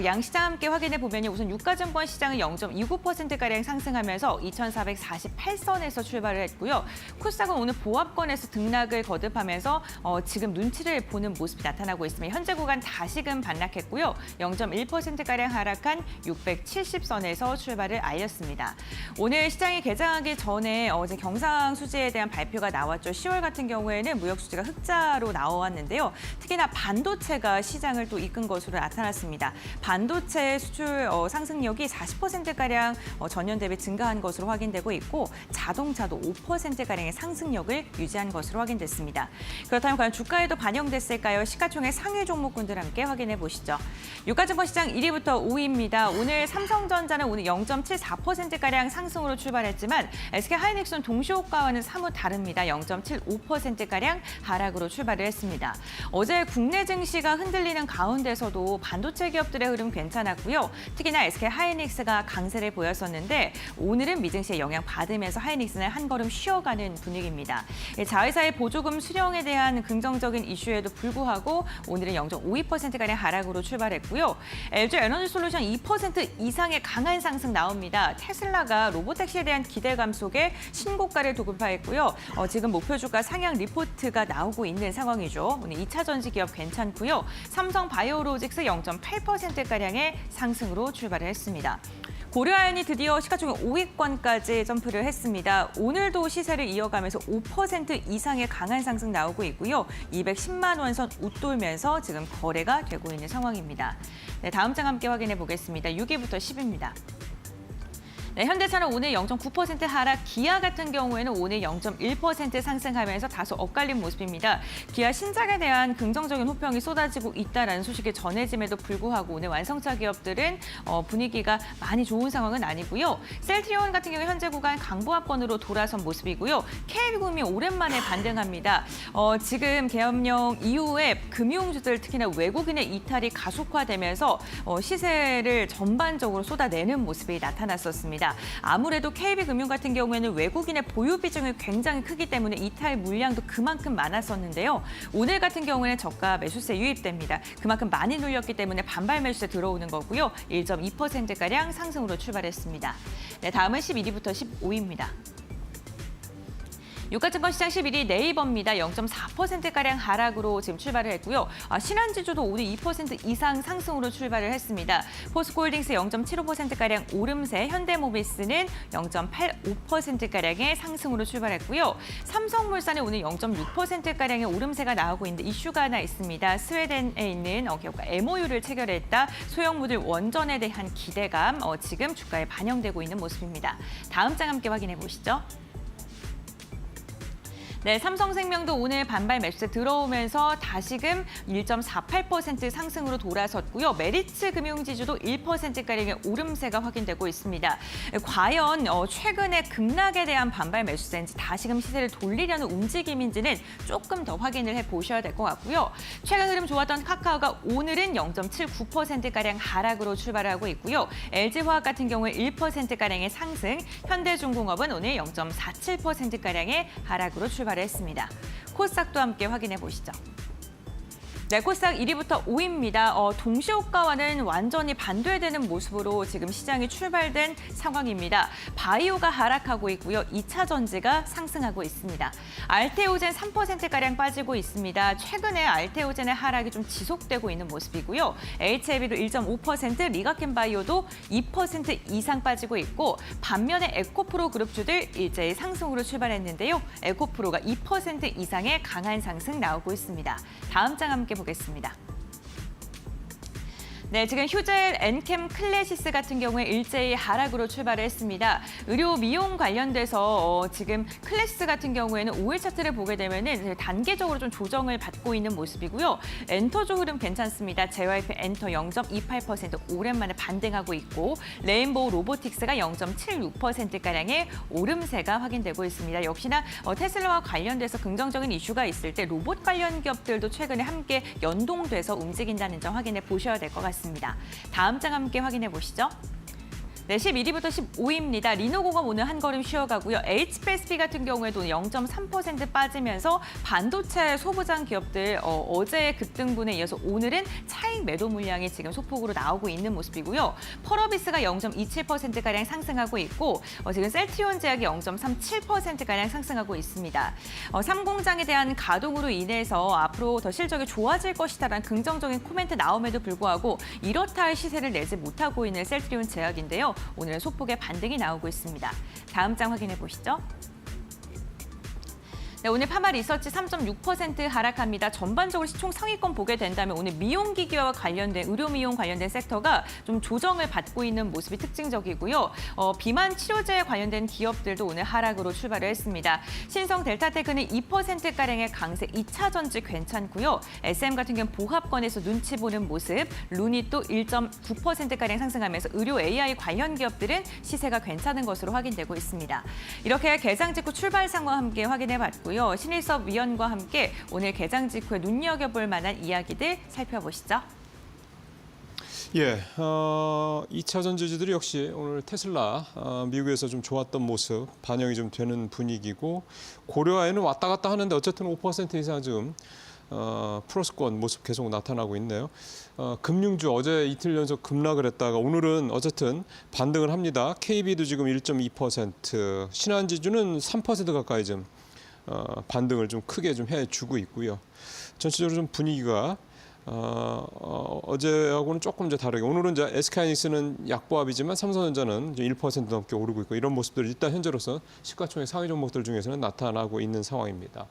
함께 확인 보면 우선 유가증권 시장은 0.29%가량 상승하면서 2,448선에서 출발을 했고요. 코스닥은 오늘 보합권에서 등락을 거듭하면서 지금 눈치를 보는 모습이 나타나고 있습니다. 현재 구간 다시금 반락했고요. 0.1%가량 하락한 670선에서 출발을 알렸습니다. 오늘 시장이 개장하기 전에 어제 경상수지에 대한 발표가 나왔죠. 10월 같은 경우에는 무역수지가 흑자로 나왔는데요. 특히나 반도체가 시장을 또 이끈 것으로 나타났습니다. 반도체 수출 상승력이 40%가량 전년 대비 증가한 것으로 확인되고 있고 자동차도 5%가량의 상승력을 유지한 것으로 확인됐습니다. 그렇다면 과연 주가에도 반영됐을까요? 시가총액 상위 종목군들 함께 확인해 보시죠. 유가증권 시장 1위부터 5위입니다. 오늘 삼성전자는 오늘 0.74%가량 상승으로 출발했지만 SK하이닉스는 동시효과와는 사뭇 다릅니다. 0.75%가량 하락으로 출발을 했습니다. 어제 국내 증시가 흔들리는 가운데서도 반도체 기업들의 흐름 괜찮았고요. 특히나 SK하이닉스가 강세를 보였었는데 오늘은 미증시에 영향받으면서 하이닉스는 한 걸음 쉬어가는 분위기입니다. 자회사의 보조금 수령에 대한 긍정적인 이슈에도 불구하고 오늘은 0.52%가량 하락으로 출발했고요. LG 에너지솔루션 2% 이상의 강한 상승 나옵니다. 테슬라가 로보택시에 대한 기대감 속에 신고가를 도급하였고요. 지금 목표 주가 상향 리포트가 나오고 있는 상황이죠. 오늘 2차 전지 기업 괜찮고요. 삼성 바이오로직스 0.8%가량의 상승으로 출발을 했습니다. 고려아연이 드디어 시가총액 5위권까지 점프를 했습니다. 오늘도 시세를 이어가면서 5% 이상의 강한 상승 나오고 있고요. 210만 원 선 웃돌면서 지금 거래가 되고 있는 상황입니다. 네, 다음 장 함께 확인해 보겠습니다. 6위부터 10위입니다. 네, 현대차는 오늘 0.9% 하락, 기아 같은 경우에는 오늘 0.1% 상승하면서 다소 엇갈린 모습입니다. 기아 신작에 대한 긍정적인 호평이 쏟아지고 있다는 소식이 전해짐에도 불구하고 오늘 완성차 기업들은 분위기가 많이 좋은 상황은 아니고요. 셀트리온 같은 경우 현재 구간 강보합권으로 돌아선 모습이고요. KB금이 오랜만에 반등합니다. 지금 계엄령 이후에 금융주들 특히나 외국인의 이탈이 가속화되면서 시세를 전반적으로 쏟아내는 모습이 나타났었습니다. 아무래도 KB금융 같은 경우에는 외국인의 보유 비중이 굉장히 크기 때문에 이탈 물량도 그만큼 많았었는데요. 오늘 같은 경우에는 저가 매수세 유입됩니다. 그만큼 많이 눌렸기 때문에 반발 매수세 들어오는 거고요. 1.2%가량 상승으로 출발했습니다. 네, 다음은 11위부터 15위입니다. 유가증권 시장 11위 네이버입니다. 0.4%가량 하락으로 지금 출발을 했고요. 신한지주도 오늘 2% 이상 상승으로 출발을 했습니다. 포스코홀딩스 0.75%가량 오름세, 현대모비스는 0.85%가량의 상승으로 출발했고요. 삼성물산이 오늘 0.6%가량의 오름세가 나오고 있는데 이슈가 하나 있습니다. 스웨덴에 있는 기업과 MOU를 체결했다. 소형모듈 원전에 대한 기대감 지금 주가에 반영되고 있는 모습입니다. 다음 장 함께 확인해 보시죠. 네, 삼성생명도 오늘 반발 매수세 들어오면서 다시금 1.48% 상승으로 돌아섰고요. 메리츠 금융지주도 1%가량의 오름세가 확인되고 있습니다. 과연 최근에 급락에 대한 반발 매수세인지 다시금 시세를 돌리려는 움직임인지는 조금 더 확인을 해보셔야 될 것 같고요. 최근 흐름 좋았던 카카오가 오늘은 0.79%가량 하락으로 출발하고 있고요. LG화학 같은 경우에 1%가량의 상승, 현대중공업은 오늘 0.47%가량의 하락으로 출발했습니다. 코스닥도 함께 확인해 보시죠. 네, 코스닥 1위부터 5위입니다. 동시효과와는 완전히 반대되는 모습으로 지금 시장이 출발된 상황입니다. 바이오가 하락하고 있고요. 2차 전지가 상승하고 있습니다. 알테오젠 3%가량 빠지고 있습니다. 최근에 알테오젠의 하락이 좀 지속되고 있는 모습이고요. HLB도 1.5%, 리가켄바이오도 2% 이상 빠지고 있고 반면에 에코프로 그룹주들 일제히 상승으로 출발했는데요. 에코프로가 2% 이상의 강한 상승 나오고 있습니다. 다음 장 함께 보겠습니다. 네, 지금 휴젤, 엔캠, 클래시스 같은 경우에 일제히 하락으로 출발을 했습니다. 의료 미용 관련돼서 지금 클래시스 같은 경우에는 5일 차트를 보게 되면은 단계적으로 좀 조정을 받고 있는 모습이고요. 엔터조 흐름 괜찮습니다. JYP 엔터 0.28% 오랜만에 반등하고 있고 레인보우 로보틱스가 0.76%가량의 오름세가 확인되고 있습니다. 역시나 테슬라와 관련돼서 긍정적인 이슈가 있을 때 로봇 관련 기업들도 최근에 함께 연동돼서 움직인다는 점 확인해 보셔야 될 것 같습니다. 다음 장 함께 확인해 보시죠. 네, 11위부터 15위입니다. 리노공업 오늘 한 걸음 쉬어가고요. HPSP 같은 경우에도 0.3% 빠지면서 반도체 소부장 기업들 어제의 급등분에 이어서 오늘은 차익 매도 물량이 지금 소폭으로 나오고 있는 모습이고요. 펄어비스가 0.27%가량 상승하고 있고 지금 셀트리온 제약이 0.37%가량 상승하고 있습니다. 3공장에 대한 가동으로 인해서 앞으로 더 실적이 좋아질 것이다라는 긍정적인 코멘트 나옴에도 불구하고 이렇다 할 시세를 내지 못하고 있는 셀트리온 제약인데요. 오늘은 소폭의 반등이 나오고 있습니다. 다음 장 확인해 보시죠. 네, 오늘 파마 리서치 3.6% 하락합니다. 전반적으로 시총 상위권 보게 된다면 오늘 미용기기와 관련된 의료 미용 관련된 섹터가 좀 조정을 받고 있는 모습이 특징적이고요. 비만 치료제에 관련된 기업들도 오늘 하락으로 출발을 했습니다. 신성 델타테크는 2%가량의 강세, 2차 전지 괜찮고요. SM 같은 경우는 보합권에서 눈치 보는 모습, 루니 또 1.9%가량 상승하면서 의료 AI 관련 기업들은 시세가 괜찮은 것으로 확인되고 있습니다. 이렇게 개장 직후 출발 상황 함께 확인해 봤고요. 신일섭 위원과 함께 오늘 개장 직후에 눈여겨볼 만한 이야기들 살펴보시죠. 예, 2차 전지주들이 역시 오늘 테슬라 미국에서 좀 좋았던 모습 반영이 좀 되는 분위기고 고려아에는 왔다 갔다 하는데 어쨌든 5% 이상 지금 플러스권 모습 계속 나타나고 있네요. 금융주 어제 이틀 연속 급락을 했다가 오늘은 어쨌든 반등을 합니다. KB도 지금 1.2%, 신한지주는 3% 가까이 좀 반등을 좀 크게 좀 해주고 있고요. 전체적으로 좀 분위기가 어제하고는 조금 이제 다르게 오늘은 이제 SK하이닉스는 약보합이지만 삼성전자는 이제 1% 넘게 오르고 있고 이런 모습들이 일단 현재로서 시가총액 상위 종목들 중에서는 나타나고 있는 상황입니다.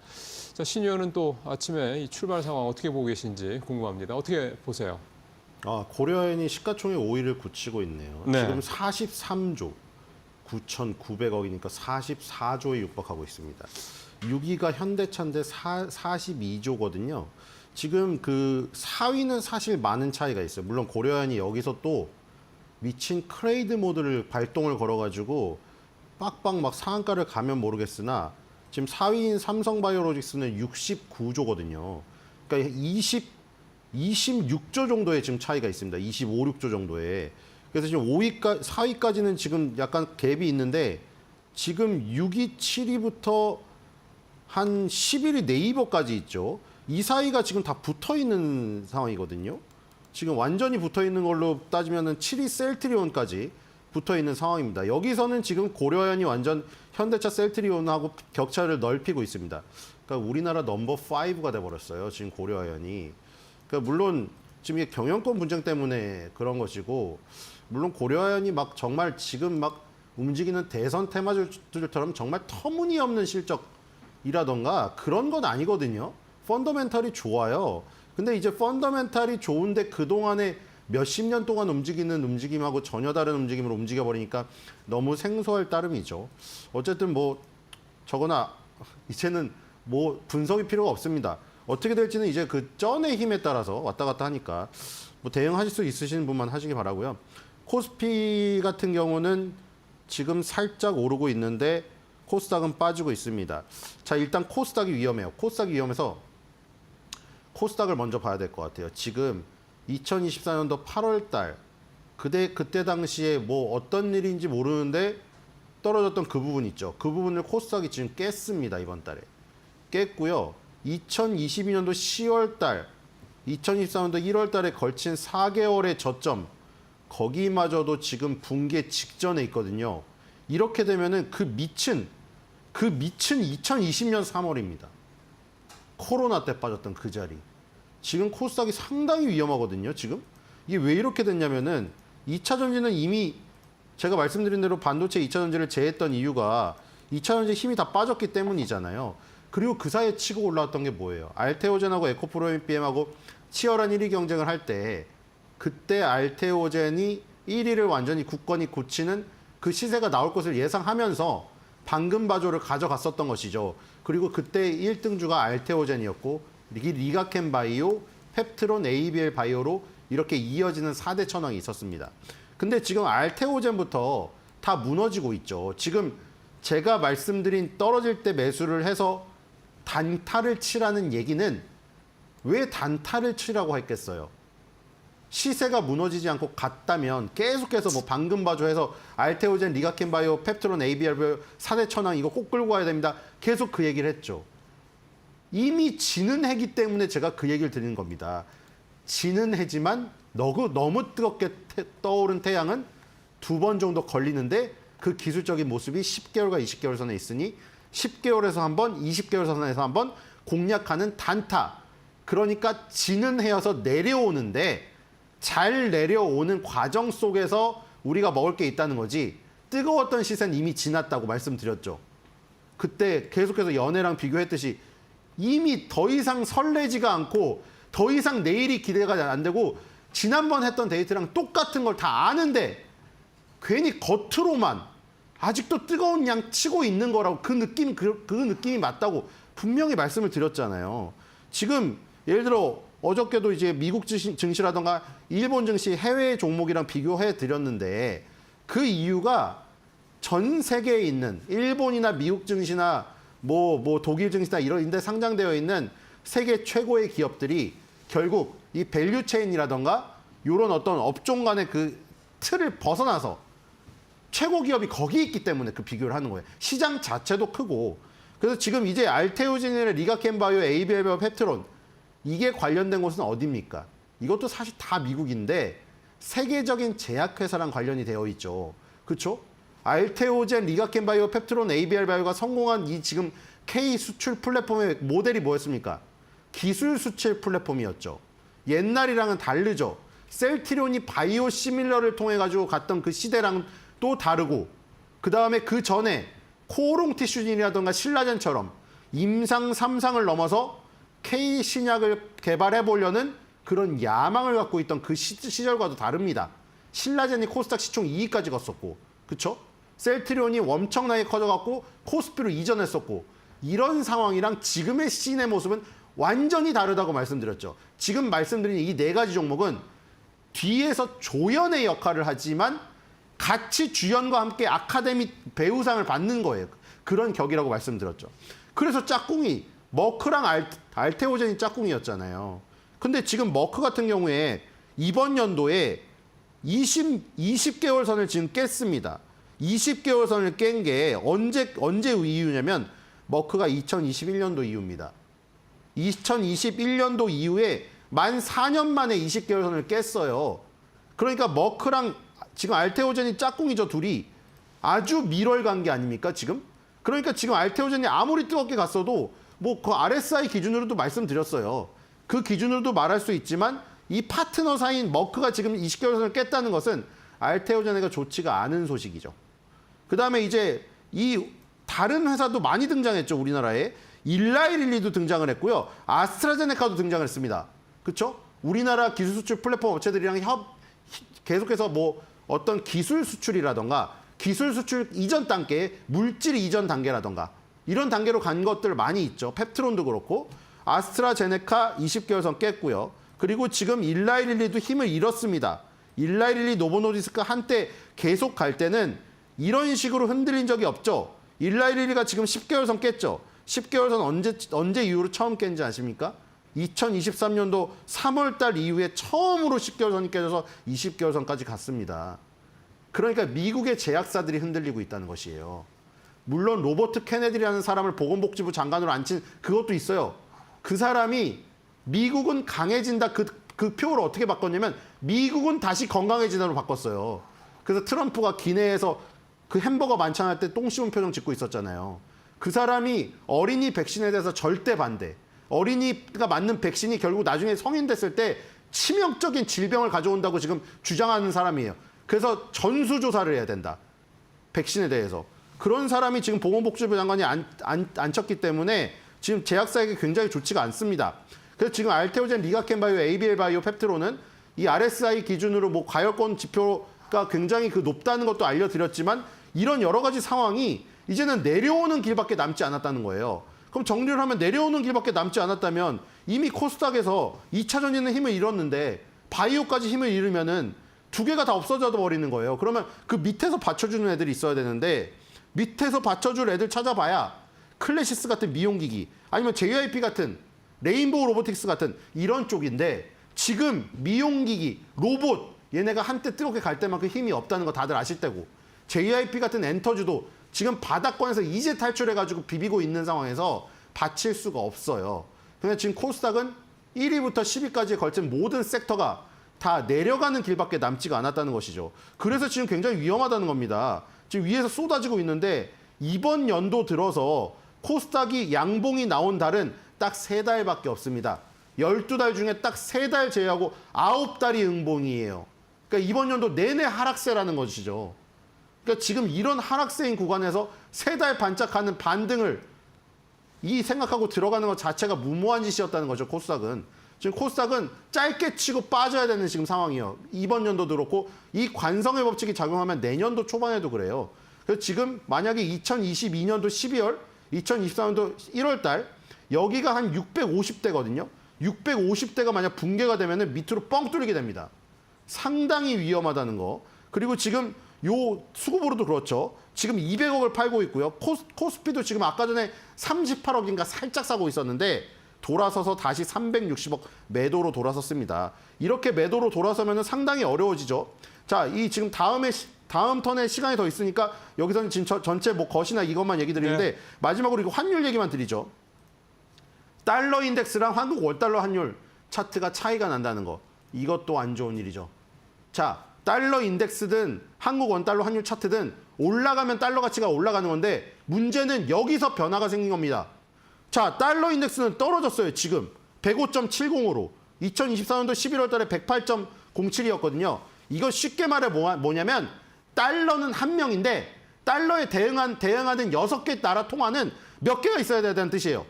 자, 신 의원은 또 아침에 이 출발 상황 어떻게 보고 계신지 궁금합니다. 어떻게 보세요? 고려아연이 시가총액 5위를 굳히고 있네요. 네. 지금 43조 9,900억이니까 44조에 육박하고 있습니다. 6위가 현대차인데 42조거든요. 지금 그 4위는 사실 많은 차이가 있어요. 물론 고려아연이 여기서 또 미친 크레이드 모드를 발동을 걸어가지고 빡빡 막 상한가를 가면 모르겠으나 지금 4위인 삼성바이오로직스는 69조거든요. 그러니까 26조 정도의 지금 차이가 있습니다. 25, 6조 정도의. 그래서 지금 4위까지는 지금 약간 갭이 있는데 지금 6위, 7위부터 한 11위 네이버까지 있죠. 이 사이가 지금 다 붙어 있는 상황이거든요. 지금 완전히 붙어 있는 걸로 따지면은 7위 셀트리온까지 붙어 있는 상황입니다. 여기서는 지금 고려아연이 완전 현대차 셀트리온하고 격차를 넓히고 있습니다. 그러니까 우리나라 넘버 5가 돼 버렸어요. 지금 고려아연이. 그러니까 물론 지금 이게 경영권 분쟁 때문에 그런 것이고 물론 고려아연이 막 정말 지금 막 움직이는 대선 테마주들처럼 정말 터무니없는 실적이라던가 그런 건 아니거든요. 펀더멘탈이 좋아요. 근데 이제 펀더멘탈이 좋은데 그동안에 몇십 년 동안 움직이는 움직임하고 전혀 다른 움직임으로 움직여버리니까 너무 생소할 따름이죠. 어쨌든 뭐 저거나 이제는 뭐 분석이 필요가 없습니다. 어떻게 될지는 이제 그 쩐의 힘에 따라서 왔다 갔다 하니까 뭐 대응하실 수 있으신 분만 하시기 바라고요. 코스피 같은 경우는 지금 살짝 오르고 있는데 코스닥은 빠지고 있습니다. 자, 일단 코스닥이 위험해요. 코스닥이 위험해서 코스닥을 먼저 봐야 될 것 같아요. 지금 2024년도 8월 달 그때 당시에 뭐 어떤 일인지 모르는데 떨어졌던 그 부분 있죠. 그 부분을 코스닥이 지금 깼습니다. 이번 달에. 깼고요. 2022년도 10월 달 2024년도 1월 달에 걸친 4개월의 저점, 거기마저도 지금 붕괴 직전에 있거든요. 이렇게 되면은 그 밑은 2020년 3월입니다. 코로나 때 빠졌던 그 자리. 지금 코스닥이 상당히 위험하거든요, 지금. 이게 왜 이렇게 됐냐면은 2차 전지는 이미 제가 말씀드린 대로 반도체 2차 전지를 제했던 이유가 2차 전지 힘이 다 빠졌기 때문이잖아요. 그리고 그 사이에 치고 올라왔던 게 뭐예요? 알테오젠하고 에코프로비엠하고 치열한 1위 경쟁을 할 때 그때 알테오젠이 1위를 완전히 굳건히 굳히는 그 시세가 나올 것을 예상하면서 방금 바조를 가져갔었던 것이죠. 그리고 그때 1등주가 알테오젠이었고 리가켄 바이오, 펩트론, ABL 바이오로 이렇게 이어지는 4대 천왕이 있었습니다. 근데 지금 알테오젠부터 다 무너지고 있죠. 지금 제가 말씀드린 떨어질 때 매수를 해서 단타를 치라는 얘기는 왜 단타를 치라고 했겠어요? 시세가 무너지지 않고 갔다면 계속해서 뭐 방금 바조해서 알테오젠, 리가켄 바이오, 펩트론, ABL 바이오 4대 천왕 이거 꼭 끌고 가야 됩니다. 계속 그 얘기를 했죠. 이미 지는 해기 때문에 제가 그 얘기를 드리는 겁니다. 지는 해지만 너무 뜨겁게 떠오른 태양은 2번 정도 걸리는데 그 기술적인 모습이 10개월과 20개월 선에 있으니 10개월에서 한 번, 20개월 선에서 한 번 공략하는 단타. 그러니까 지는 해여서 내려오는데 잘 내려오는 과정 속에서 우리가 먹을 게 있다는 거지 뜨거웠던 시세는 이미 지났다고 말씀드렸죠. 그때 계속해서 연애랑 비교했듯이 이미 더 이상 설레지가 않고 더 이상 내일이 기대가 안 되고 지난번 했던 데이트랑 똑같은 걸 다 아는데 괜히 겉으로만 아직도 뜨거운 양 치고 있는 거라고 그 느낌이 맞다고 분명히 말씀을 드렸잖아요. 지금 예를 들어 어저께도 이제 미국 증시라던가 일본 증시 해외 종목이랑 비교해 드렸는데 그 이유가 전 세계에 있는 일본이나 미국 증시나 뭐 독일 증시나 이런 데 상장되어 있는 세계 최고의 기업들이 결국 이 밸류 체인이라던가 이런 어떤 업종 간의 그 틀을 벗어나서 최고 기업이 거기 있기 때문에 그 비교를 하는 거예요. 시장 자체도 크고. 그래서 지금 이제 알테오젠이나 리가켄 바이오, ABL 바이오, 펩트론 이게 관련된 곳은 어디입니까? 이것도 사실 다 미국인데 세계적인 제약회사랑 관련이 되어 있죠. 그렇죠? 알테오젠, 리가켄 바이오, 펩트론, ABL 바이오가 성공한 이 지금 K 수출 플랫폼의 모델이 뭐였습니까? 기술 수출 플랫폼이었죠. 옛날이랑은 다르죠. 셀트리온이 바이오 시밀러를 통해 가지고 갔던 그 시대랑 또 다르고 그 다음에 그 전에 코오롱 티슈진이라던가 신라젠처럼 임상 3상을 넘어서 K 신약을 개발해 보려는 그런 야망을 갖고 있던 그 시절과도 다릅니다. 신라젠이 코스닥 시총 2위까지 갔었고, 그렇죠? 셀트리온이 엄청나게 커져갖고 코스피로 이전했었고 이런 상황이랑 지금의 씬의 모습은 완전히 다르다고 말씀드렸죠. 지금 말씀드린 이 4가지 종목은 뒤에서 조연의 역할을 하지만 같이 주연과 함께 아카데미 배우상을 받는 거예요. 그런 격이라고 말씀드렸죠. 그래서 짝꿍이 머크랑 알테오젠이 짝꿍이었잖아요. 근데 지금 머크 같은 경우에 이번 연도에 20개월 선을 지금 깼습니다. 20개월 선을 깬 게 언제 이후냐면 머크가 2021년도 이후입니다. 2021년도 이후에 만 4년 만에 20개월 선을 깼어요. 그러니까 머크랑 지금 알테오젠이 짝꿍이죠, 둘이. 아주 밀월 관계 아닙니까, 지금? 그러니까 지금 알테오젠이 아무리 뜨겁게 갔어도 뭐 그 RSI 기준으로도 말씀드렸어요. 그 기준으로도 말할 수 있지만 이 파트너 사이인 머크가 지금 20개월 선을 깼다는 것은 알테오젠에가 좋지가 않은 소식이죠. 그 다음에 이제 이 다른 회사도 많이 등장했죠, 우리나라에. 일라이릴리도 등장을 했고요. 아스트라제네카도 등장을 했습니다. 그렇죠? 우리나라 기술 수출 플랫폼 업체들이랑 계속해서 뭐 어떤 기술 수출이라던가 기술 수출 이전 단계, 물질 이전 단계라던가 이런 단계로 간 것들 많이 있죠. 펩트론도 그렇고 아스트라제네카 20개월 선 깼고요. 그리고 지금 일라이릴리도 힘을 잃었습니다. 일라이릴리 노보노디스크 한때 계속 갈 때는 이런 식으로 흔들린 적이 없죠. 일라이릴리가 지금 10개월 선 깼죠. 10개월 선 언제 이후로 처음 깬지 아십니까? 2023년도 3월 달 이후에 처음으로 10개월 선이 깨져서 20개월 선까지 갔습니다. 그러니까 미국의 제약사들이 흔들리고 있다는 것이에요. 물론 로버트 케네디라는 사람을 보건복지부 장관으로 앉힌 그것도 있어요. 그 사람이 미국은 강해진다 그 표를 어떻게 바꿨냐면 미국은 다시 건강해진다로 바꿨어요. 그래서 트럼프가 기내에서 그 햄버거 만찬할 때 똥 씹은 표정 짓고 있었잖아요. 그 사람이 어린이 백신에 대해서 절대 반대. 어린이가 맞는 백신이 결국 나중에 성인 됐을 때 치명적인 질병을 가져온다고 지금 주장하는 사람이에요. 그래서 전수조사를 해야 된다. 백신에 대해서. 그런 사람이 지금 보건복지부 장관이 앉혔기 때문에 지금 제약사에게 굉장히 좋지가 않습니다. 그래서 지금 알테오젠, 리가켄바이오, ABL바이오, 펩트로는 이 RSI 기준으로 뭐 과열권 지표가 굉장히 높다는 것도 알려드렸지만 이런 여러 가지 상황이 이제는 내려오는 길밖에 남지 않았다는 거예요. 그럼 정리를 하면 내려오는 길밖에 남지 않았다면 이미 코스닥에서 2차전지는 힘을 잃었는데 바이오까지 힘을 잃으면은 두 개가 다 없어져 버리는 거예요. 그러면 그 밑에서 받쳐주는 애들이 있어야 되는데 밑에서 받쳐줄 애들 찾아봐야 클래시스 같은 미용기기 아니면 JYP 같은 레인보우 로보틱스 같은 이런 쪽인데 지금 미용기기, 로봇 얘네가 한때 뜨겁게 갈 때만큼 힘이 없다는 거 다들 아실 테고 JYP 같은 엔터주도 지금 바닥권에서 이제 탈출해가지고 비비고 있는 상황에서 받칠 수가 없어요. 그냥 지금 코스닥은 1위부터 10위까지에 걸친 모든 섹터가 다 내려가는 길밖에 남지가 않았다는 것이죠. 그래서 지금 굉장히 위험하다는 겁니다. 지금 위에서 쏟아지고 있는데 이번 연도 들어서 코스닥이 양봉이 나온 달은 딱 3달밖에 없습니다. 12달 중에 딱 3달 제외하고 9달이 응봉이에요. 그러니까 이번 연도 내내 하락세라는 것이죠. 그러니까 지금 이런 하락세인 구간에서 3달 반짝하는 반등을 생각하고 들어가는 것 자체가 무모한 짓이었다는 거죠, 코스닥은. 지금 코스닥은 짧게 치고 빠져야 되는 지금 상황이에요. 이번 연도 그렇고 이 관성의 법칙이 작용하면 내년도 초반에도 그래요. 그래서 지금 만약에 2022년도 12월, 2024년도 1월 달 여기가 한 650대거든요. 650대가 만약 붕괴가 되면 밑으로 뻥 뚫리게 됩니다. 상당히 위험하다는 거. 그리고 지금 요 수급으로도 그렇죠. 지금 200억을 팔고 있고요. 코스피도 지금 아까 전에 38억인가 살짝 사고 있었는데 돌아서서 다시 360억 매도로 돌아섰습니다. 이렇게 매도로 돌아서면 상당히 어려워지죠. 자, 이 지금 다음 턴에 시간이 더 있으니까 여기서는 지금 전체 뭐 것이나 이것만 얘기 드리는데 마지막으로 이거 환율 얘기만 드리죠. 달러 인덱스랑 한국 월달러 환율 차트가 차이가 난다는 거. 이것도 안 좋은 일이죠. 자, 달러 인덱스든 한국 원달러 환율 차트든 올라가면 달러 가치가 올라가는 건데 문제는 여기서 변화가 생긴 겁니다. 자, 달러 인덱스는 떨어졌어요. 지금 105.70으로 2024년도 11월 달에 108.07이었거든요. 이거 쉽게 말해 뭐냐면 달러는 한 명인데 달러에 대응하는 6개 나라 통화는 몇 개가 있어야 된다는 뜻이에요.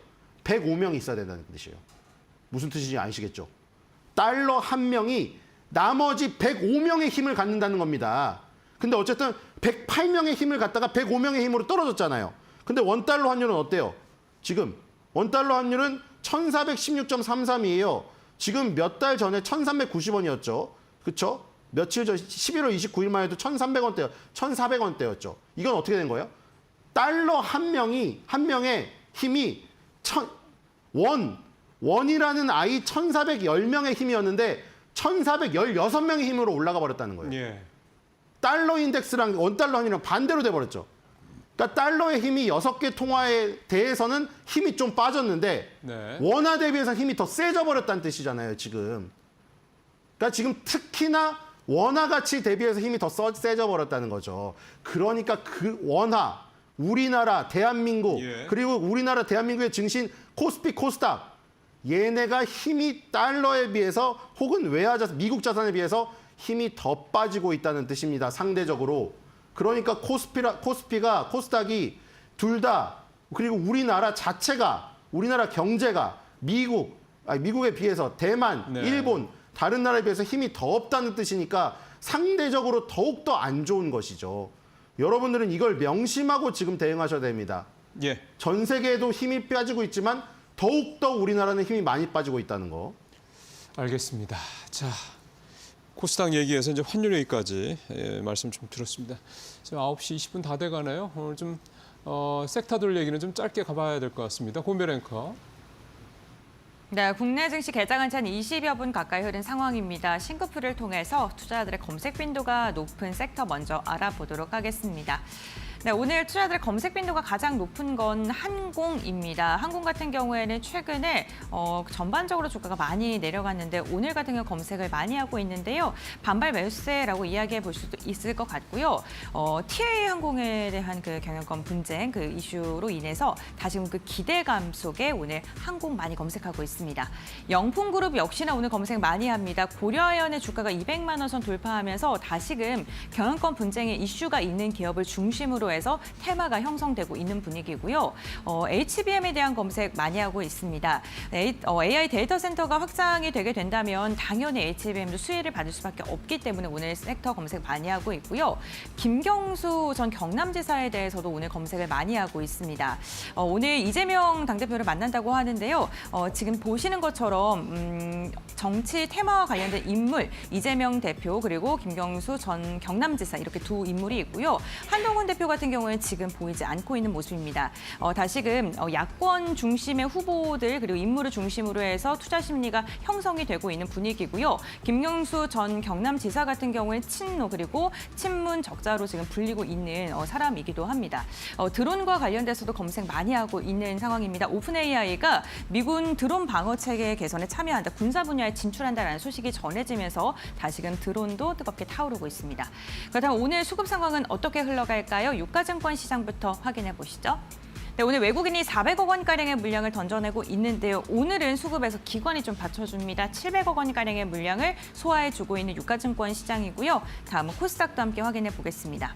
105명이 있어야 된다는 뜻이에요. 무슨 뜻인지 아시겠죠? 달러 한 명이 나머지 105명의 힘을 갖는다는 겁니다. 근데 어쨌든 108명의 힘을 갖다가 105명의 힘으로 떨어졌잖아요. 근데 원달러 환율은 어때요? 지금 원달러 환율은 1416.33이에요. 지금 몇 달 전에 1390원이었죠. 그렇죠? 며칠 전 11월 29일만 해도 1300원대요. 1400원대였죠. 이건 어떻게 된 거예요? 달러 한 명의 힘이 원이라는 아이 1410명의 힘이었는데 1416명의 힘으로 올라가 버렸다는 거예요. 예. 달러 인덱스랑 원달러 환율이랑 반대로 돼버렸죠. 그러니까 달러의 힘이 6개 통화에 대해서는 힘이 좀 빠졌는데 네. 원화 대비해서 힘이 더 세져 버렸다는 뜻이잖아요, 지금. 그러니까 지금 특히나 원화 가치 대비해서 힘이 더 세져 버렸다는 거죠. 그러니까 그 원화, 우리나라, 대한민국, 예. 그리고 우리나라, 대한민국의 증신 코스피, 코스닥 얘네가 힘이 달러에 비해서 혹은 미국 자산에 비해서 힘이 더 빠지고 있다는 뜻입니다. 상대적으로. 그러니까 코스닥이 둘 다 그리고 우리나라 자체가 우리나라 경제가 미국에 비해서 대만, 네. 일본 다른 나라에 비해서 힘이 더 없다는 뜻이니까 상대적으로 더욱더 안 좋은 것이죠. 여러분들은 이걸 명심하고 지금 대응하셔야 됩니다. 예. 전 세계에도 힘이 빠지고 있지만 더욱더 우리나라는 힘이 많이 빠지고 있다는 거. 알겠습니다. 자, 코스닥 얘기해서 이제 환율 얘기까지 말씀 좀 드렸습니다. 지금 9시 20분 다 돼가네요. 오늘 좀 섹터들 얘기는 좀 짧게 가봐야 될 것 같습니다. 고은별 앵커. 네, 국내 증시 개장한 지 한 20여 분 가까이 흐른 상황입니다. 싱크풀을 통해서 투자자들의 검색 빈도가 높은 섹터 먼저 알아보도록 하겠습니다. 네, 오늘 투자들 검색 빈도가 가장 높은 건 항공입니다. 항공 같은 경우에는 최근에 전반적으로 주가가 많이 내려갔는데 오늘 같은 경우 검색을 많이 하고 있는데요. 반발 매수세라고 이야기해 볼 수도 있을 것 같고요. TA 항공에 대한 그 경영권 분쟁 그 이슈로 인해서 다시금 그 기대감 속에 오늘 항공 많이 검색하고 있습니다. 영풍그룹 역시나 오늘 검색 많이 합니다. 고려아연의 주가가 200만 원 선 돌파하면서 다시금 경영권 분쟁의 이슈가 있는 기업을 중심으로 해서 테마가 형성되고 있는 분위기고요. HBM에 대한 검색 많이 하고 있습니다. AI 데이터 센터가 확장이 되게 된다면 당연히 HBM도 수혜를 받을 수밖에 없기 때문에 오늘 섹터 검색 많이 하고 있고요. 김경수 전 경남지사에 대해서도 오늘 검색을 많이 하고 있습니다. 오늘 이재명 당대표를 만난다고 하는데요. 지금 보시는 것처럼 정치 테마와 관련된 인물 이재명 대표 그리고 김경수 전 경남지사 이렇게 두 인물이 있고요. 한동훈 대표 같은 경우는 지금 보이지 않고 있는 모습입니다. 다시금 야권 중심의 후보들 그리고 인물을 중심으로 해서 투자 심리가 형성이 되고 있는 분위기고요. 김경수 전 경남지사 같은 경우는 친노 그리고 친문 적자로 지금 불리고 있는 사람이기도 합니다. 드론과 관련돼서도 검색 많이 하고 있는 상황입니다. 오픈AI가 미군 드론 방어 체계 개선에 참여한다, 군사 분야에 진출한다라는 소식이 전해지면서 다시금 드론도 뜨겁게 타오르고 있습니다. 그렇다면 오늘 수급 상황은 어떻게 흘러갈까요? 유가증권 시장부터 확인해 보시죠. 네, 오늘 외국인이 400억 원가량의 물량을 던져내고 있는데요. 오늘은 수급에서 기관이 좀 받쳐줍니다. 700억 원가량의 물량을 소화해주고 있는 유가증권 시장이고요. 다음은 코스닥도 함께 확인해 보겠습니다.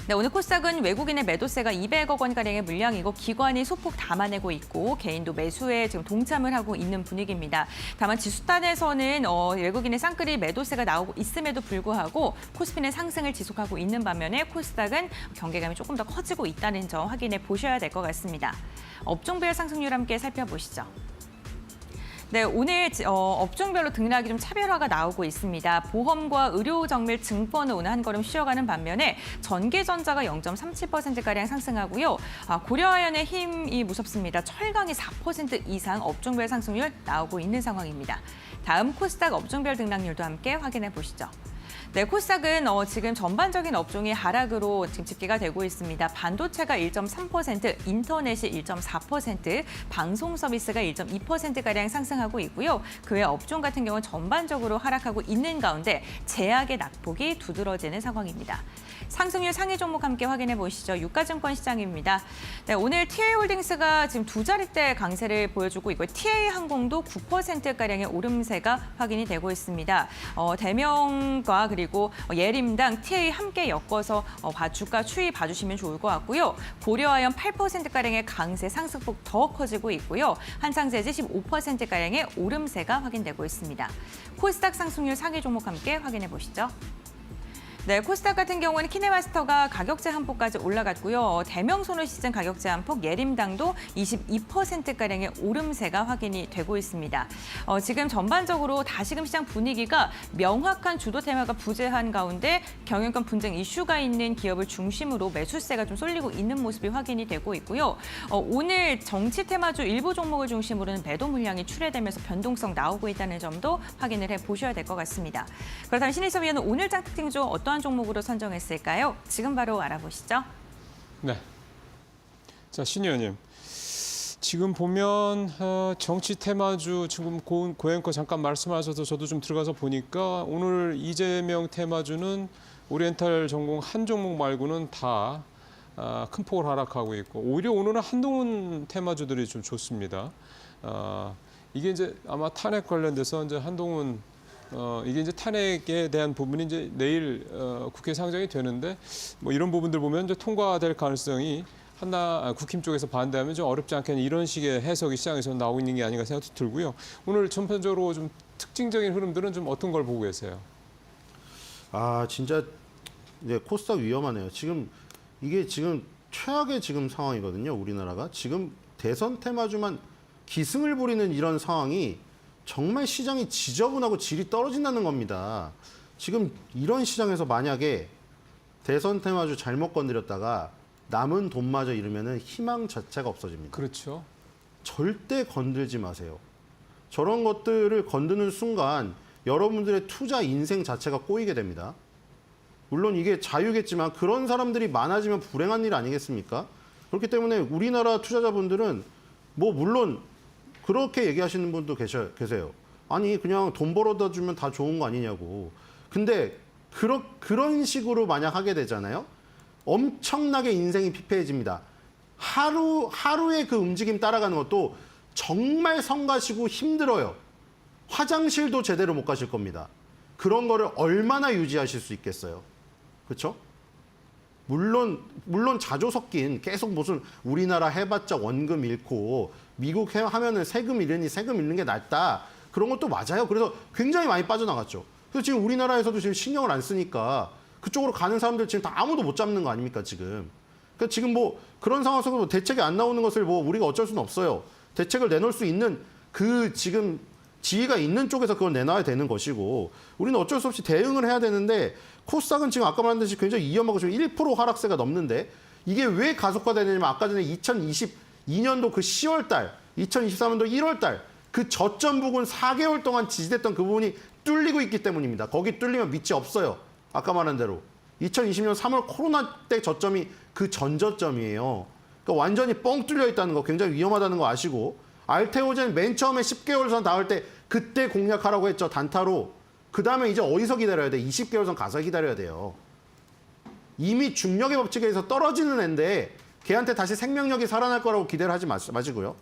네, 오늘 코스닥은 외국인의 매도세가 200억 원가량의 물량이고 기관이 소폭 담아내고 있고 개인도 매수에 지금 동참을 하고 있는 분위기입니다. 다만 지수단에서는 외국인의 쌍끌이 매도세가 나오고 있음에도 불구하고 코스피는 상승을 지속하고 있는 반면에 코스닥은 경계감이 조금 더 커지고 있다는 점 확인해 보셔야 될 것 같습니다. 업종별 상승률 함께 살펴보시죠. 네, 오늘 업종별로 등락이 좀 차별화가 나오고 있습니다. 보험과 의료정밀 증권은 오늘 한 걸음 쉬어가는 반면에 전기전자가 0.37%가량 상승하고요. 고려아연의 힘이 무섭습니다. 철강이 4% 이상 업종별 상승률 나오고 있는 상황입니다. 다음 코스닥 업종별 등락률도 함께 확인해 보시죠. 네, 코스닥은 지금 전반적인 업종이 하락으로 지금 집계가 되고 있습니다. 반도체가 1.3%, 인터넷이 1.4%, 방송 서비스가 1.2%가량 상승하고 있고요. 그 외 업종 같은 경우는 전반적으로 하락하고 있는 가운데 제약의 낙폭이 두드러지는 상황입니다. 상승률 상위 종목 함께 확인해 보시죠. 유가증권 시장입니다. 네, 오늘 TA홀딩스가 지금 두 자릿대 강세를 보여주고 있고 TA항공도 9%가량의 오름세가 확인이 되고 있습니다. 대명과 그리고 예림당, TA 함께 엮어서 주가 추이 봐주시면 좋을 것 같고요. 고려아연 8%가량의 강세 상승폭 더 커지고 있고요. 한상제지 15%가량의 오름세가 확인되고 있습니다. 코스닥 상승률 상위 종목 함께 확인해 보시죠. 네, 코스닥 같은 경우는 키네마스터가 가격 제한폭까지 올라갔고요. 대명손을 시즌 가격 제한폭, 예림당도 22%가량의 오름세가 확인이 되고 있습니다. 지금 전반적으로 다시금 시장 분위기가 명확한 주도 테마가 부재한 가운데 경영권 분쟁 이슈가 있는 기업을 중심으로 매수세가 좀 쏠리고 있는 모습이 확인이 되고 있고요. 오늘 정치 테마주 일부 종목을 중심으로는 매도 물량이 출회되면서 변동성 나오고 있다는 점도 확인을 해보셔야 될 것 같습니다. 그렇다면 신일섭위원은 오늘 장 특징 중 어떠한 종목으로 선정했을까요? 지금 바로 알아보시죠. 네. 자, 신 의원님. 지금 보면 정치 테마주 지금 고앵커 잠깐 말씀하셔서 저도 좀 들어가서 보니까 오늘 이재명 테마주는 오리엔탈 전공 한 종목 말고는 다 큰 폭을 하락하고 있고 오히려 오늘은 한동훈 테마주들이 좀 좋습니다. 이게 이제 아마 탄핵 관련돼서 이제 한동훈 이게 이제 탄핵에 대한 부분이 이제 내일 국회 상정이 되는데 뭐 이런 부분들 보면 이제 통과될 가능성이 국힘 쪽에서 반대하면 좀 어렵지 않겠냐 이런 식의 해석이 시장에서 나오고 있는 게 아닌가 생각도 들고요. 오늘 전반적으로 좀 특징적인 흐름들은 좀 어떤 걸 보고 계세요? 진짜 이제 코스닥 위험하네요. 이게 지금 최악의 지금 상황이거든요. 우리나라가 지금 대선 테마주만 기승을 부리는 이런 상황이 정말 시장이 지저분하고 질이 떨어진다는 겁니다. 지금 이런 시장에서 만약에 대선 테마주 잘못 건드렸다가 남은 돈마저 잃으면 희망 자체가 없어집니다. 그렇죠. 절대 건들지 마세요. 저런 것들을 건드는 순간 여러분들의 투자 인생 자체가 꼬이게 됩니다. 물론 이게 자유겠지만 그런 사람들이 많아지면 불행한 일 아니겠습니까? 그렇기 때문에 우리나라 투자자분들은 뭐 물론 그렇게 얘기하시는 분도 계세요. 아니 그냥 돈 벌어다 주면 다 좋은 거 아니냐고. 근데 그런 식으로 만약 하게 되잖아요. 엄청나게 인생이 피폐해집니다. 하루의 그 움직임 따라가는 것도 정말 성가시고 힘들어요. 화장실도 제대로 못 가실 겁니다. 그런 거를 얼마나 유지하실 수 있겠어요? 그렇죠? 물론 자조 섞인 계속 무슨 우리나라 해봤자 원금 잃고 미국 하면은 세금 잃으니 세금 잃는 게 낫다. 그런 것도 맞아요. 그래서 굉장히 많이 빠져나갔죠. 그래서 지금 우리나라에서도 지금 신경을 안 쓰니까 그쪽으로 가는 사람들 지금 다 아무도 못 잡는 거 아닙니까, 지금. 그러니까 지금 뭐 그런 상황 속에서 뭐 대책이 안 나오는 것을 뭐 우리가 어쩔 수는 없어요. 대책을 내놓을 수 있는 그 지금 지위가 있는 쪽에서 그걸 내놔야 되는 것이고 우리는 어쩔 수 없이 대응을 해야 되는데 코스닥은 지금 아까 말한 듯이 굉장히 위험하고 지금 1% 하락세가 넘는데 이게 왜 가속화되냐면 아까 전에 2022년도 그 10월 달, 2023년도 1월 달 그 저점 부분 4개월 동안 지지됐던 그 부분이 뚫리고 있기 때문입니다. 거기 뚫리면 밑이 없어요. 아까 말한 대로. 2020년 3월 코로나 때 저점이 그 전저점이에요. 그러니까 완전히 뻥 뚫려 있다는 거 굉장히 위험하다는 거 아시고 알테오젠 맨 처음에 10개월 선 나올 때 그때 공략하라고 했죠. 단타로. 그다음에 이제 어디서 기다려야 돼? 20개월 선 가서 기다려야 돼요. 이미 중력의 법칙에 의해서 떨어지는 애인데 걔한테 다시 생명력이 살아날 거라고 기대를 하지 마시고요.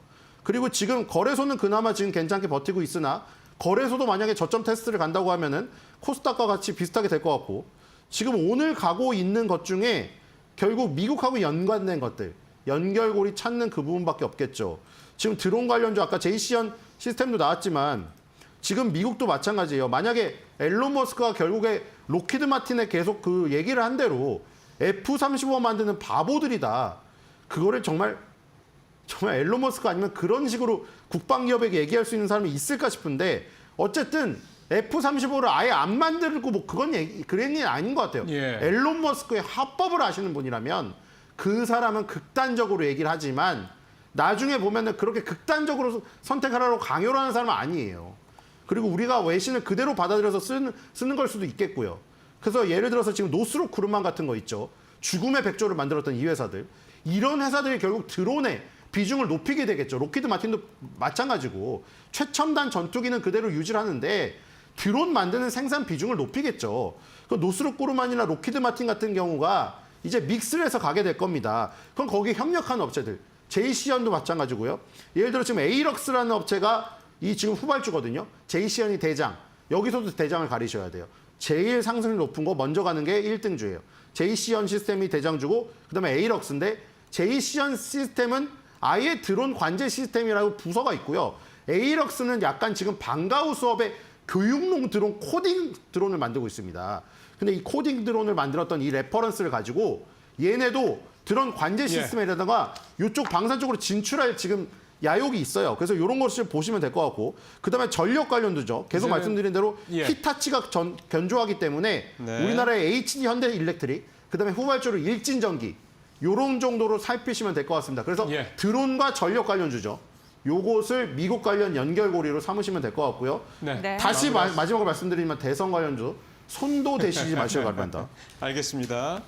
그리고 지금 거래소는 그나마 지금 괜찮게 버티고 있으나 거래소도 만약에 저점 테스트를 간다고 하면은 코스닥과 같이 비슷하게 될 것 같고 지금 오늘 가고 있는 것 중에 결국 미국하고 연관된 것들 연결고리 찾는 그 부분밖에 없겠죠. 지금 드론 관련주 아까 제이시언 시스템도 나왔지만 지금 미국도 마찬가지예요. 만약에 앨런 머스크가 결국에 로키드 마틴에 계속 그 얘기를 한 대로 F-35 만드는 바보들이다. 그거를 정말 앨런 머스크 아니면 그런 식으로 국방기업에게 얘기할 수 있는 사람이 있을까 싶은데 어쨌든 F-35를 아예 안 만들고 뭐 그런 일이 아닌 것 같아요. 예. 앨런 머스크의 합법을 아시는 분이라면 그 사람은 극단적으로 얘기를 하지만 나중에 보면은 그렇게 극단적으로 선택하라고 강요를 하는 사람은 아니에요. 그리고 우리가 외신을 그대로 받아들여서 쓰는 걸 수도 있겠고요. 그래서 예를 들어서 지금 노스록 그룹만 같은 거 있죠. 죽음의 백조를 만들었던 이 회사들. 이런 회사들이 결국 드론에 비중을 높이게 되겠죠. 로키드 마틴도 마찬가지고 최첨단 전투기는 그대로 유지를 하는데 드론 만드는 생산 비중을 높이겠죠. 그 노스록 그룹만이나 로키드 마틴 같은 경우가 이제 믹스를 해서 가게 될 겁니다. 그럼 거기에 협력하는 업체들. 제이시언도 마찬가지고요. 예를 들어 지금 에이럭스라는 업체가 이 지금 후발주거든요. 제이시언이 대장. 여기서도 대장을 가리셔야 돼요. 제일 상승률 높은 거 먼저 가는 게 1등주예요. 제이시언 시스템이 대장주고 그다음에 에이럭스인데 제이시언 시스템은 아예 드론 관제 시스템이라고 부서가 있고요. 에이럭스는 약간 지금 방과후 수업의 교육용 드론, 코딩 드론을 만들고 있습니다. 근데 이 코딩 드론을 만들었던 이 레퍼런스를 가지고 얘네도 드론 관제 시스템에다가 이쪽 방산 쪽으로 진출할 지금 야욕이 있어요. 그래서 이런 것을 보시면 될 것 같고 그다음에 전력 관련도죠. 계속 말씀드린 대로 히타치가 견조하기 때문에 우리나라의 HD 현대 일렉트릭 그다음에 후발주로 일진전기 요런 정도로 살피시면 될 것 같습니다. 그래서 드론과 전력 관련주죠. 요것을 미국 관련 연결고리로 삼으시면 될 것 같고요. 네. 다시 마지막으로 말씀드리면 대선 관련주 손도 대시지 마시기 바랍니다. 알겠습니다.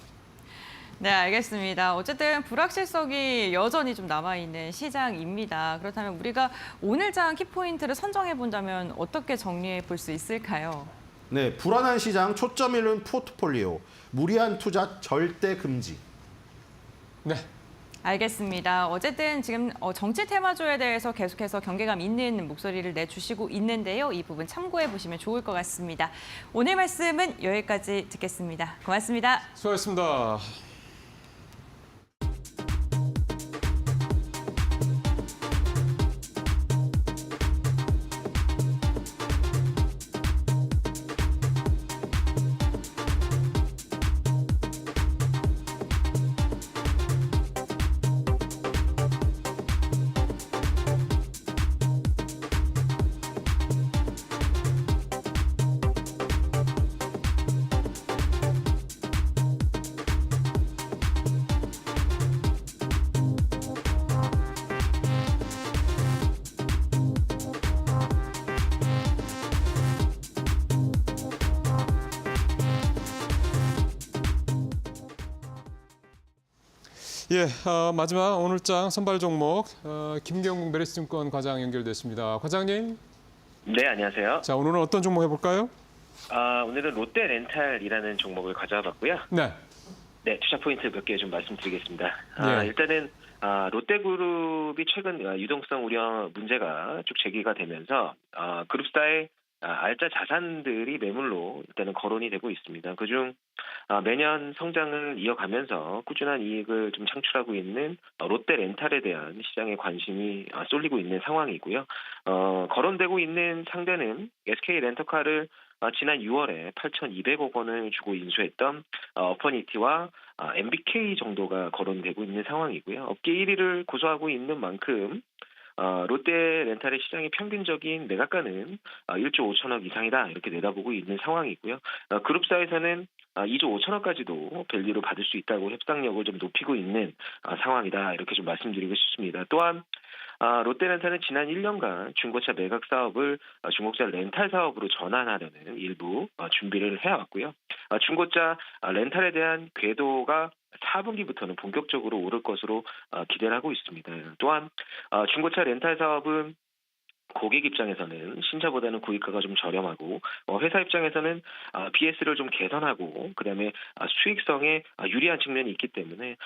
네, 알겠습니다. 어쨌든 불확실성이 여전히 좀 남아있는 시장입니다. 그렇다면 우리가 오늘장 키포인트를 선정해 본다면 어떻게 정리해 볼 수 있을까요? 네, 불안한 시장 초점 잃는 포트폴리오 무리한 투자 절대 금지. 네. 알겠습니다. 어쨌든 지금 정치 테마주에 대해서 계속해서 경계감 있는 목소리를 내주시고 있는데요. 이 부분 참고해 보시면 좋을 것 같습니다. 오늘 말씀은 여기까지 듣겠습니다. 고맙습니다. 수고하셨습니다. 예, 마지막 오늘장 선발 종목 김경국 메리츠증권 과장 연결됐습니다. 과장님, 네, 안녕하세요. 자 오늘은 어떤 종목 해볼까요? 오늘은 롯데 렌탈이라는 종목을 가져와 봤고요. 네, 네, 투자 포인트 몇 개 좀 말씀드리겠습니다. 예. 일단은 롯데그룹이 최근 유동성 우려 문제가 쭉 제기가 되면서 그룹사의 알짜 자산들이 매물로 일단은 거론이 되고 있습니다. 그중 매년 성장을 이어가면서 꾸준한 이익을 좀 창출하고 있는 롯데 렌탈에 대한 시장의 관심이 쏠리고 있는 상황이고요. 거론되고 있는 상대는 SK 렌터카를 지난 6월에 8,200억 원을 주고 인수했던 어퍼니티와 MBK 정도가 거론되고 있는 상황이고요. 업계 1위를 고수하고 있는 만큼 롯데 렌탈의 시장의 평균적인 매각가는 1조 5천억 이상이다 이렇게 내다보고 있는 상황이고요. 그룹사에서는 2조 5천억까지도 밸류를 받을 수 있다고 협상력을 좀 높이고 있는 상황이다 이렇게 좀 말씀드리고 싶습니다. 또한 롯데렌탈은 지난 1년간 중고차 매각 사업을 중고차 렌탈 사업으로 전환하려는 일부 준비를 해왔고요. 중고차 렌탈에 대한 궤도가 4분기부터는 본격적으로 오를 것으로 기대를 하고 있습니다. 또한 중고차 렌탈 사업은 고객 입장에서는 신차보다는 구입가가 좀 저렴하고 회사 입장에서는 BS를 좀 개선하고 그다음에 수익성에 유리한 측면이 있기 때문에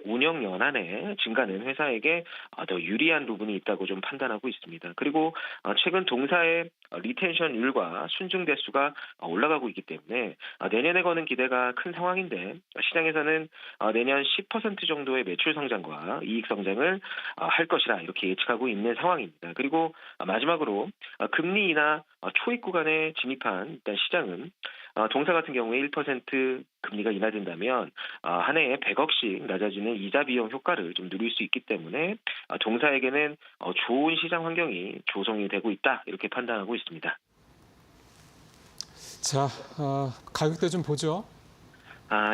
운영 연한의 증가는 회사에게 더 유리한 부분이 있다고 좀 판단하고 있습니다. 그리고 최근 동사의 리텐션율과 순증 대수가 올라가고 있기 때문에 내년에 거는 기대가 큰 상황인데 시장에서는 내년 10% 정도의 매출 성장과 이익 성장을 할 것이라 이렇게 예측하고 있는 상황입니다. 그리고 마지막으로 금리 인하 초입 구간에 진입한 일단 시장은 동사 같은 경우에 1% 금리가 인하된다면 한 해에 100억씩 낮아지는 이자 비용 효과를 좀 누릴 수 있기 때문에 동사에게는 좋은 시장 환경이 조성이 되고 있다 이렇게 판단하고 있습니다. 자 가격대 좀 보죠.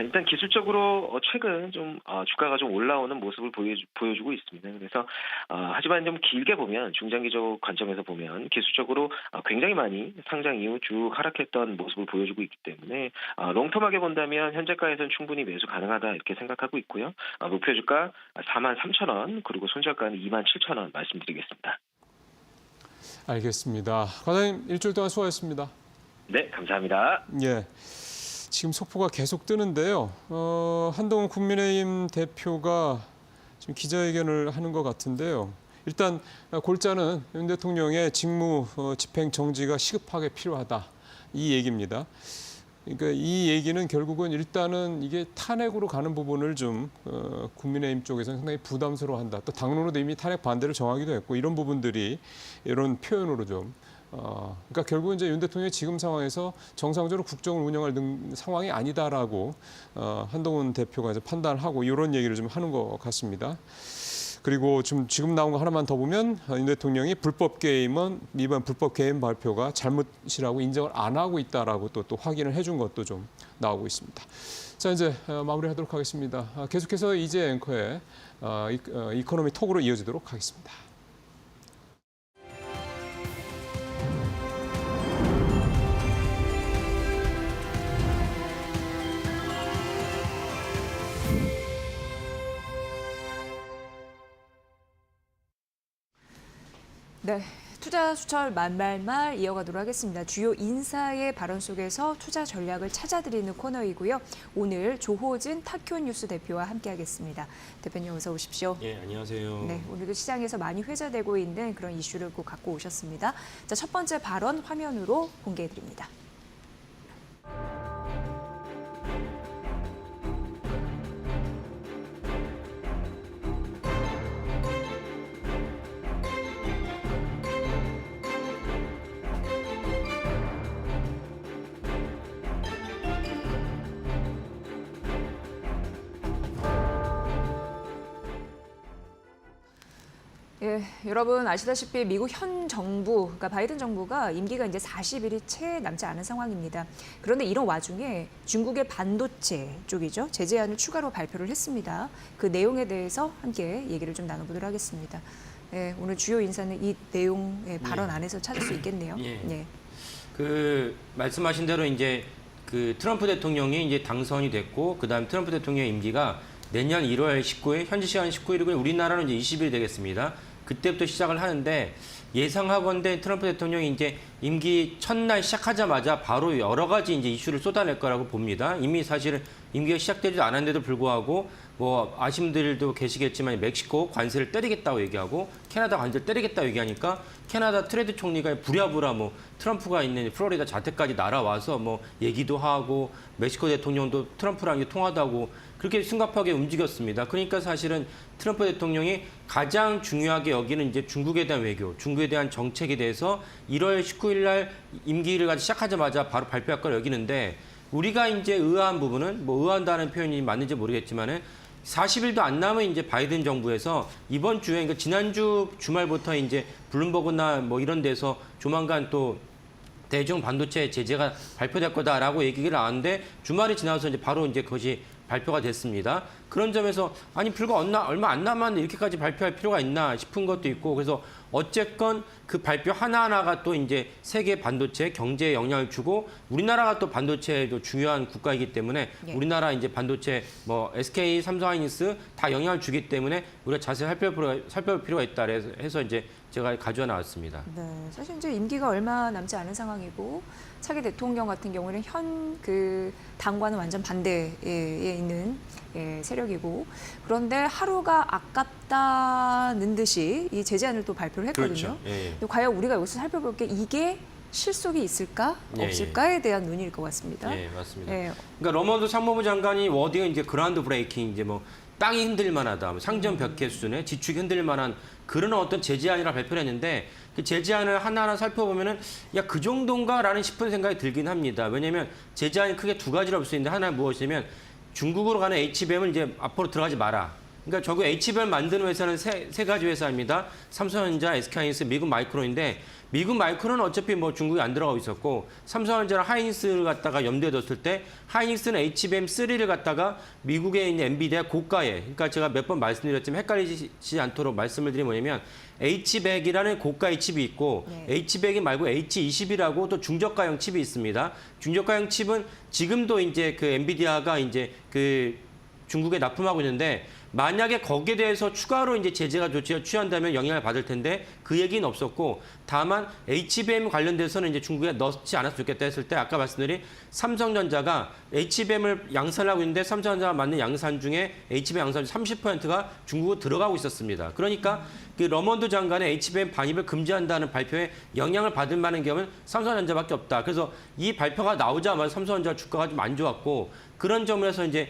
일단 기술적으로 최근 좀 주가가 좀 올라오는 모습을 보여주고 있습니다. 그래서 하지만 좀 길게 보면 중장기적 관점에서 보면 기술적으로 굉장히 많이 상장 이후 쭉 하락했던 모습을 보여주고 있기 때문에 롱텀하게 본다면 현재가에서는 충분히 매수 가능하다 이렇게 생각하고 있고요. 목표 주가 43,000원 그리고 손절가는 27,000원 말씀드리겠습니다. 알겠습니다. 과장님 일주일 동안 수고하셨습니다. 네, 감사합니다. 예. 지금 속보가 계속 뜨는데요. 한동훈 국민의힘 대표가 지금 기자회견을 하는 것 같은데요. 일단 골자는 윤 대통령의 직무 집행 정지가 시급하게 필요하다. 이 얘기입니다. 그러니까 이 얘기는 결국은 일단은 이게 탄핵으로 가는 부분을 좀 국민의힘 쪽에서는 상당히 부담스러워한다. 또 당론으로도 이미 탄핵 반대를 정하기도 했고 이런 부분들이 이런 표현으로 좀 그러니까 결국은 이제 윤 대통령이 지금 상황에서 정상적으로 국정을 운영할 상황이 아니다라고 한동훈 대표가 이제 판단하고 이런 얘기를 좀 하는 것 같습니다. 그리고 지금 나온 거 하나만 더 보면 윤 대통령이 이번 불법 게임 발표가 잘못이라고 인정을 안 하고 있다라고 또 확인을 해준 것도 좀 나오고 있습니다. 자 이제 마무리하도록 하겠습니다. 계속해서 이제 앵커의 이코노미 톡으로 이어지도록 하겠습니다. 네, 투자 수철 만말말 이어가도록 하겠습니다. 주요 인사의 발언 속에서 투자 전략을 찾아드리는 코너이고요. 오늘 조호진 타쿄뉴스 대표와 함께하겠습니다. 대표님 어서 오십시오. 예, 안녕하세요. 네, 오늘도 시장에서 많이 회자되고 있는 그런 이슈를 꼭 갖고 오셨습니다. 자, 첫 번째 발언 화면으로 공개해드립니다. 예, 여러분 아시다시피 미국 현 정부, 그러니까 바이든 정부가 임기가 이제 40일이 채 남지 않은 상황입니다. 그런데 이런 와중에 중국의 반도체 쪽이죠. 제재안을 추가로 발표를 했습니다. 그 내용에 대해서 함께 얘기를 좀 나눠보도록 하겠습니다. 예, 오늘 주요 인사는 이 내용의 발언 안에서 찾을 수 있겠네요. 예. 예. 그 말씀하신 대로 이제 그 트럼프 대통령이 이제 당선이 됐고 그다음 트럼프 대통령의 임기가 내년 1월 19일, 현지 시간 19일이고 우리나라는 이제 20일이 되겠습니다. 그때부터 시작을 하는데 예상하건대 트럼프 대통령이 이제 임기 첫날 시작하자마자 바로 여러 가지 이제 이슈를 쏟아낼 거라고 봅니다. 이미 사실은 임기가 시작되지도 않았는데도 불구하고 뭐 아시는 분들도 계시겠지만 멕시코 관세를 때리겠다고 얘기하고 캐나다 관세를 때리겠다고 얘기하니까 캐나다 트레드 총리가 부랴부랴 뭐 트럼프가 있는 플로리다 자택까지 날아와서 뭐 얘기도 하고 멕시코 대통령도 트럼프랑 이제 통화도 하고 그렇게 심각하게 움직였습니다. 그러니까 사실은 트럼프 대통령이 가장 중요하게 여기는 이제 중국에 대한 외교, 중국에 대한 정책에 대해서 1월 19일 날 임기를 시작하자마자 바로 발표할 걸 여기는데 우리가 이제 의아한 부분은 뭐 의아한다는 표현이 맞는지 모르겠지만은 40일도 안 남은 이제 바이든 정부에서 이번 주에 그러니까 지난주 주말부터 이제 블룸버그나 뭐 이런 데서 조만간 또 대중 반도체 제재가 발표될 거다라고 얘기를 하는데 주말이 지나서 이제 바로 이제 그것이 발표가 됐습니다. 그런 점에서 아니 불과 얼마 안 남았는데 이렇게까지 발표할 필요가 있나 싶은 것도 있고 그래서 어쨌건 그 발표 하나하나가 또 이제 세계 반도체 경제에 영향을 주고 우리나라가 또 반도체도 중요한 국가이기 때문에 우리나라 이제 반도체 뭐 SK, 삼성하이닉스 다 영향을 주기 때문에 우리가 자세히 살펴볼 필요가 있다 해서 이제 제가 가져와 나왔습니다. 네, 사실 이제 임기가 얼마 남지 않은 상황이고 차기 대통령 같은 경우는 현 그 당과는 완전 반대에 있는 세력이고 그런데 하루가 아깝다는 듯이 이 제재안을 또 발표를 했거든요. 그렇죠. 예. 과연 우리가 여기서 살펴볼 게 이게 실속이 있을까 예, 없을까에 대한 논의일 것 같습니다. 예, 맞습니다. 예. 그러니까 러먼드 상무부 장관이 워딩은 이제 그라운드 브레이킹 이제 뭐 땅이 흔들릴 만하다, 상점 벽해 수준의 지축이 흔들릴 만한 그런 어떤 제재안이라 발표를 했는데 그 제재안을 하나하나 살펴보면은 야, 그 정도인가라는 싶은 생각이 들긴 합니다. 왜냐하면 제재안이 크게 두 가지로 볼 수 있는데 하나는 무엇이냐면 중국으로 가는 HBM을 이제 앞으로 들어가지 마라. 그러니까 저거 HBM 만드는 회사는 세 가지 회사입니다. 삼성전자, SK하이닉스, 미국 마이크론인데 미국 마이크론은 어차피 뭐 중국에 안 들어가고 있었고 삼성전자랑 하이닉스를 갖다가 염두에 뒀을 때 하이닉스는 HBM3를 갖다가 미국에 있는 엔비디아 고가에 그러니까 제가 몇 번 말씀드렸지만 헷갈리지 않도록 말씀을 드리면 뭐냐면 H100이라는 고가의 칩이 있고 H100이 말고 H20이라고 또 중저가형 칩이 있습니다. 중저가형 칩은 지금도 이제 그 엔비디아가 이제 그 중국에 납품하고 있는데 만약에 거기에 대해서 추가로 이제 제재가 조치를 취한다면 영향을 받을 텐데 그 얘기는 없었고 다만 HBM 관련돼서는 이제 중국에 넣지 않았으면 좋겠다 했을 때 아까 말씀드린 삼성전자가 HBM을 양산하고 있는데 삼성전자가 맞는 양산 중에 HBM 양산 30%가 중국으로 들어가고 있었습니다. 그러니까 그 러먼드 장관의 HBM 반입을 금지한다는 발표에 영향을 받을 만한 기업은 삼성전자밖에 없다. 그래서 이 발표가 나오자마자 삼성전자 주가가 좀 안 좋았고 그런 점에서 이제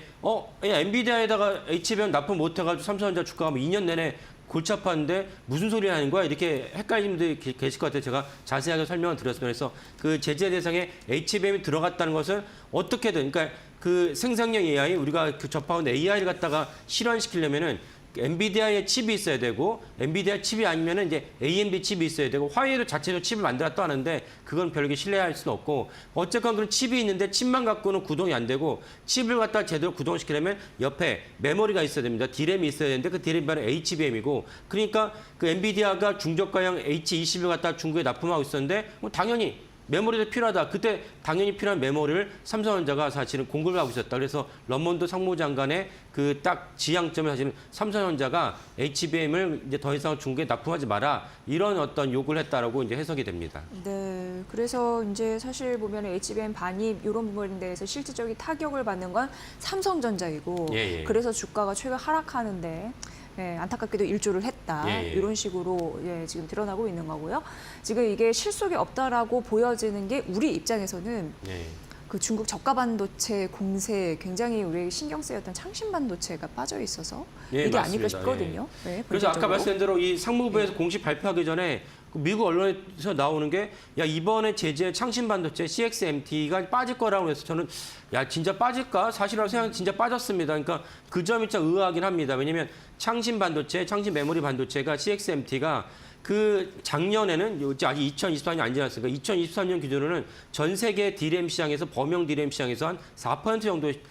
엔비디아에다가 HBM 납품 못해가지고 삼성전자 주가가 뭐 2년 내내 골치 아팠는데 무슨 소리 하는 거야? 이렇게 헷갈리는 분들이 계실 것 같아요. 제가 자세하게 설명을 드렸습니다. 그래서 그 제재 대상에 HBM이 들어갔다는 것은 어떻게든 그러니까 그 생성형 AI 우리가 그 접하고 있는 AI를 갖다가 실현시키려면은 엔비디아의 칩이 있어야 되고 엔비디아 칩이 아니면은 이제 AMD 칩이 있어야 되고 화웨이도 자체로 칩을 만들었다 하는데 그건 별게 신뢰할 수는 없고 어쨌건 그런 칩이 있는데 칩만 갖고는 구동이 안 되고 칩을 갖다 제대로 구동시키려면 옆에 메모리가 있어야 됩니다. D램이 있어야 되는데 그 D램이 바로 HBM이고 그러니까 그 엔비디아가 중저가형 H20을 갖다 중국에 납품하고 있었는데 뭐 당연히 메모리도 필요하다. 그때 당연히 필요한 메모리를 삼성전자가 사실은 공급을 하고 있었다. 그래서 러먼드 상무부 장관의 그 딱 지향점을 사실은 삼성전자가 HBM을 이제 더 이상 중국에 납품하지 마라. 이런 어떤 요구를 했다라고 이제 해석이 됩니다. 네, 그래서 이제 사실 보면 HBM 반입 이런 부분에 대해서 실질적인 타격을 받는 건 삼성전자이고 그래서 주가가 최근 하락하는데 안타깝게도 일조를 했다. 이런 식으로 지금 드러나고 있는 거고요. 지금 이게 실속이 없다라고 보여지는 게 우리 입장에서는 그 중국 저가 반도체 공세에 굉장히 우리 신경 쓰였던 창신 반도체가 빠져 있어서 이게 맞습니다. 아닐까 싶거든요. 그래서 아까 본질적으로. 말씀드린 대로 이 상무부에서 공식 발표하기 전에 미국 언론에서 나오는 게 야 이번에 제재 창신 반도체 CXMT가 빠질 거라고 해서 저는 야 진짜 빠질까? 사실이라고 생각 진짜 빠졌습니다. 그러니까 그 점이 참 의아하긴 합니다. 왜냐하면 창신 반도체, 창신 메모리 반도체가 CXMT가 그 작년에는 아직 2023년이 안 지났으니까 2023년 기준으로는 전 세계 D램 시장에서 범용 D램 시장에서 한 4% 정도의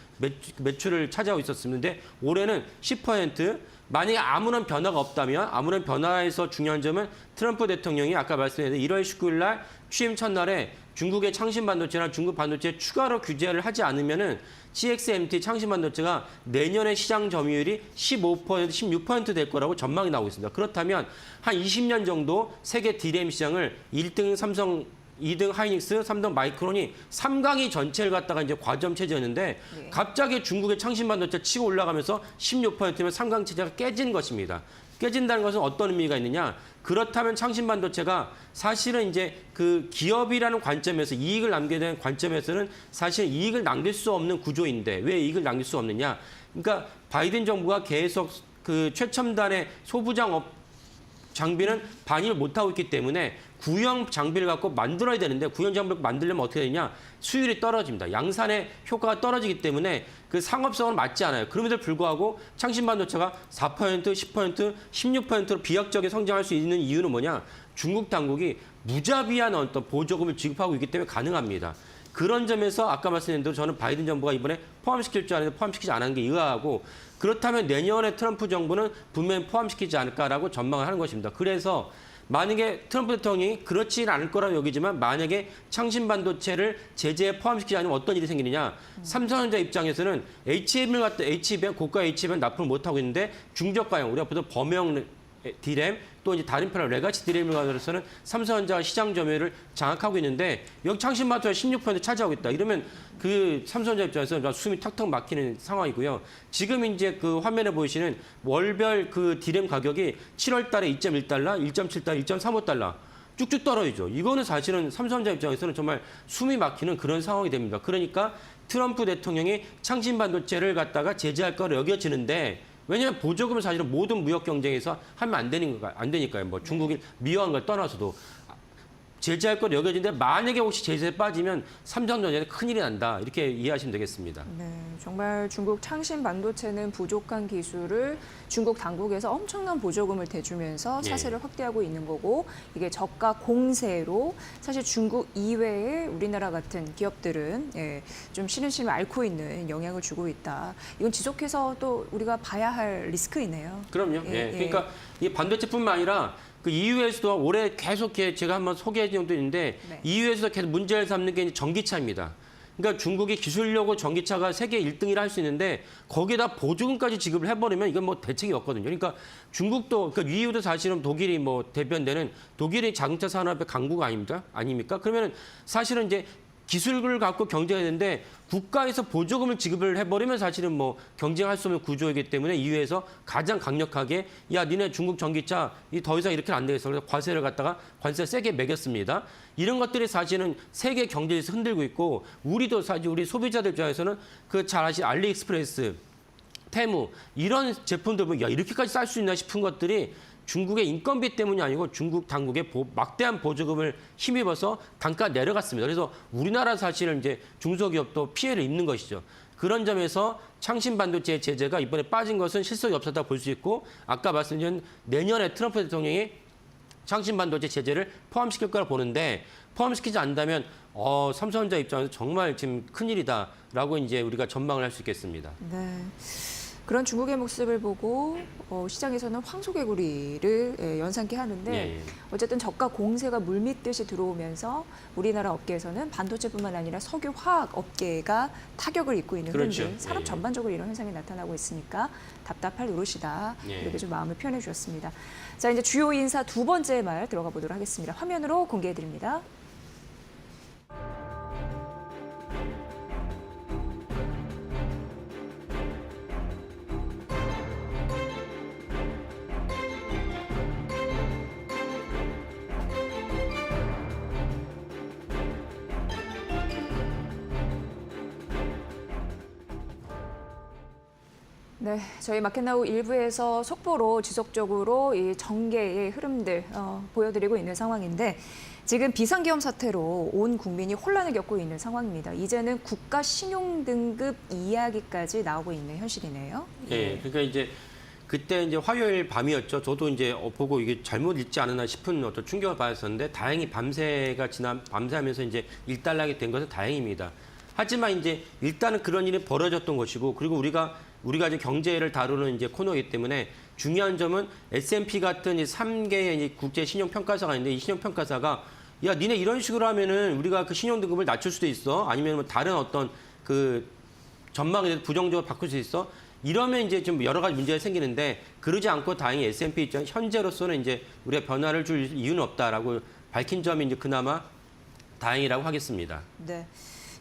매출을 차지하고 있었는데 올해는 10%, 만약에 아무런 변화가 없다면 아무런 변화에서 중요한 점은 트럼프 대통령이 아까 말씀드린 1월 19일 날 취임 첫날에 중국의 창신 반도체나 중국 반도체 추가로 규제를 하지 않으면은 CXMT 창신 반도체가 내년에 시장 점유율이 15%, 16% 될 거라고 전망이 나오고 있습니다. 그렇다면 한 20년 정도 세계 D램 시장을 1등 삼성, 2등 하이닉스, 3등 마이크론이 3강이 전체를 갖다가 이제 과점 체제였는데 갑자기 중국의 창신 반도체 치고 올라가면서 16%면 3강 체제가 깨진 것입니다. 깨진다는 것은 어떤 의미가 있느냐? 그렇다면 창신 반도체가 사실은 이제 그 기업이라는 관점에서 이익을 남기게 되는 관점에서는 사실 이익을 남길 수 없는 구조인데 왜 이익을 남길 수 없느냐? 그러니까 바이든 정부가 계속 그 최첨단의 소부장 장비는 반입을 못하고 있기 때문에 구형 장비를 갖고 만들어야 되는데 구형 장비를 만들려면 어떻게 되냐? 수율이 떨어집니다. 양산의 효과가 떨어지기 때문에 그 상업성은 맞지 않아요. 그럼에도 불구하고 창신 반도체가 4%, 10%, 16%로 비약적인 성장할 수 있는 이유는 뭐냐? 중국 당국이 무자비한 어떤 보조금을 지급하고 있기 때문에 가능합니다. 그런 점에서 아까 말씀드린 대로 저는 바이든 정부가 이번에 포함시킬 줄 알았는데 포함시키지 않은 게 의아하고 그렇다면 내년에 트럼프 정부는 분명히 포함시키지 않을까라고 전망을 하는 것입니다. 그래서 만약에 트럼프 대통령이 그렇지 않을 거라고 여기지만 만약에 창신 반도체를 제재에 포함시키지 않으면 어떤 일이 생기느냐. 삼성전자 입장에서는 HBM 고가 HBM 납품을 못하고 있는데 중저가형 우리가 보통 범용 D램 또 이제 다른 편의 레가시 D램을 가져서는 삼성전자가 시장 점유율을 장악하고 있는데 여기 창신 반도체가 16% 차지하고 있다. 이러면 그 삼성전자 입장에서 숨이 턱턱 막히는 상황이고요. 지금 이제 그 화면에 보이시는 월별 그 D램 가격이 7월 달에 2.1달러, 1.7달러, 1.35달러 쭉쭉 떨어지죠. 이거는 사실은 삼성전자 입장에서는 정말 숨이 막히는 그런 상황이 됩니다. 그러니까 트럼프 대통령이 창신 반도체를 갖다가 제재할 거로 여겨지는데 왜냐하면 보조금을 사실은 모든 무역 경쟁에서 하면 안 되니까요. 뭐 중국이 미워한 걸 떠나서도 제재할 걸 여겨지는데 만약에 혹시 제재에 빠지면 삼성전자에 큰일이 난다. 이렇게 이해하시면 되겠습니다. 네, 정말 중국 창신 반도체는 부족한 기술을 중국 당국에서 엄청난 보조금을 대주면서 차세를 확대하고 있는 거고 이게 저가 공세로 사실 중국 이외에 우리나라 같은 기업들은 좀 시름시름 앓고 있는 영향을 주고 있다. 이건 지속해서 또 우리가 봐야 할 리스크이네요. 그럼요. 그러니까 이 반도체뿐만 아니라 그 EU에서도 올해 계속 제가 한번 소개해 준 적도 있는데 EU에서도 계속 문제를 삼는 게 이제 전기차입니다. 그러니까 중국이 기술력으로 전기차가 세계 1등이라 할 수 있는데 거기에다 보조금까지 지급을 해버리면 이건 뭐 대책이 없거든요. 그러니까 중국도, 그러니까 EU도 사실은 독일이 뭐 대변되는 독일이 자동차 산업의 강국 아닙니까? 그러면 사실은 이제 기술을 갖고 경쟁해야 되는데 국가에서 보조금을 지급을 해버리면 사실은 뭐 경쟁할 수 없는 구조이기 때문에 EU에서 가장 강력하게 야 니네 중국 전기차 더 이상 이렇게는 안 되겠어. 그래서 관세를 세게 매겼습니다. 이런 것들이 사실은 세계 경제를 흔들고 있고 우리도 사실 우리 소비자들 입장에서는 그 잘 아시는 알리익스프레스, 테무 이런 제품들 보면 야 이렇게까지 쌀 수 있나 싶은 것들이 중국의 인건비 때문이 아니고 중국 당국의 막대한 보조금을 힘입어서 단가 내려갔습니다. 그래서 우리나라 사실은 이제 중소기업도 피해를 입는 것이죠. 그런 점에서 창신 반도체 제재가 이번에 빠진 것은 실속이 없었다고 볼 수 있고 아까 말씀드린 내년에 트럼프 대통령이 창신 반도체 제재를 포함시킬 거라 보는데 포함시키지 않는다면 삼성전자 입장에서 정말 지금 큰일이다라고 이제 우리가 전망을 할 수 있겠습니다. 네. 그런 중국의 모습을 보고 시장에서는 황소개구리를 연상케 하는데 어쨌든 저가 공세가 물밀듯이 들어오면서 우리나라 업계에서는 반도체뿐만 아니라 석유 화학 업계가 타격을 입고 있는 현재 산업 전반적으로 이런 현상이 나타나고 있으니까 답답할 노릇이다. 이렇게 좀 마음을 표현해 주셨습니다. 자, 이제 주요 인사 두 번째 말 들어가 보도록 하겠습니다. 화면으로 공개해 드립니다. 네, 저희 마켓나우 1부에서 속보로 지속적으로 이 정계의 흐름들 보여드리고 있는 상황인데 지금 비상계엄 사태로 온 국민이 혼란을 겪고 있는 상황입니다. 이제는 국가 신용 등급 이야기까지 나오고 있는 현실이네요. 그러니까 이제 그때 이제 화요일 밤이었죠. 저도 이제 보고 이게 잘못 읽지 않았나 싶은 어떤 충격을 받았었는데 다행히 밤새하면서 이제 일단락이 된 것은 다행입니다. 하지만 이제 일단은 그런 일이 벌어졌던 것이고 그리고 우리가 우리가 이제 경제를 다루는 이제 코너이기 때문에 중요한 점은 S&P 같은 이 3개의 국제 신용 평가사가 있는데 이 신용 평가사가 야, 니네 이런 식으로 하면은 우리가 그 신용 등급을 낮출 수도 있어. 아니면 뭐 다른 어떤 그 전망에 대해서 부정적으로 바꿀 수 있어. 이러면 이제 좀 여러 가지 문제가 생기는데 그러지 않고 다행히 S&P 입장 현재로서는 이제 우리가 변화를 줄 이유는 없다라고 밝힌 점이 이제 그나마 다행이라고 하겠습니다. 네.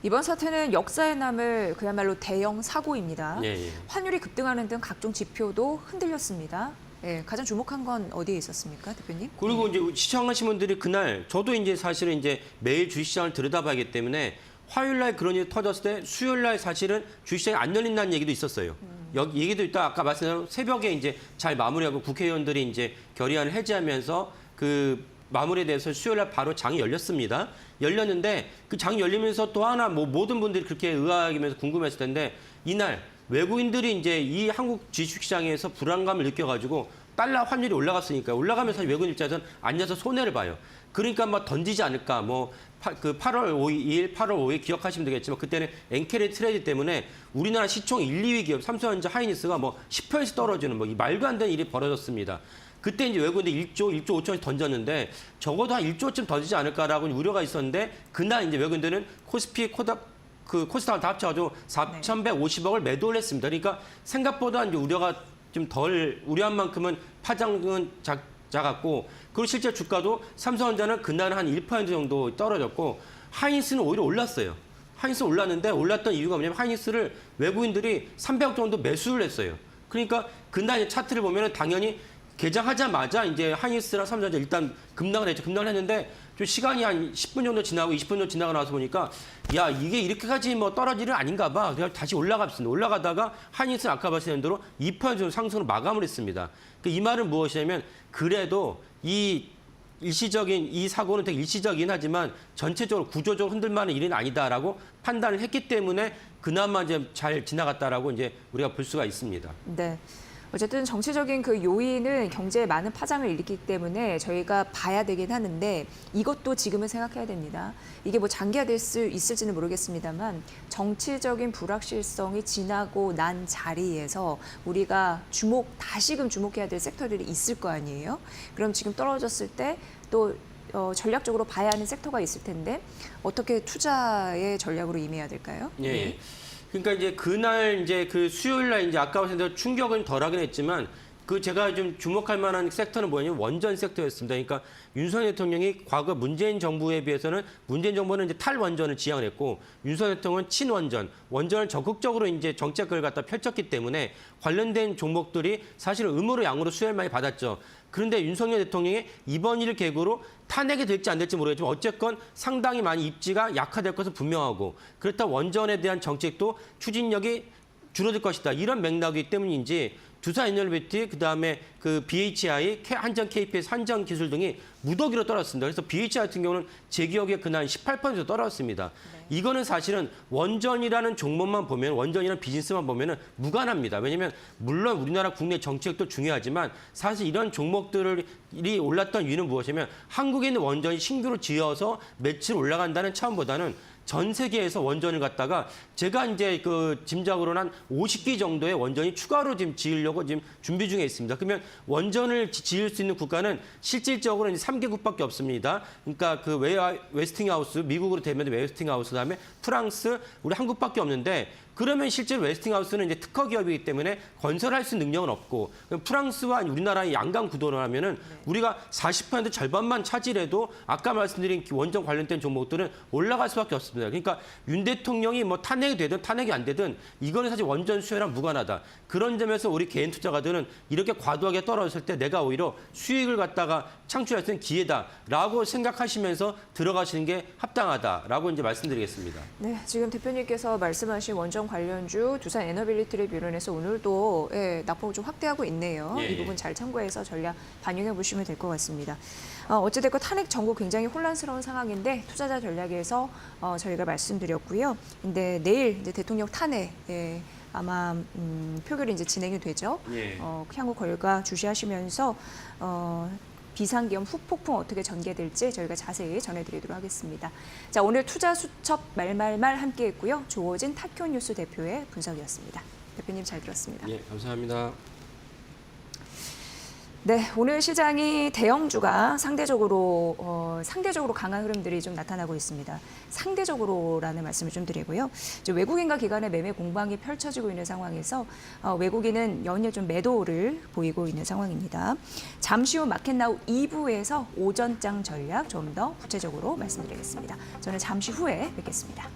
이번 사태는 역사에 남을 그야말로 대형 사고입니다. 예. 환율이 급등하는 등 각종 지표도 흔들렸습니다. 예, 가장 주목한 건 어디에 있었습니까, 대표님? 그리고 이제 시청하신 분들이 그날 저도 이제 사실은 이제 매일 주식시장을 들여다봐야기 때문에 화요일 날 그런 일이 터졌을 때 수요일 날 사실은 주식시장이 안 열린다는 얘기도 있었어요. 여기 얘기도 있다 아까 말씀드린 새벽에 이제 잘 마무리하고 국회의원들이 이제 결의안을 해제하면서 그 마무리에 대해서 수요일 날 바로 장이 열렸습니다. 열렸는데 그 장이 열리면서 또 하나 뭐 모든 분들이 그렇게 의아하면서 궁금했을 텐데 이날 외국인들이 이제 이 한국 주식시장에서 불안감을 느껴가지고 달러 환율이 올라갔으니까 올라가면서 외국인 입장에서는 앉아서 손해를 봐요. 그러니까 막 던지지 않을까. 뭐 그 8월 2일, 8월 5일 기억하시면 되겠지만 그때는 엔캐리 트레이드 때문에 우리나라 시총 1, 2위 기업 삼성전자, 하이닉스가 뭐 10% 떨어지는 뭐 말도 안 되는 일이 벌어졌습니다. 그때 이제 외국인들이 1조 5천원씩 던졌는데 적어도 한 1조쯤 던지지 않을까라고 우려가 있었는데 그날 이제 외국인들은 코스피, 코스닥을 다 합쳐가지고 4,150억을 매도를 했습니다. 그러니까 생각보다 이제 우려가 좀 덜 우려한 만큼은 파장은 작았고 그리고 실제 주가도 삼성전자는 그날 한 1% 정도 떨어졌고 하이닉스는 오히려 올랐어요. 하이닉스 올랐는데 올랐던 이유가 뭐냐면 하이닉스를 외국인들이 300억 정도 매수를 했어요. 그러니까 그날 차트를 보면은 당연히 개장하자마자 이제 하이닉스랑 삼성전자 일단 급락을 했죠. 급락을 했는데 좀 시간이 한 10분 정도 지나고 20분 정도 지나고 나서 보니까 야 이게 이렇게까지 뭐 떨어질 일은 아닌가 봐. 그래서 다시 올라갔습니다. 올라가다가 하이닉스는 아까 말씀드린 대로 2% 정도 상승으로 마감을 했습니다. 이 말은 무엇이냐면 그래도 이 일시적인 이 사고는 되게 일시적이긴 하지만 전체적으로 구조적으로 흔들만한 일은 아니다라고 판단을 했기 때문에 그나마 이제 잘 지나갔다라고 이제 우리가 볼 수가 있습니다. 네. 어쨌든 정치적인 그 요인은 경제에 많은 파장을 일으키기 때문에 저희가 봐야 되긴 하는데 이것도 지금은 생각해야 됩니다. 이게 뭐 장기화될 수 있을지는 모르겠습니다만 정치적인 불확실성이 지나고 난 자리에서 우리가 다시금 주목해야 될 섹터들이 있을 거 아니에요. 그럼 지금 떨어졌을 때 또 전략적으로 봐야 하는 섹터가 있을 텐데 어떻게 투자의 전략으로 임해야 될까요? 예. 네. 그러니까 이제 그날 이제 그 수요일 날 이제 아까 말씀드린 충격은 덜하긴 했지만 그 제가 좀 주목할 만한 섹터는 뭐냐면 원전 섹터였습니다. 그러니까 윤석열 대통령이 과거 문재인 정부에 비해서는 문재인 정부는 이제 탈원전을 지향을 했고 윤석열 대통령은 친원전, 원전을 적극적으로 이제 정책을 갖다 펼쳤기 때문에 관련된 종목들이 사실 음으로 양으로 수혜를 많이 받았죠. 그런데 윤석열 대통령이 이번 일을 계기로 탄핵이 될지 안 될지 모르겠지만 어쨌건 상당히 많이 입지가 약화될 것은 분명하고 그렇다고 원전에 대한 정책도 추진력이 줄어들 것이다. 이런 맥락이기 때문인지 두산에너비티 그다음에 그 BHI, 한전 KPS, 한전 기술 등이 무더기로 떨어졌습니다. 그래서 BHI 같은 경우는 제 기억에 그날 18% 떨어졌습니다. 네. 이거는 사실은 원전이라는 종목만 보면 원전이라는 비즈니스만 보면은 무관합니다. 왜냐하면 물론 우리나라 국내 정책도 중요하지만 사실 이런 종목들이 올랐던 이유는 무엇이냐면 한국에 있는 원전이 신규로 지어서 매출 올라간다는 차원보다는 전 세계에서 원전을 갖다가 제가 이제 그 짐작으로는 한 50기 정도의 원전이 추가로 지금 지으려고 지금 준비 중에 있습니다. 그러면 원전을 지을 수 있는 국가는 실질적으로 이제 3개국밖에 없습니다. 그러니까 그 웨스팅하우스, 미국으로 대면된 웨스팅하우스, 그다음에 프랑스, 우리 한국밖에 없는데 그러면 실제로 웨스팅하우스는 이제 특허 기업이기 때문에 건설할 수 있는 능력은 없고 프랑스와 우리나라의 양강 구도를 하면은 우리가 40% 절반만 차지해도 아까 말씀드린 원전 관련된 종목들은 올라갈 수밖에 없습니다. 그러니까 윤 대통령이 뭐 탄핵이 되든 탄핵이 안 되든 이거는 사실 원전 수혜랑 무관하다. 그런 점에서 우리 개인 투자가들은 이렇게 과도하게 떨어졌을 때 내가 오히려 수익을 갖다가 창출할 수 있는 기회다라고 생각하시면서 들어가시는 게 합당하다라고 이제 말씀드리겠습니다. 네, 지금 대표님께서 말씀하신 원전 관련주 두산 에너빌리티를 비롯해서 오늘도 낙폭을 좀 확대하고 있네요. 예. 이 부분 잘 참고해서 전략 반영해 보시면 될 것 같습니다. 어찌됐건 탄핵 전국 굉장히 혼란스러운 상황인데 투자자 전략에서 저희가 말씀드렸고요. 근데 내일 이제 대통령 탄핵 아마 표결이 이제 진행이 되죠. 예. 향후 결과 주시하시면서 비상기업 후폭풍 어떻게 전개될지 저희가 자세히 전해드리도록 하겠습니다. 자, 오늘 투자 수첩 말말말 함께했고요. 조호진 타쿄뉴스 대표의 분석이었습니다. 대표님. 대표님 잘 들었습니다. 예, 감사합니다. 네, 오늘 시장이 대형주가 상대적으로 강한 흐름들이 좀 나타나고 있습니다. 상대적으로라는 말씀을 좀 드리고요. 이제 외국인과 기관의 매매 공방이 펼쳐지고 있는 상황에서 외국인은 연일 좀 매도를 보이고 있는 상황입니다. 잠시 후 마켓나우 2부에서 오전장 전략 좀 더 구체적으로 말씀드리겠습니다. 저는 잠시 후에 뵙겠습니다.